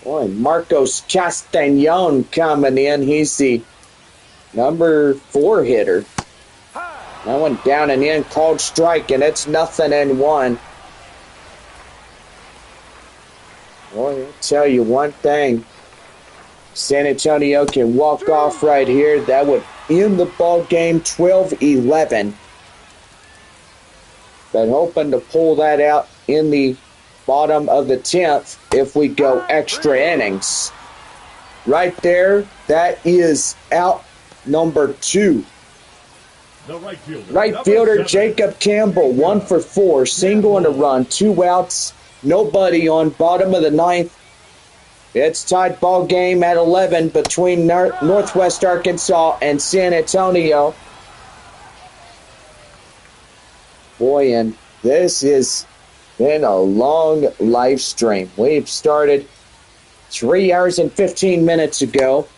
Boy, Marcos Castañon coming in. He's the number 4 hitter. That one down and in, called strike, and it's 0-1. Boy, I'll tell you one thing. San Antonio can walk off right here. That would end the ball game 12-11. But hoping to pull that out in the bottom of the 10th if we go extra innings. Right there, that is out number 2. Right fielder Jacob Campbell, 1 for 4, single and a run, 2 outs, nobody on bottom of the 9th. It's tied ball game at 11 between Northwest Arkansas and San Antonio. Boy, and this has been a long live stream. We've started 3 hours and 15 minutes ago.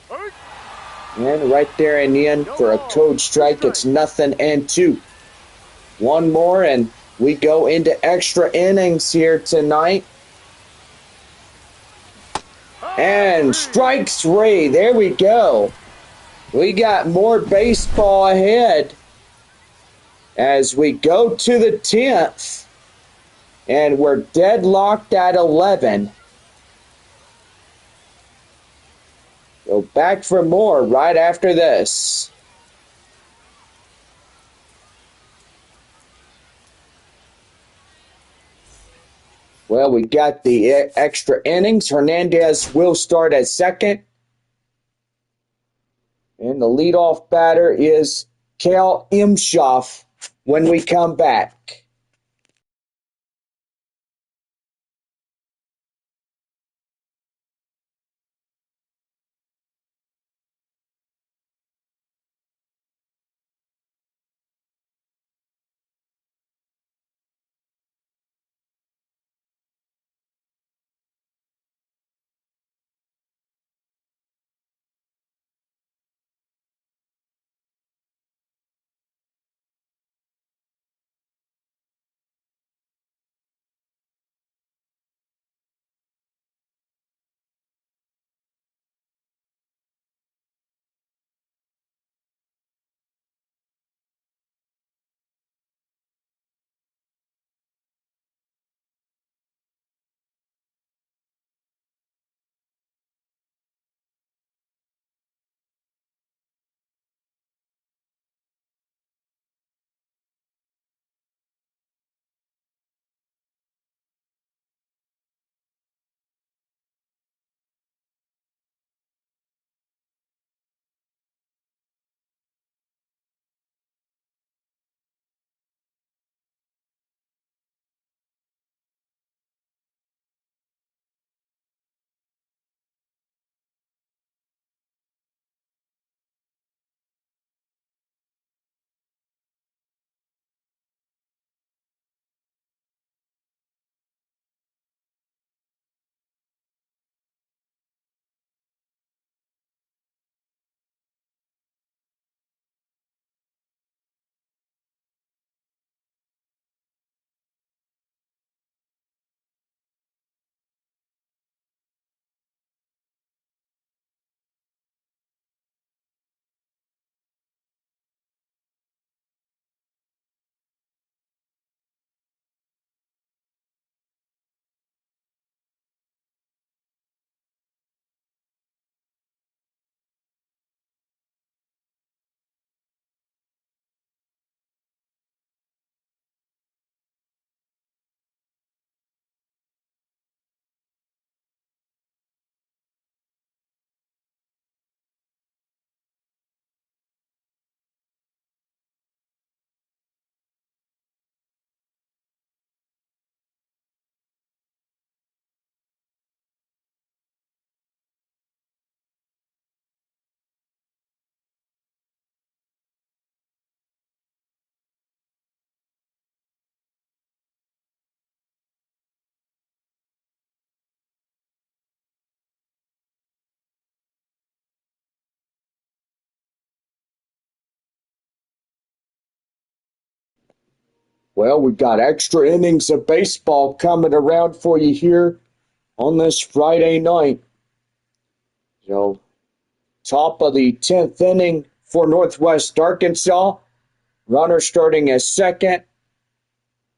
And right there in the end for a code strike, it's 0-2. One more and we go into extra innings here tonight. And strike 3. There we go. We got more baseball ahead as we go to the 10th. And we're deadlocked at 11. Go back for more right after this. Well, we got the extra innings. Hernandez will start at second. And the leadoff batter is Cal Imshoff when we come back. Well, we've got extra innings of baseball coming around for you here on this Friday night. So, top of the 10th inning for Northwest Arkansas. Runner starting at second.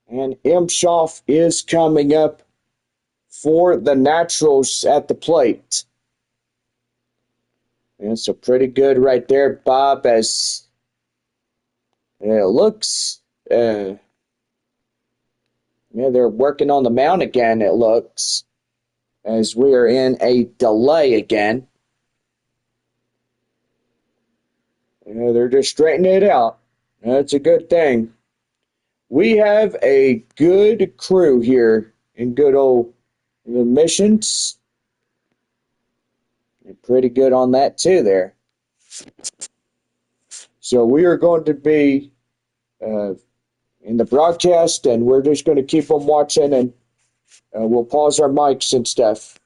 And Imshoff is coming up for the Naturals at the plate. And so pretty good right there, Bob, as it looks, they're working on the mound again, it looks, as we are in a delay again. They're just straightening it out. That's a good thing. We have a good crew here in good old Missions. They're pretty good on that too there. So we are going to be in the broadcast, and we're just going to keep on watching, and we'll pause our mics and stuff.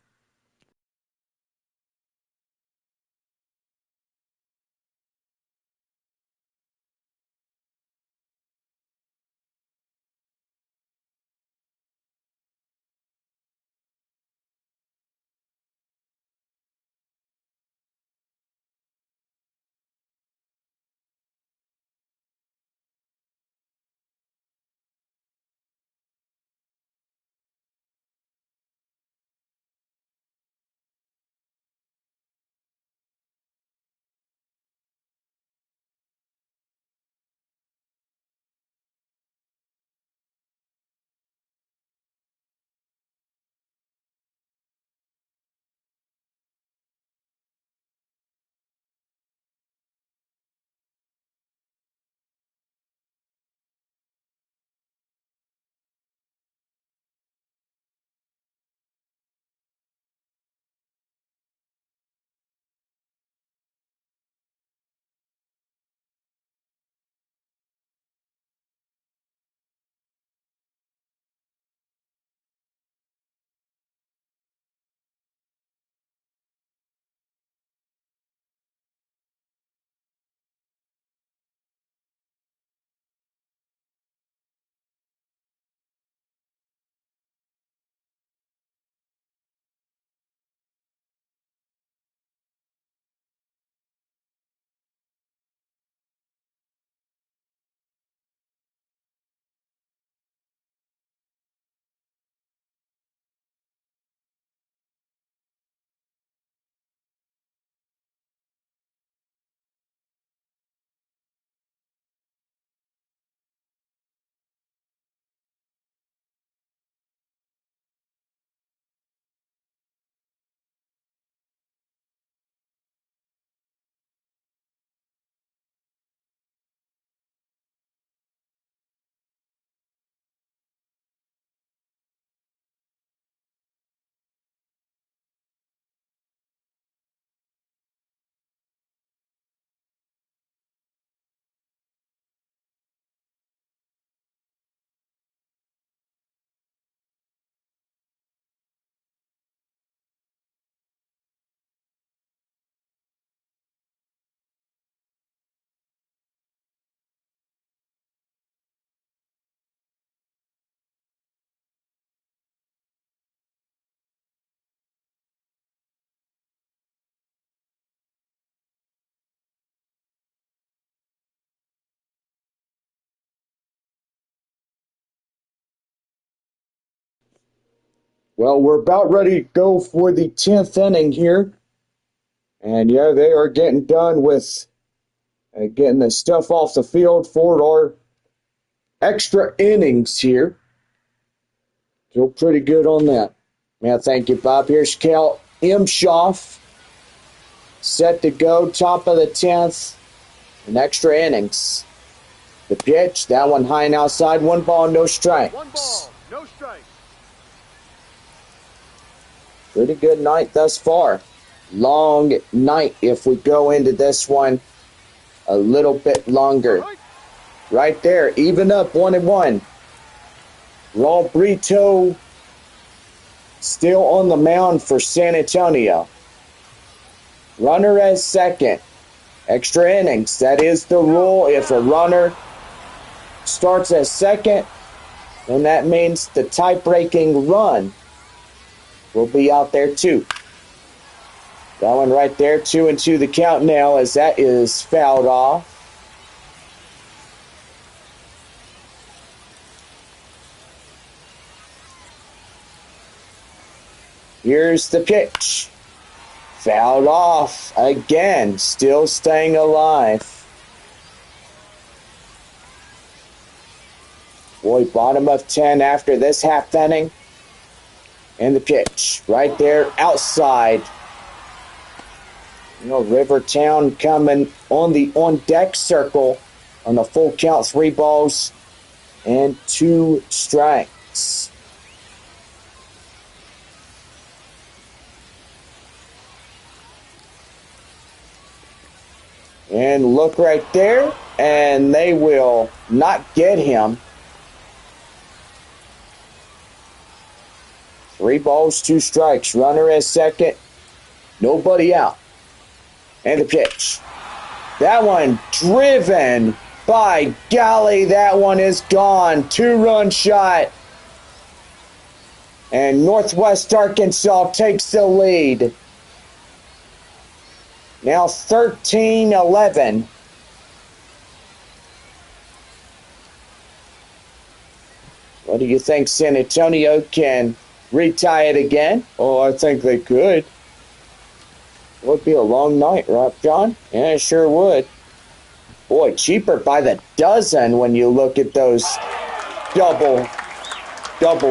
Well, we're about ready to go for the 10th inning here. And yeah, they are getting done with getting the stuff off the field for our extra innings here. Feel pretty good on that. Yeah, thank you, Bob. Here's Cal Imshoff, set to go, top of the 10th, and extra innings. The pitch, that one high and outside, 1 ball, no strikes. 1 ball, no strikes. Pretty good night thus far. Long night if we go into this one a little bit longer. Right there, even up 1-1. Raul Brito still on the mound for San Antonio. Runner as second. Extra innings. That is the rule. If a runner starts as second, And that means the tie-breaking run will be out there too. That one right there, 2-2 the count now as that is fouled off. Here's the pitch. Fouled off again, still staying alive. Boy, bottom of 10 after this half inning. And the pitch right there outside. You know, Rivertown coming on the on-deck circle on a full count, 3 balls and 2 strikes. And look right there, and they will not get him. 3 balls, 2 strikes. Runner at second. Nobody out. And the pitch. That one driven. By golly, that one is gone. 2-run shot. And Northwest Arkansas takes the lead. Now 13-11. What do you think? San Antonio can retie it again? Oh, I think they could. It would be a long night, right, John? Yeah, it sure would. Boy, cheaper by the dozen when you look at those double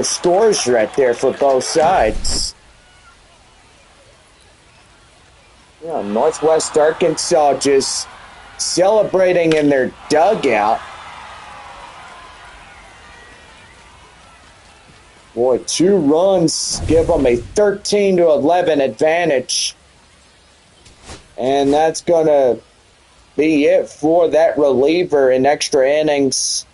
scores right there for both sides. Yeah, Northwest Arkansas just celebrating in their dugout. Boy, 2 runs give them a 13-11 advantage. And that's going to be it for that reliever in extra innings.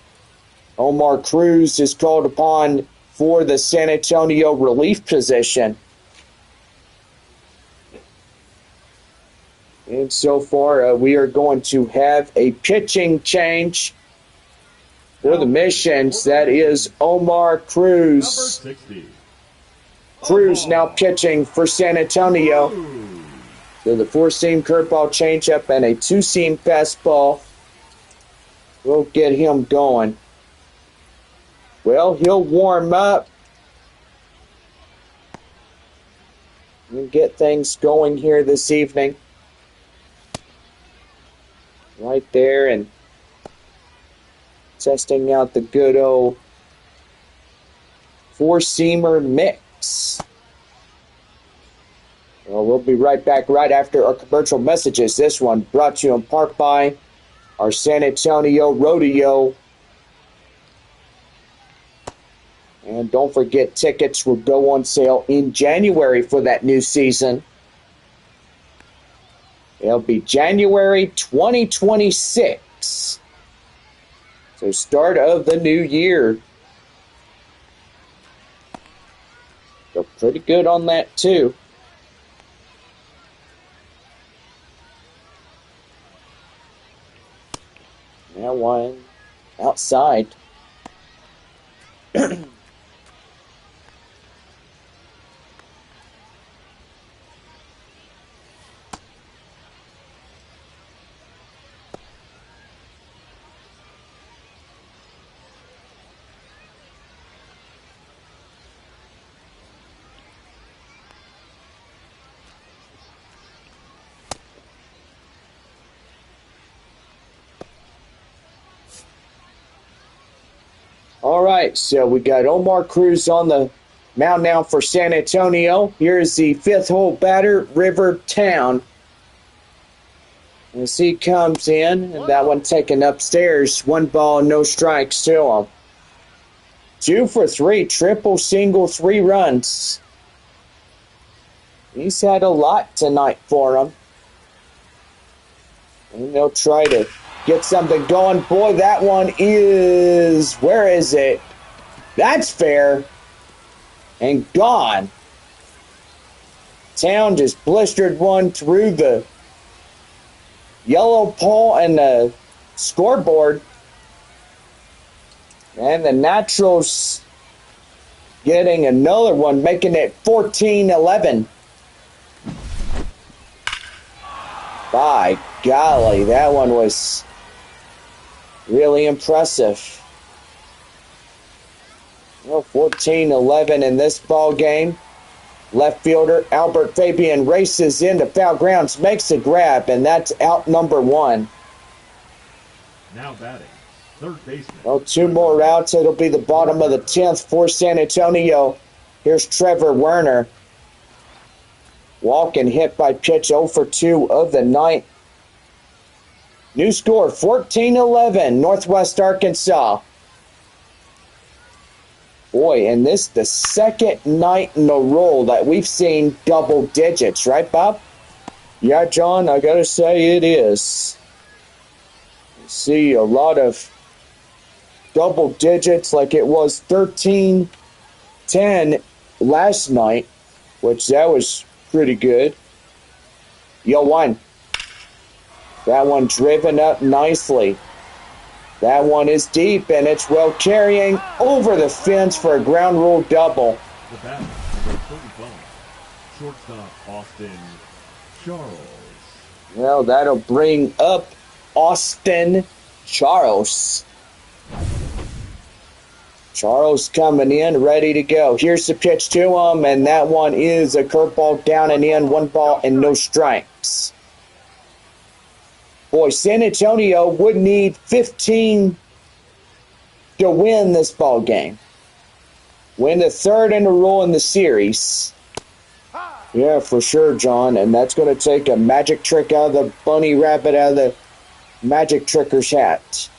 Omar Cruz is called upon for the San Antonio relief position. And so far, we are going to have a pitching change for the Missions. That is Omar Cruz. Number 60. Cruz now pitching for San Antonio. So the 4-seam curveball changeup and a 2-seam fastball will get him going. Well, he'll warm up and get things going here this evening. Right there, and testing out the good old 4-seamer mix. Well, we'll be right back right after our commercial messages. This one brought to you in part by our San Antonio Rodeo. And don't forget, tickets will go on sale in January for that new season. It'll be January 2026. So start of the new year. So pretty good on that too. Now one outside. All right, so we got Omar Cruz on the mound now for San Antonio. Here's the 5th hole batter, Rivertown. As he comes in, and that one taken upstairs. 1 ball, no strikes to him. 2 for 3, triple, single, 3 runs. He's had a lot tonight for him. And they'll try to get something going. Boy, that one is... Where is it? That's fair. And gone. Town just blistered one through the yellow pole and the scoreboard. And the Naturals getting another one, making it 14-11. By golly, that one was really impressive. Well, 14-11 in this ball game. Left fielder Albert Fabian races into foul grounds, makes a grab, and that's out number one. Now batting, third baseman. Well, two more outs. It'll be the bottom of the 10th for San Antonio. Here's Trevor Werner. Walk and hit by pitch 0 for 2 of the ninth. New score 14-11, Northwest Arkansas. Boy, and this the second night in a row that we've seen double digits, right, Bob? Yeah, John, I gotta say it is. See a lot of double digits, like it was 13-10 last night, which that was pretty good. Yo, one. That one driven up nicely. That one is deep, and it's well carrying over the fence for a ground rule double. The batter, number 35, shortstop Austin Charles. Well, that'll bring up Austin Charles. Charles coming in, ready to go. Here's the pitch to him, and that one is a curveball down and in, 1 ball and no strikes. Boy, San Antonio would need 15 to win this ball game. Win the third in a row in the series. Yeah, for sure, John. And that's going to take a magic trick out of the bunny rabbit out of the magic tricker's hat.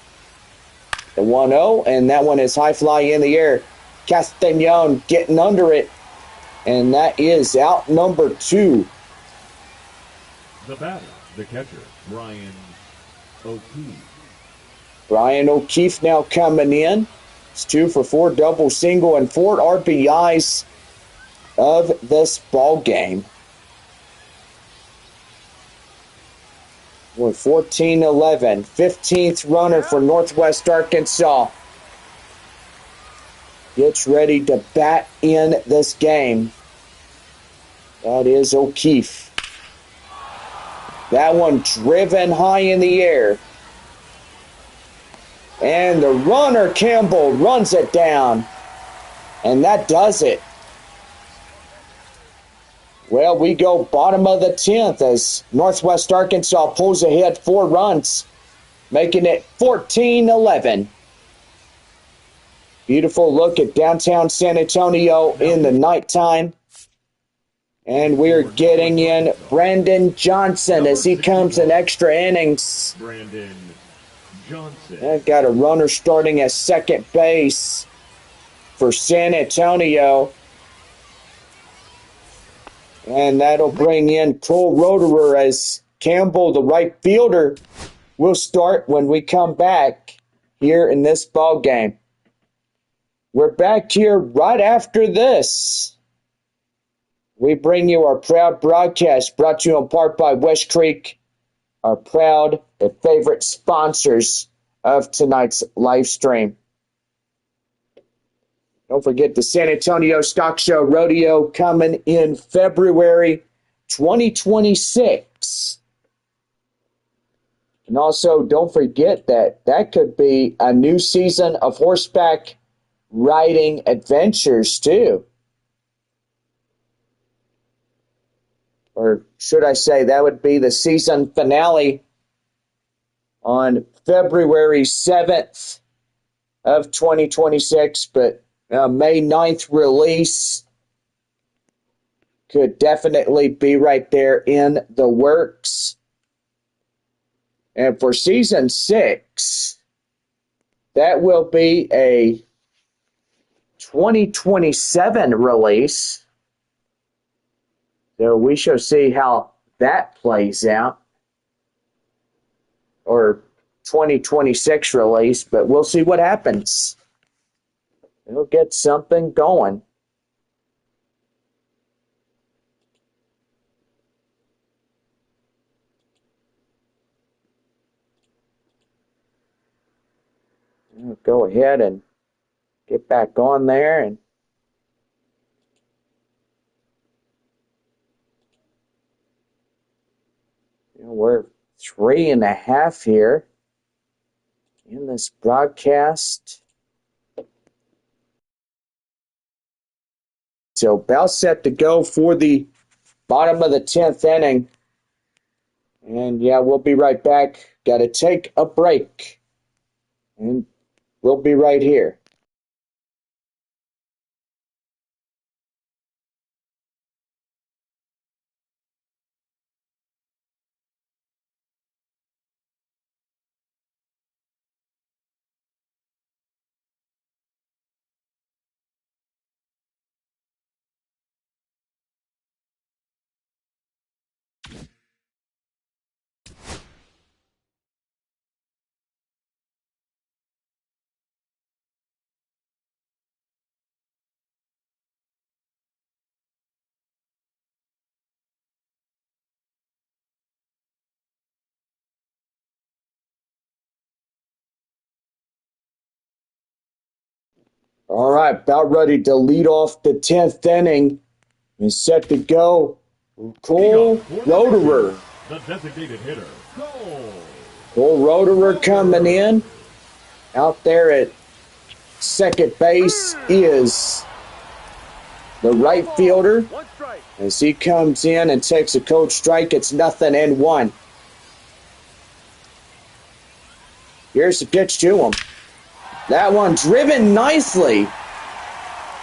The 1-0, and that one is high fly in the air. Castañon getting under it. And that is out number 2. The batter, the catcher, Brian O'Keefe. Brian O'Keefe now coming in. It's 2 for 4, double, single, and 4 RBIs of this ball game. We're 14-11, 15th runner for Northwest Arkansas. Gets ready to bat in this game. That is O'Keefe. That one driven high in the air. And the runner, Campbell, runs it down. And that does it. Well, we go bottom of the 10th as Northwest Arkansas pulls ahead 4 runs, making it 14-11. Beautiful look at downtown San Antonio in the nighttime. And we're getting in Brandon Johnson as he comes in extra innings. Brandon Johnson. And got a runner starting at second base for San Antonio. And that'll bring in Cole Roederer as Campbell, the right fielder, will start when we come back here in this ball game. We're back here right after this. We bring you our proud broadcast brought to you in part by West Creek, our proud and favorite sponsors of tonight's live stream. Don't forget the San Antonio Stock Show Rodeo coming in February 2026. And also, don't forget that could be a new season of horseback riding adventures, too. Or should I say, that would be the season finale on February 7th of 2026, but May 9th release could definitely be right there in the works. And for season 6, that will be a 2027 release. So we shall see how that plays out. Or 2026 release, but we'll see what happens. It'll get something going. I'll go ahead and get back on there. And we're 3.5 here in this broadcast. So about set to go for the bottom of the 10th inning. And yeah, we'll be right back. Got to take a break. And we'll be right here. All right, about ready to lead off the 10th inning and set to go. Cole Roederer. The designated hitter, Cole Roederer coming in. Out there at second base is the right fielder. As he comes in and takes a cold strike, it's 0-1. Here's the pitch to him. That one driven nicely.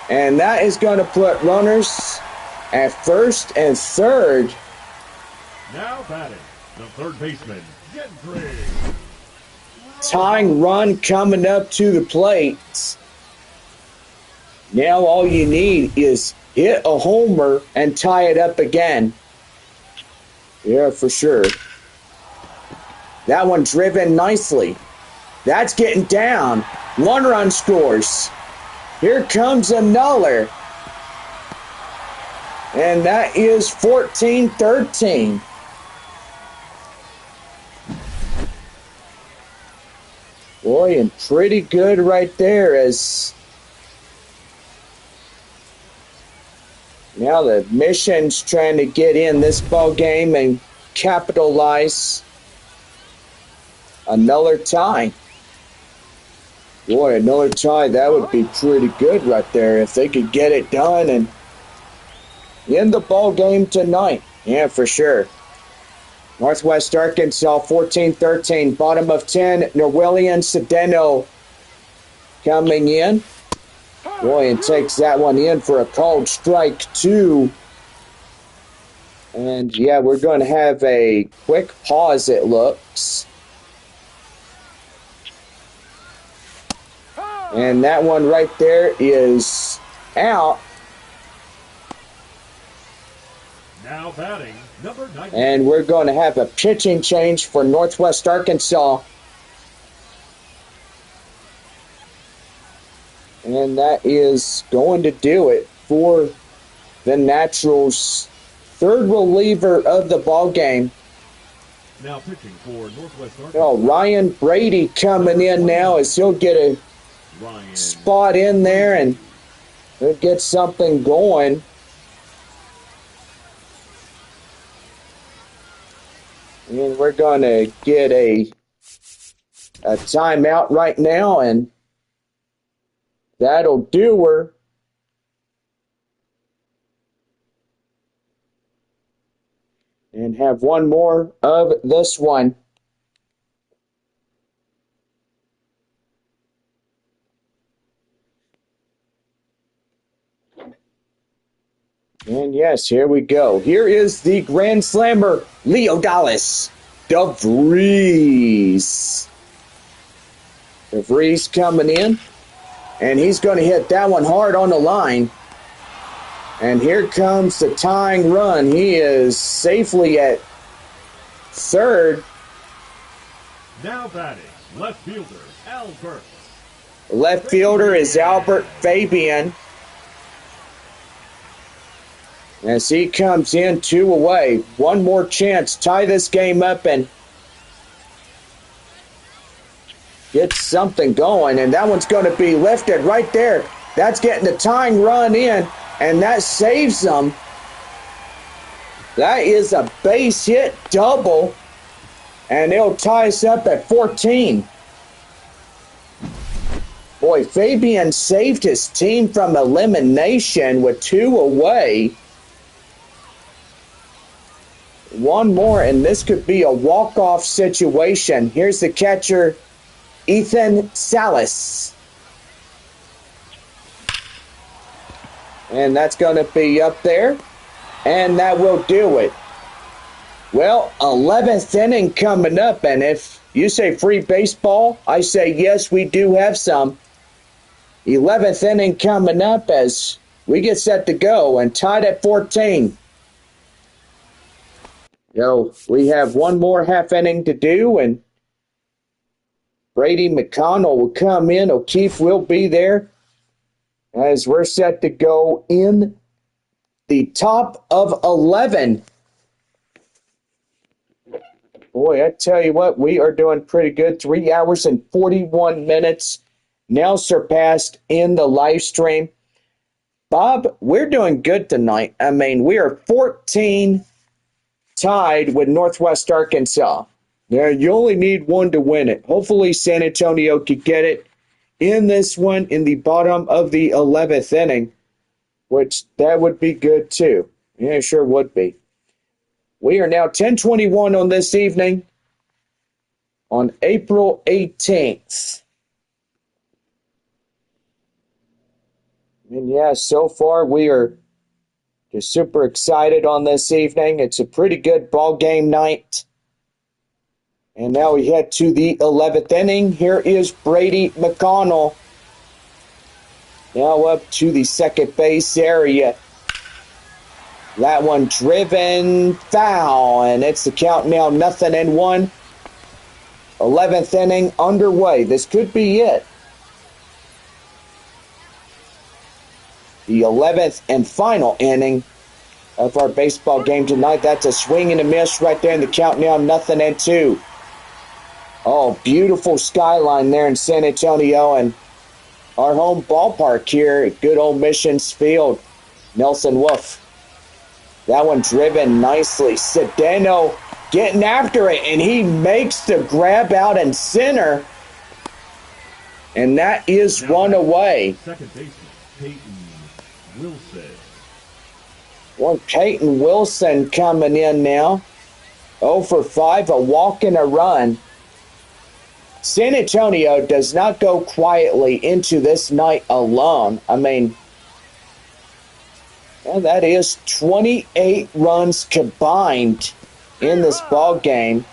And that is going to put runners at first and third. Now batting, the third baseman, Gentry. Tying run coming up to the plate. Now all you need is hit a homer and tie it up again. Yeah, for sure. That one driven nicely. That's getting down. 1 run scores. Here comes another. And that is 14-13. Boy, and pretty good right there as now the Mission's trying to get in this ball game and capitalize. Another tie. Boy, another tie, that would be pretty good right there if they could get it done and end the ball game tonight. Yeah, for sure. Northwest Arkansas 14-13, bottom of 10, Norwillian Cedeno coming in. Boy, and takes that one in for a called strike 2. And yeah, we're going to have a quick pause, it looks. And that one right there is out. Now batting, number 9. And we're going to have a pitching change for Northwest Arkansas. And that is going to do it for the Naturals' third reliever of the ball game. Now pitching for Northwest Arkansas. Ryan Brady coming in now as he'll get a spot in there and he'll get something going. And we're going to get a timeout right now, and that'll do her. And have one more of this one. And yes, here we go. Here is the Grand Slammer, Leodalis DeVries. DeVries coming in, and he's going to hit that one hard on the line. And here comes the tying run. He is safely at third. Now batting, left fielder, Albert. Left fielder is Albert Fabian. As he comes in 2 away. One more chance. Tie this game up and get something going, and that one's going to be lifted right there. That's getting the tying run in, and that saves them. That is a base hit double, and it'll tie us up at 14. Boy, Fabian saved his team from elimination with 2 away. One more, and this could be a walk-off situation. Here's the catcher, Ethan Salas. And that's going to be up there, and that will do it. Well, 11th inning coming up, and if you say free baseball, I say yes, we do have some. 11th inning coming up as we get set to go and tied at 14. We have one more half inning to do, and Brady McConnell will come in. O'Keefe will be there as we're set to go in the top of 11. Boy, I tell you what, we are doing pretty good. 3 hours and 41 minutes now surpassed in the live stream. Bob, we're doing good tonight. I mean, we are 14 tied with Northwest Arkansas. Now, you only need one to win it. Hopefully, San Antonio could get it in this one in the bottom of the 11th inning, which that would be good too. Yeah, it sure would be. We are now 10:21 on this evening on April 18th. And yeah, so far we are just super excited on this evening. It's a pretty good ball game night. And now we head to the 11th inning. Here is Brady McConnell. Now up to the second base area. That one driven foul, and it's the count now 0-1. 11th inning underway. This could be it. The 11th and final inning of our baseball game tonight. That's a swing and a miss right there in the count now 0-2. Oh, beautiful skyline there in San Antonio and our home ballpark here at good old Missions Field. Nelson Wolf. That one driven nicely. Sedano getting after it, and he makes the grab out in center. And that is one away. Second baseman, Peyton Wilson. Peyton Wilson coming in now. 0 for 5, a walk and a run. San Antonio does not go quietly into this night alone. I mean, and that is 28 runs combined in this ball game.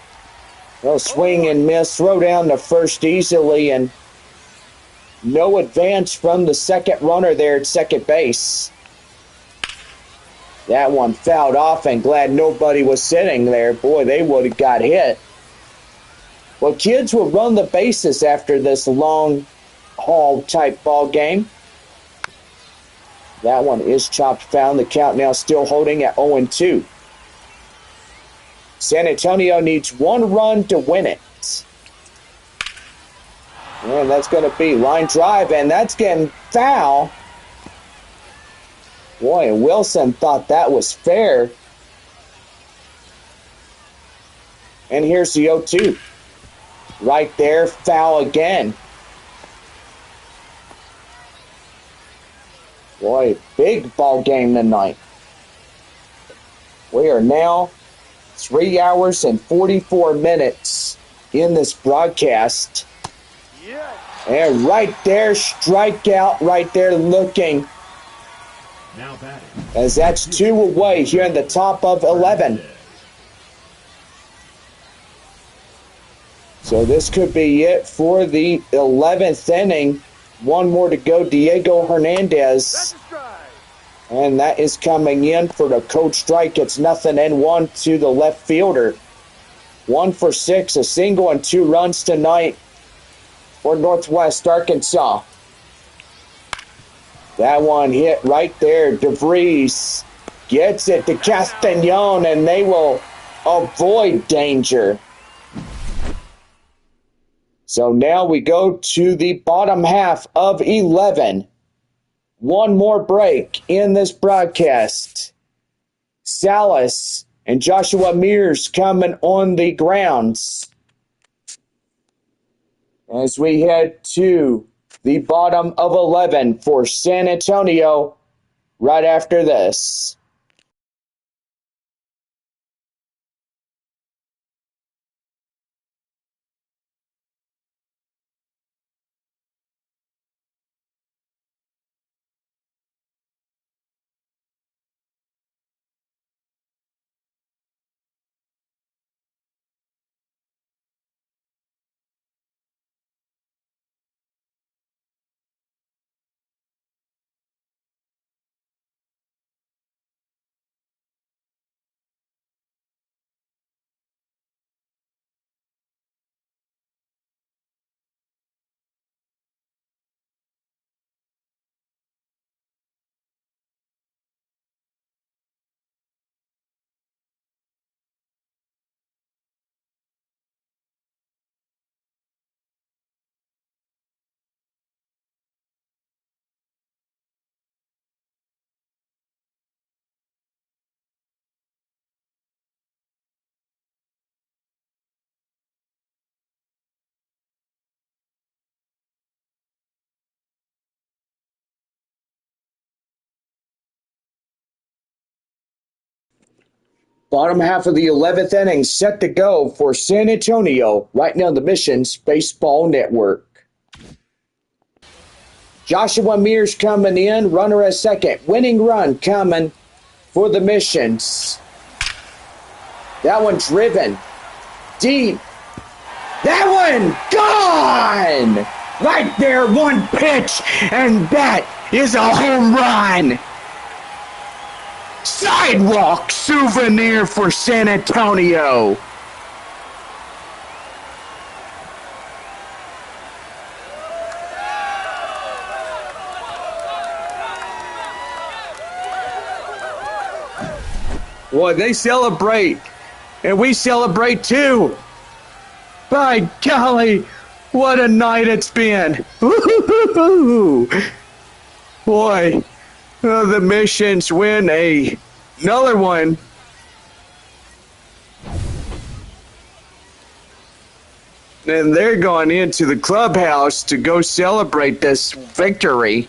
Well, swing and miss, throw down the first easily, and no advance from the second runner there at second base. That one fouled off, and glad nobody was sitting there. Boy, they would have got hit. Well, kids will run the bases after this long haul type ball game. That one is chopped foul. The count now still holding at 0-2. San Antonio needs one run to win it. And that's going to be line drive, and that's getting foul. Boy, Wilson thought that was fair. And here's the 0-2. Right there, foul again. Boy, big ball game tonight. We are now 3 hours and 44 minutes in this broadcast. Yes. And right there, strikeout right there looking. Now batting. As that's 2 away here in the top of 11. So this could be it for the 11th inning. One more to go, Diego Hernandez. That's a strike. And that is coming in for the cold strike. It's 0-1 to the left fielder. 1 for 6, a single and 2 runs tonight for Northwest Arkansas. That one hit right there. DeVries gets it to Castañon, and they will avoid danger. So now we go to the bottom half of 11. One more break in this broadcast. Salas and Joshua Mears coming on the grounds as we head to the bottom of 11 for San Antonio right after this. Bottom half of the 11th inning set to go for San Antonio right now on the Missions Baseball Network. Joshua Mears coming in, runner at second. Winning run coming for the Missions. That one driven deep. That one gone! Right there, one pitch, and that is a home run. Sidewalk souvenir for San Antonio. Boy, they celebrate, and we celebrate too. By golly, what a night it's been. Woo-hoo-hoo-hoo. Boy, the Missions win another one. And they're going into the clubhouse to go celebrate this victory.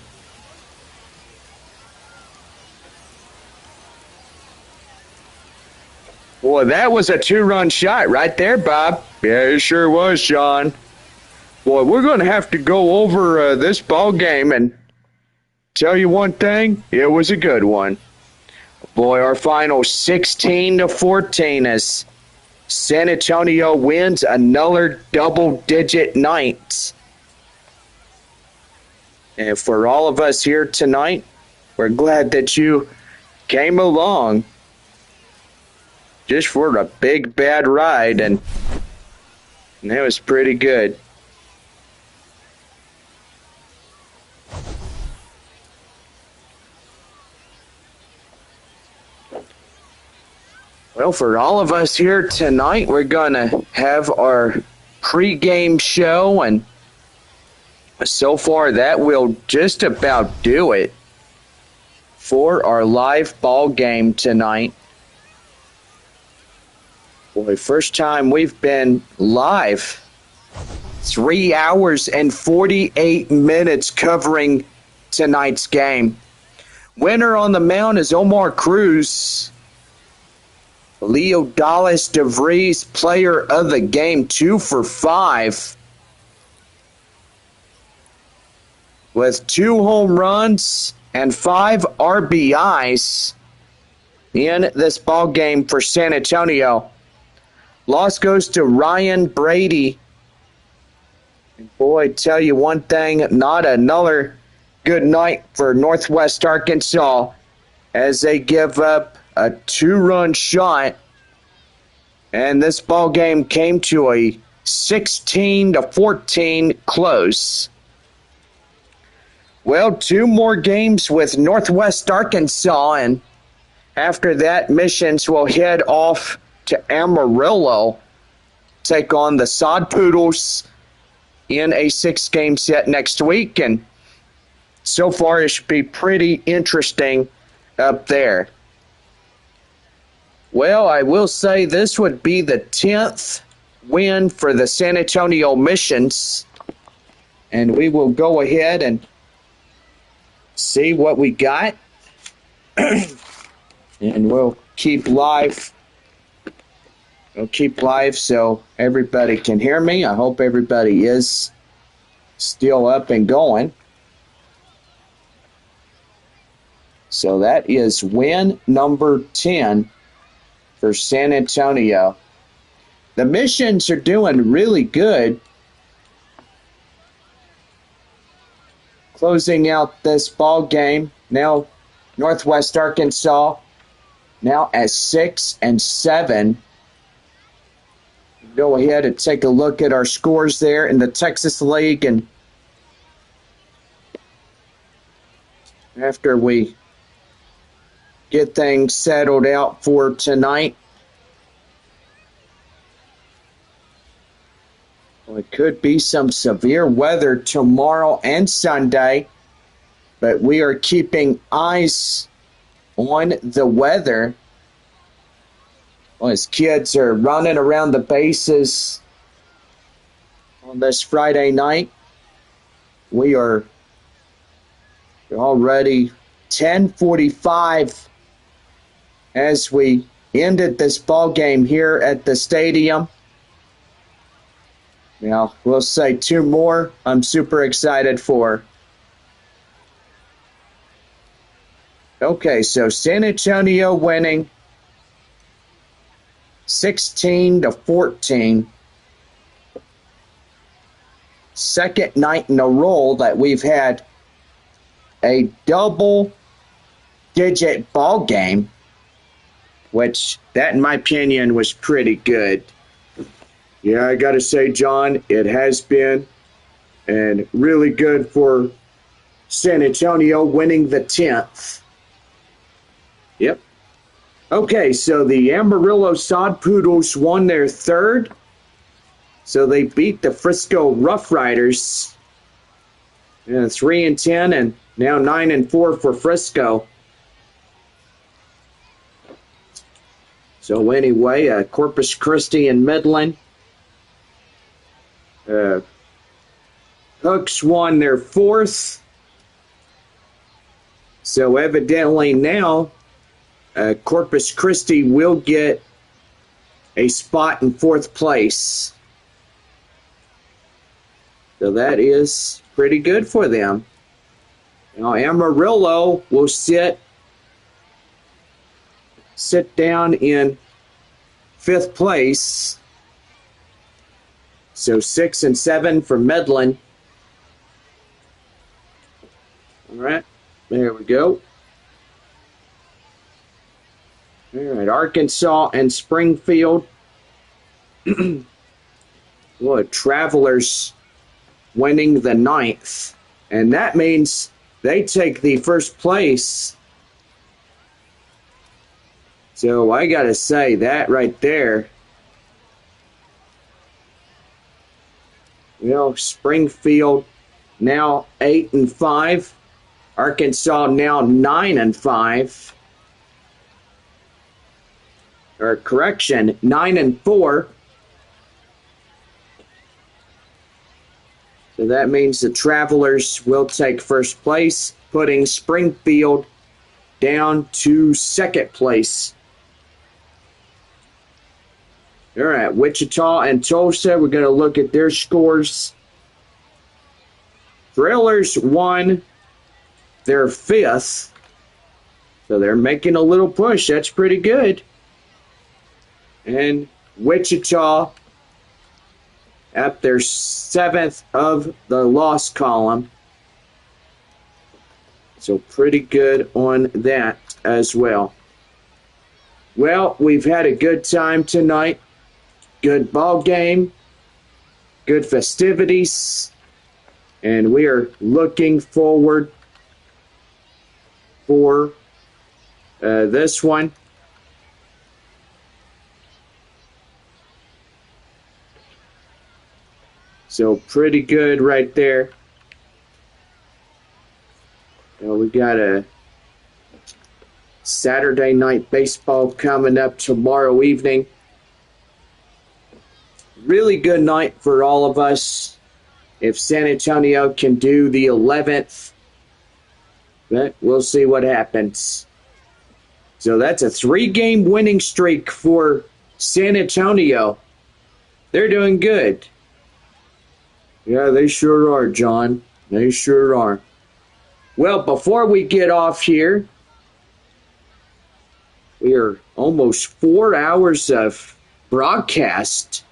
Boy, that was a two-run shot right there, Bob. Yeah, it sure was, Sean. Boy, we're going to have to go over this ball game and tell you one thing, it was a good one. Boy, our final 16-14 as San Antonio wins another double-digit night. And for all of us here tonight, we're glad that you came along just for a big bad ride, and it was pretty good. Well, for all of us here tonight, we're going to have our pregame show, and so far that will just about do it for our live ball game tonight. Boy, first time we've been live. 3 hours and 48 minutes covering tonight's game. Winner on the mound is Omar Cruz. Leo Dallas DeVries, player of the game, 2 for 5. With 2 home runs and 5 RBIs in this ball game for San Antonio. Loss goes to Ryan Brady. Boy, tell you one thing, not another good night for Northwest Arkansas as they give up a 2-run shot. And this ball game came to a 16-14 close. Well, 2 more games with Northwest Arkansas, and after that, Missions will head off to Amarillo, take on the Sod Poodles in a 6-game set next week, and so far it should be pretty interesting up there. Well, I will say this would be the 10th win for the San Antonio Missions, and we will go ahead and see what we got. And we'll keep live. We'll keep live so everybody can hear me. I hope everybody is still up and going. So that is win number 10 for San Antonio. The Missions are doing really good. Closing out this ball game. Now Northwest Arkansas now at 6-7. Go ahead and take a look at our scores there in the Texas League, and after we get things settled out for tonight. Well, it could be some severe weather tomorrow and Sunday, but we are keeping eyes on the weather. Well, as kids are running around the bases on this Friday night, we are already 10:45 as we ended this ball game here at the stadium. Now, we'll say 2 more I'm super excited for. Okay, so San Antonio winning 16-14. Second night in a row that we've had a double-digit ball game, which that, in my opinion, was pretty good. Yeah, I got to say, John, it has been, and really good for San Antonio winning the 10th. Yep. Okay, so the Amarillo Sod Poodles won their 3rd. So they beat the Frisco Rough Riders. 3-10 and now 9-4 for Frisco. So anyway, Corpus Christi and Midland. Hooks won their 4th. So evidently now Corpus Christi will get a spot in 4th place. So that is pretty good for them. Now Amarillo will sit down in 5th place. So 6-7 for Midland. All right, there we go. All right, Arkansas and Springfield. Well, Travelers winning the 9th. And that means they take the 1st place. So I got to say that right there. You know, Springfield now 8-5. Arkansas now 9-5. Or correction, 9-4. So that means the Travelers will take 1st place, putting Springfield down to 2nd place. All right, Wichita and Tulsa, we're going to look at their scores. Trailers won their 5th, so they're making a little push. That's pretty good. And Wichita at their 7th of the loss column. So pretty good on that as well. Well, we've had a good time tonight. Good ball game. Good festivities. And we are looking forward for this one. So pretty good right there. We got a Saturday night baseball coming up tomorrow evening. Really good night for all of us. If San Antonio can do the 11th, but we'll see what happens. So that's a 3-game winning streak for San Antonio. They're doing good. Yeah, they sure are, John. They sure are. Well, before we get off here, we are almost 4 hours of broadcast.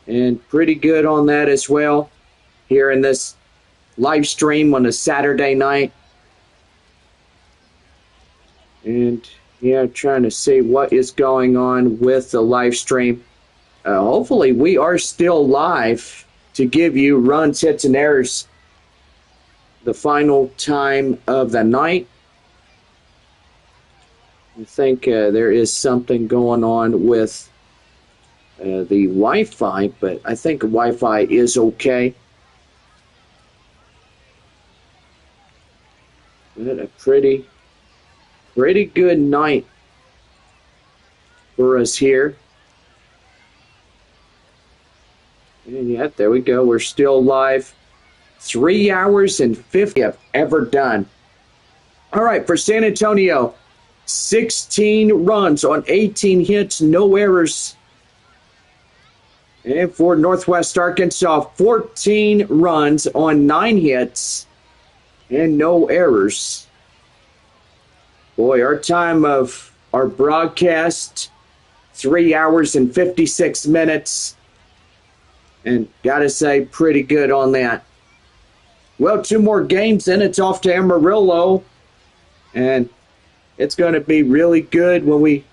And pretty good on that as well. Here in this live stream on a Saturday night. And yeah, trying to see what is going on with the live stream. Hopefully we are still live to give you runs, hits, and errors the final time of the night. I think there is something going on with the Wi-Fi, but I think Wi-Fi is okay. But a pretty good night for us here. And yeah, there we go. We're still live. 3 hours and 50 I've ever done. All right, for San Antonio, 16 runs on 18 hits, no errors. And for Northwest Arkansas, 14 runs on 9 hits and no errors. Boy, our time of our broadcast, 3 hours and 56 minutes. And gotta say, pretty good on that. Well, 2 more games, then it's off to Amarillo. And it's going to be really good when we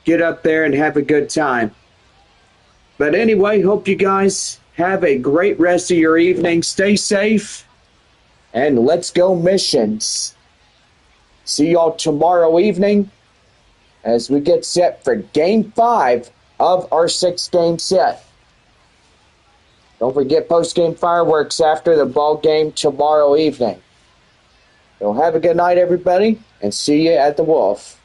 get up there and have a good time. But anyway, hope you guys have a great rest of your evening. Stay safe. And let's go Missions. See y'all tomorrow evening as we get set for Game 5 of our 6-game set. Don't forget post-game fireworks after the ball game tomorrow evening. So have a good night, everybody, and see you at the Wolf.